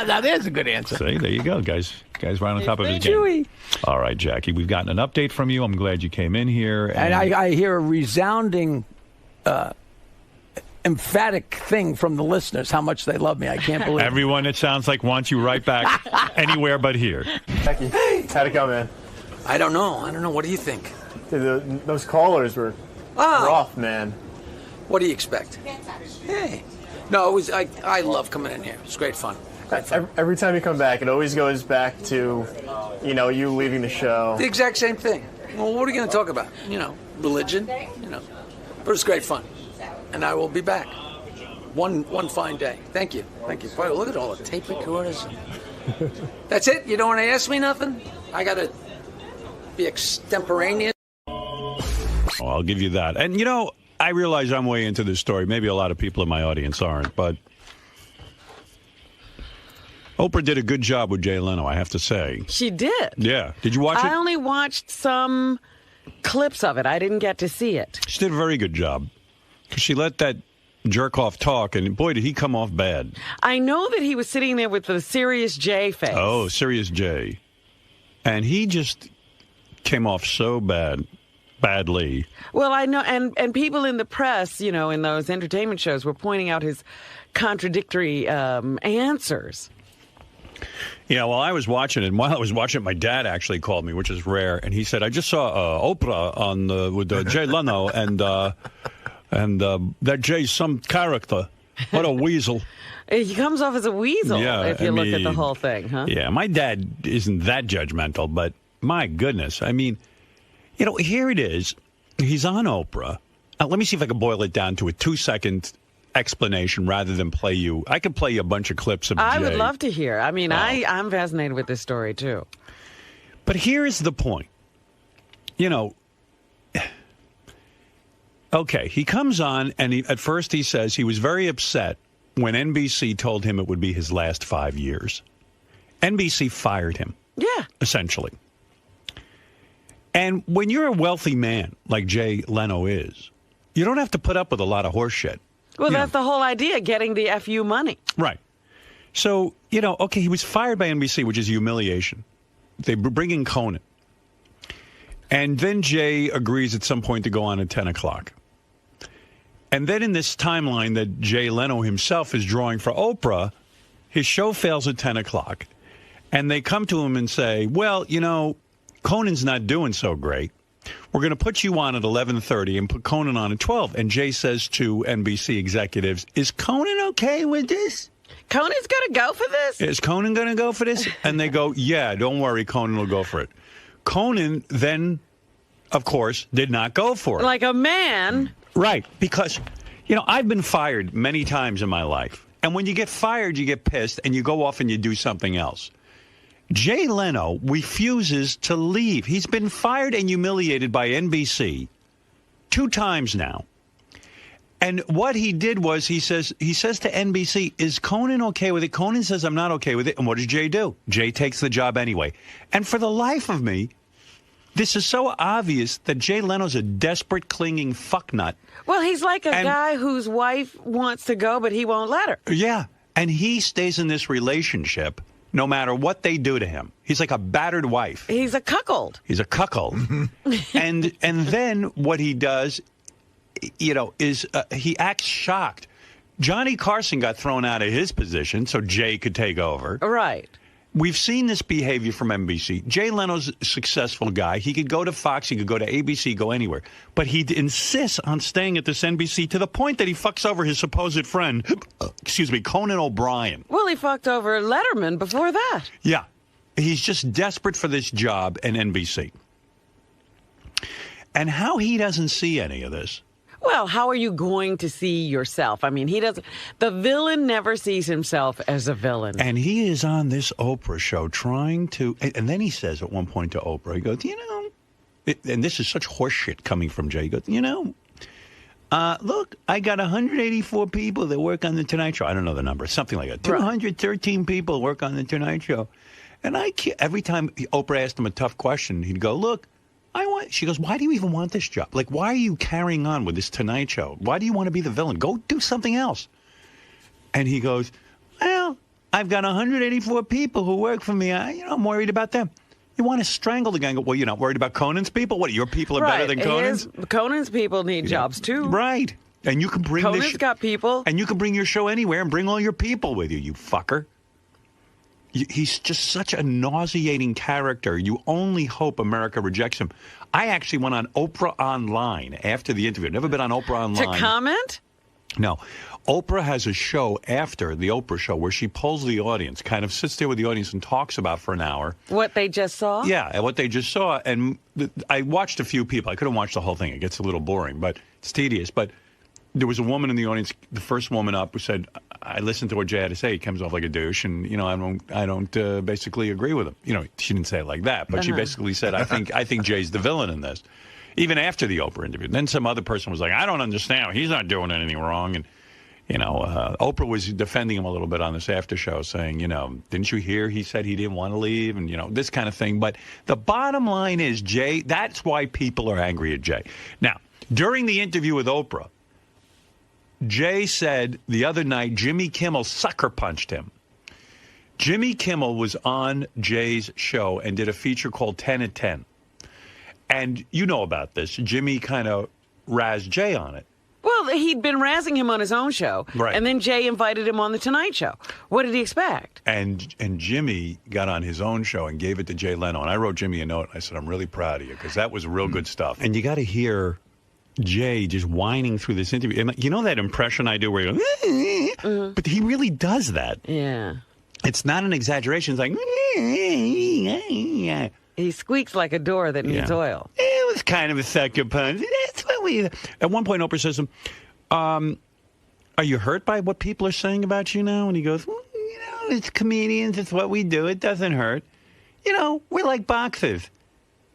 Now, there's a good answer. See, there you go, guys. Guys right on top of his game. Jewy. All right, Jackie, we've gotten an update from you. I'm glad you came in here. And I hear a resounding, emphatic thing from the listeners, how much they love me. I can't believe everyone, it sounds like, wants you right back anywhere but here. Jackie, how'd it go, man? I don't know. What do you think? Dude, those callers were rough, man. What do you expect? Hey. No, it was. I love coming in here. It's great fun. Every time you come back, it always goes back to, you leaving the show. The exact same thing. Well, what are we going to talk about? Religion, But it's great fun. And I will be back. One fine day. Thank you. Boy, look at all the tape recorders. That's it? You don't want to ask me nothing? I got to be extemporaneous? Oh, I'll give you that. And, I realize I'm way into this story. Maybe a lot of people in my audience aren't, but Oprah did a good job with Jay Leno, I have to say. She did. Yeah. Did you watch it? I only watched some clips of it. I didn't get to see it. She did a very good job. Because she let that jerk-off talk, and boy, did he come off bad. I know that he was sitting there with the Serious J face. Oh, Serious J. And he just came off so badly. Well, I know, and people in the press, in those entertainment shows were pointing out his contradictory answers. Yeah, well, I was watching it, and while I was watching it, my dad actually called me, which is rare, and he said, I just saw Oprah with Jay Leno, and that Jay's some character. What a weasel. He comes off as a weasel if you look at the whole thing, huh? Yeah, my dad isn't that judgmental, but my goodness. I mean, here it is. He's on Oprah. Let me see if I can boil it down to a 2-second explanation rather than play you. I could play you a bunch of clips of I Jay. would love to hear. I mean, I'm fascinated with this story, too. But here's the point. Okay, he comes on, and at first he says he was very upset when NBC told him it would be his last 5 years. NBC fired him. Yeah. Essentially. And when you're a wealthy man, like Jay Leno is, you don't have to put up with a lot of horse shit. Well, that's the whole idea, getting the FU money. Right. So, okay, he was fired by NBC, which is humiliation. They bring in Conan. And then Jay agrees at some point to go on at 10 o'clock. And then in this timeline that Jay Leno himself is drawing for Oprah, his show fails at 10 o'clock. And they come to him and say, well, Conan's not doing so great. We're going to put you on at 11:30 and put Conan on at 12. And Jay says to NBC executives, is Conan okay with this? Conan's going to go for this? Is Conan going to go for this? And they go, yeah, don't worry, Conan will go for it. Conan then, of course, did not go for it. Like a man. Right, because, I've been fired many times in my life. And when you get fired, you get pissed, and you go off and you do something else. Jay Leno refuses to leave. He's been fired and humiliated by NBC 2 times now. And what he did was he says to NBC, is Conan okay with it? Conan says, I'm not okay with it. And what does Jay do? Jay takes the job anyway. And for the life of me, this is so obvious that Jay Leno's a desperate, clinging fucknut. Well, he's like a guy whose wife wants to go, but he won't let her. Yeah. And he stays in this relationship no matter what they do to him. He's like a battered wife. He's a cuckold. He's a cuckold. and then what he does, is he acts shocked. Johnny Carson got thrown out of his position so Jay could take over. Right. We've seen this behavior from NBC. Jay Leno's a successful guy. He could go to Fox, he could go to ABC, go anywhere. But he insists on staying at this NBC to the point that he fucks over his supposed friend, Conan O'Brien. Well, he fucked over Letterman before that. Yeah. He's just desperate for this job in NBC. And how he doesn't see any of this. Well, how are you going to see yourself? I mean, he doesn't. The villain never sees himself as a villain. And he is on this Oprah show trying to, and then he says at one point to Oprah, he goes, and this is such horseshit coming from Jay. He goes, look, I got 184 people that work on The Tonight Show. I don't know the number, something like that. 213 people work on The Tonight Show. And every time Oprah asked him a tough question, he'd go, look, she goes, why do you even want this job? Like, why are you carrying on with this Tonight Show? Why do you want to be the villain? Go do something else. And he goes, well, I've got 184 people who work for me. I'm worried about them. You want to strangle the guy and go, well, you're not worried about Conan's people? What, your people are better than Conan's? Conan's people need jobs, too. Right. And you can bring Conan's got people. And you can bring your show anywhere and bring all your people with you, you fucker. He's just such a nauseating character. You only hope America rejects him. I actually went on Oprah Online after the interview. Never been on Oprah Online. To comment? No. Oprah has a show after the Oprah show where she polls the audience, kind of sits there with the audience and talks about for an hour. What they just saw? Yeah, what they just saw. And I watched a few people. I couldn't watch the whole thing. It gets a little boring, but it's tedious. But there was a woman in the audience, the first woman up, who said, I listened to what Jay had to say. He comes off like a douche, and I don't basically agree with him. She didn't say it like that, but she basically said, I think Jay's the villain in this, even after the Oprah interview. And then some other person was like, I don't understand. He's not doing anything wrong. And Oprah was defending him a little bit on this after show, saying, didn't you hear he said he didn't want to leave, and this kind of thing. But the bottom line is, Jay, that's why people are angry at Jay. Now, during the interview with Oprah, Jay said the other night Jimmy Kimmel sucker punched him. Jimmy Kimmel was on Jay's show and did a feature called 10 at 10. And you know about this. Jimmy kind of razzed Jay on it. Well, he'd been razzing him on his own show. Right. And then Jay invited him on The Tonight Show. What did he expect? And Jimmy got on his own show and gave it to Jay Leno. And I wrote Jimmy a note. I said, I'm really proud of you, because that was real good stuff. And you got to hear Jay just whining through this interview. And you know that impression I do where you go, but he really does that. Yeah. It's not an exaggeration. It's like, he squeaks like a door that needs oil. It was kind of a sucker punch. That's what we. At one point, Oprah says, are you hurt by what people are saying about you now? And he goes, well, you know, it's comedians. It's what we do. It doesn't hurt. You know, we're like boxers.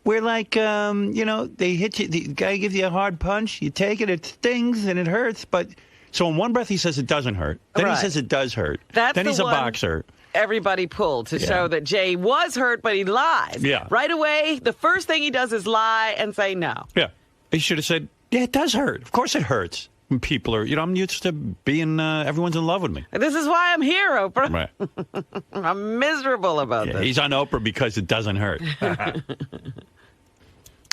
We're like, you know, they hit you. The guy gives you a hard punch. You take it. It stings and it hurts. But so in one breath he says it doesn't hurt. Then he says it does hurt. That's then the he's a one boxer. Everybody pulled to show that Jay was hurt, but he lies. Yeah. Right away, the first thing he does is lie and say no. Yeah. He should have said, yeah, it does hurt. Of course it hurts. When people are, you know, I'm used to being, everyone's in love with me. This is why I'm here, Oprah. Right. I'm miserable about this. He's on Oprah because it doesn't hurt.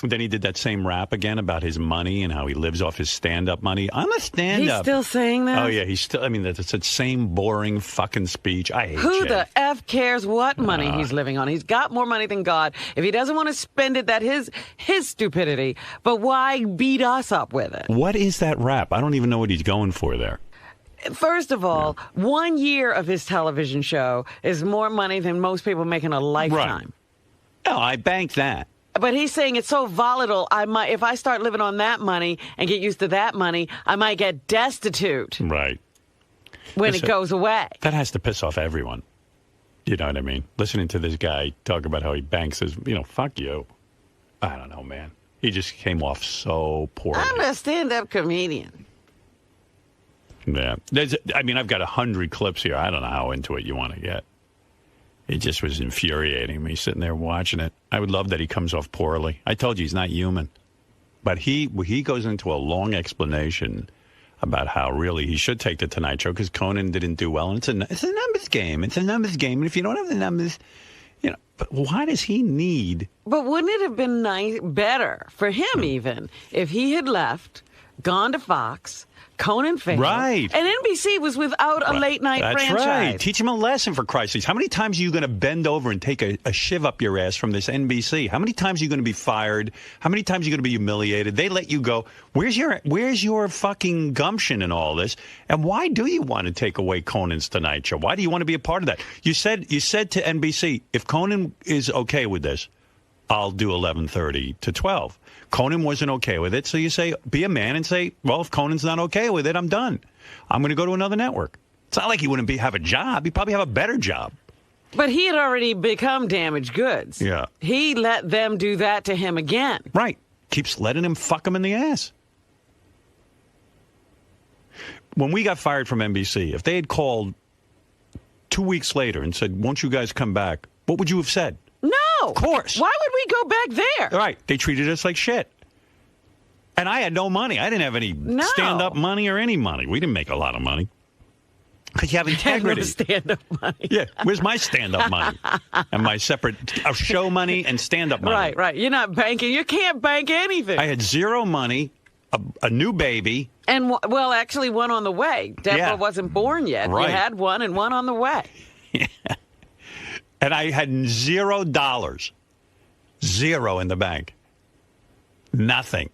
Then he did that same rap again about his money and how he lives off his stand-up money. I'm a stand-up. He's still saying that? Oh, yeah. He's still, I mean, it's that same boring fucking speech. I hate Who Jay. the F cares what money he's living on? He's got more money than God. If he doesn't want to spend it, that's his stupidity. But why beat us up with it? What is that rap? I don't even know what he's going for there. First of all, 1 year of his television show is more money than most people make in a lifetime. Right. No, I banked that. But he's saying it's so volatile, if I start living on that money and get used to that money, I might get destitute. Right. When it goes away. That has to piss off everyone. You know what I mean? Listening to this guy talk about how he banks his, you know, fuck you. I don't know, man. He just came off so poorly. I'm a stand-up comedian. Yeah. I mean, I've got 100 clips here. I don't know how into it you want to get. It just was infuriating me sitting there watching it. I would love that he comes off poorly. I told you he's not human. But he goes into a long explanation about how really he should take the Tonight Show because Conan didn't do well. And it's a numbers game. It's a numbers game. And if you don't have the numbers, you know, but why does he need? But wouldn't it have been better for him even if he had left, gone to Fox, Conan failed. Right. And NBC was without a late-night franchise. That's right. Teach him a lesson, for Christ's sakes. How many times are you going to bend over and take a shiv up your ass from this NBC? How many times are you going to be fired? How many times are you going to be humiliated? They let you go. Where's your fucking gumption in all this? And why do you want to take away Conan's Tonight Show? Why do you want to be a part of that? You said to NBC, if Conan is okay with this, I'll do 11:30 to 12. Conan wasn't okay with it, so you say, be a man and say, well, if Conan's not okay with it, I'm done. I'm going to go to another network. It's not like he wouldn't have a job. He'd probably have a better job. But he had already become damaged goods. Yeah. He let them do that to him again. Right. Keeps letting him fuck him in the ass. When we got fired from NBC, if they had called 2 weeks later and said, won't you guys come back, what would you have said? No. Of course. Why would we go back there? Right. They treated us like shit. And I had no money. I didn't have any stand-up money or any money. We didn't make a lot of money. Because you have integrity. No stand-up money. Yeah. Where's my stand-up money? And my separate show money and stand-up money. Right. You're not banking. You can't bank anything. I had zero money, a new baby. And, well, actually one on the way. Deborah wasn't born yet. Right. You had one and one on the way. Yeah. And I had $0. Zero in the bank. Nothing.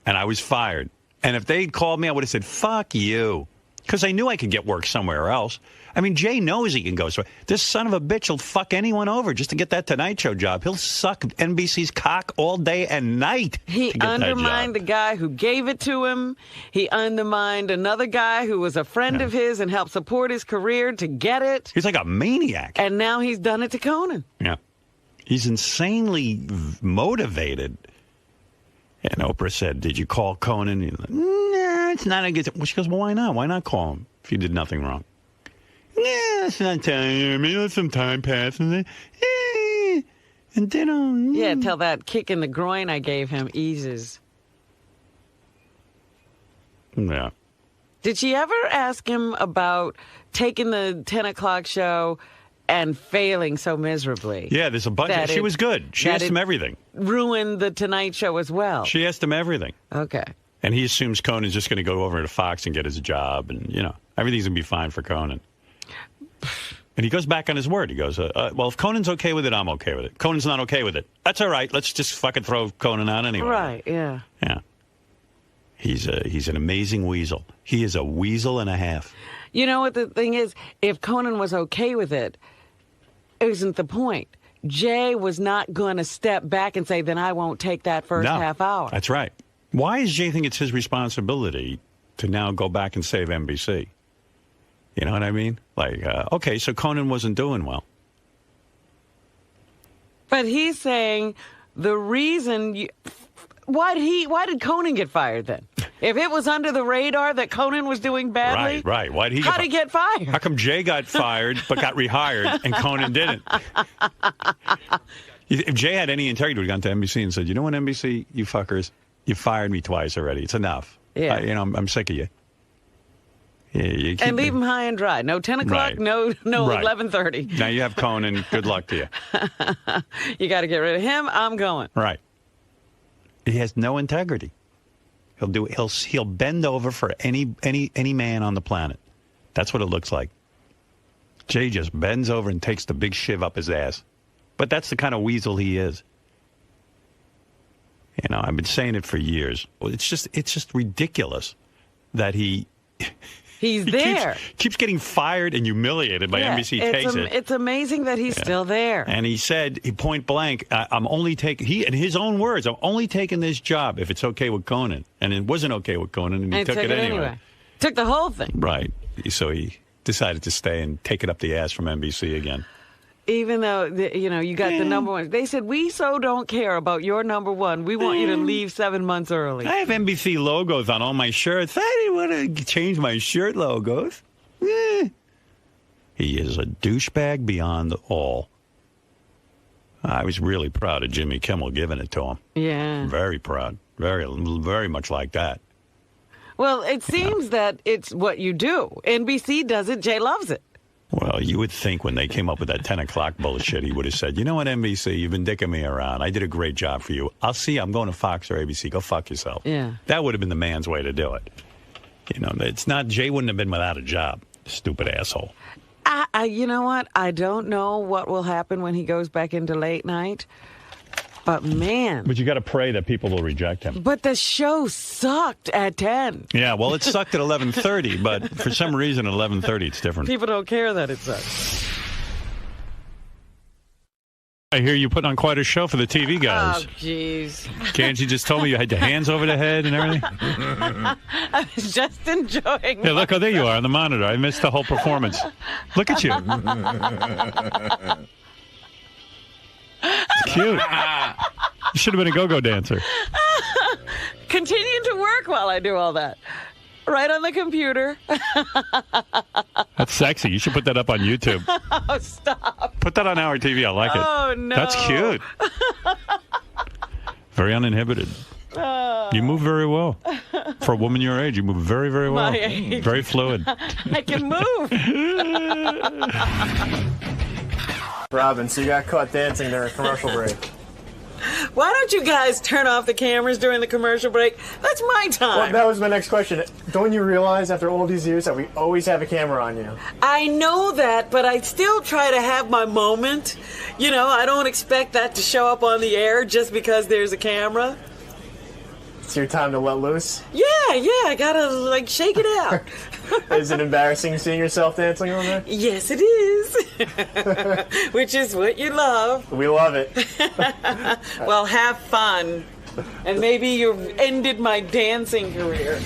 And I was fired. And if they'd called me, I would have said, fuck you. Because I knew I could get work somewhere else. I mean, Jay knows he can go. So this son of a bitch will fuck anyone over just to get that Tonight Show job. He'll suck NBC's cock all day and night. He undermined the guy who gave it to him. He undermined another guy who was a friend of his and helped support his career to get it. He's like a maniac. And now he's done it to Conan. Yeah. He's insanely motivated. And Oprah said, did you call Conan? He's like, nah, it's not a good thing. Well, she goes, well, why not? Why not call him if you did nothing wrong? Yeah, it's not time. I mean, let some time pass. And then, yeah, till that kick in the groin I gave him eases. Yeah. Did she ever ask him about taking the 10 o'clock show and failing so miserably? Yeah, there's a bunch. She was good. She asked him everything. Ruined the Tonight Show as well. She asked him everything. Okay. And he assumes Conan's just going to go over to Fox and get his job. And, you know, everything's going to be fine for Conan. And he goes back on his word. He goes, well, if Conan's okay with it, I'm okay with it. Conan's not okay with it. That's all right. Let's just fucking throw Conan out anyway. Right, yeah. Yeah. He's an amazing weasel. He is a weasel and a half. You know what the thing is? If Conan was okay with it, it isn't the point. Jay was not going to step back and say, then I won't take that first half hour. That's right. Why does Jay think it's his responsibility to now go back and save NBC? You know what I mean? Like, okay, so Conan wasn't doing well. But he's saying the reason why did Conan get fired then? If it was under the radar that Conan was doing badly, right. Why did he? How did he get fired? How come Jay got fired but got rehired and Conan didn't? If Jay had any integrity, would have gone to NBC and said, "You know what, NBC, you fuckers, you fired me twice already. It's enough. Yeah. I'm sick of you." Yeah, and leave him high and dry. No 10 o'clock, Right. no Right. 11:30. Now you have Conan. Good luck to you. You got to get rid of him. I'm going. Right. He has no integrity. He'll bend over for any man on the planet. That's what it looks like. Jay just bends over and takes the big shiv up his ass. But that's the kind of weasel he is. You know, I've been saying it for years. It's just ridiculous that he's there. Keeps getting fired and humiliated by NBC. Takes it. It's amazing that he's still there. And he said, point blank, I'm only taking, in his own words, I'm only taking this job if it's okay with Conan. And it wasn't okay with Conan, and he took it anyway. Took the whole thing. Right. So he decided to stay and take it up the ass from NBC again. Even though, you got the number one. They said, we so don't care about your number one. We want you to leave 7 months early. I have NBC logos on all my shirts. I didn't want to change my shirt logos. He is a douchebag beyond all. I was really proud of Jimmy Kimmel giving it to him. Yeah. Very proud. Very much like that. Well, it seems that it's what you do. NBC does it. Jay loves it. Well, you would think when they came up with that 10 o'clock bullshit, he would have said, you know what, NBC, you've been dicking me around. I did a great job for you. I'll see you. I'm going to Fox or ABC. Go fuck yourself. Yeah. That would have been the man's way to do it. You know, it's not, Jay wouldn't have been without a job. Stupid asshole. You know what? I don't know what will happen when he goes back into late night. But, man. But you got to pray that people will reject him. But the show sucked at 10. Yeah, well, it sucked at 11:30, but for some reason at 11:30 it's different. People don't care that it sucks. I hear you putting on quite a show for the TV guys. Oh, jeez. Can't you just told me you had your hands over the head and everything? I was just enjoying Hey, look, oh, there you are on the monitor. I missed the whole performance. Look at you. It's cute. You should have been a go-go dancer. Continue to work while I do all that. Right on the computer. That's sexy. You should put that up on YouTube. Oh, stop. Put that on our TV. I like it. Oh, no. That's cute. Very uninhibited. You move very well. For a woman your age, you move very, very well. My age. Very fluid. I can move. Robin, so you got caught dancing during a commercial break. Why don't you guys turn off the cameras during the commercial break? That's my time. Well, that was my next question. Don't you realize after all these years that we always have a camera on you? I know that, but I still try to have my moment. You know, I don't expect that to show up on the air just because there's a camera. It's your time to let loose? Yeah, I gotta, shake it out. Is it embarrassing seeing yourself dancing on there? Yes, it is. Which is what you love. We love it. Well, have fun. And maybe you've ended my dancing career.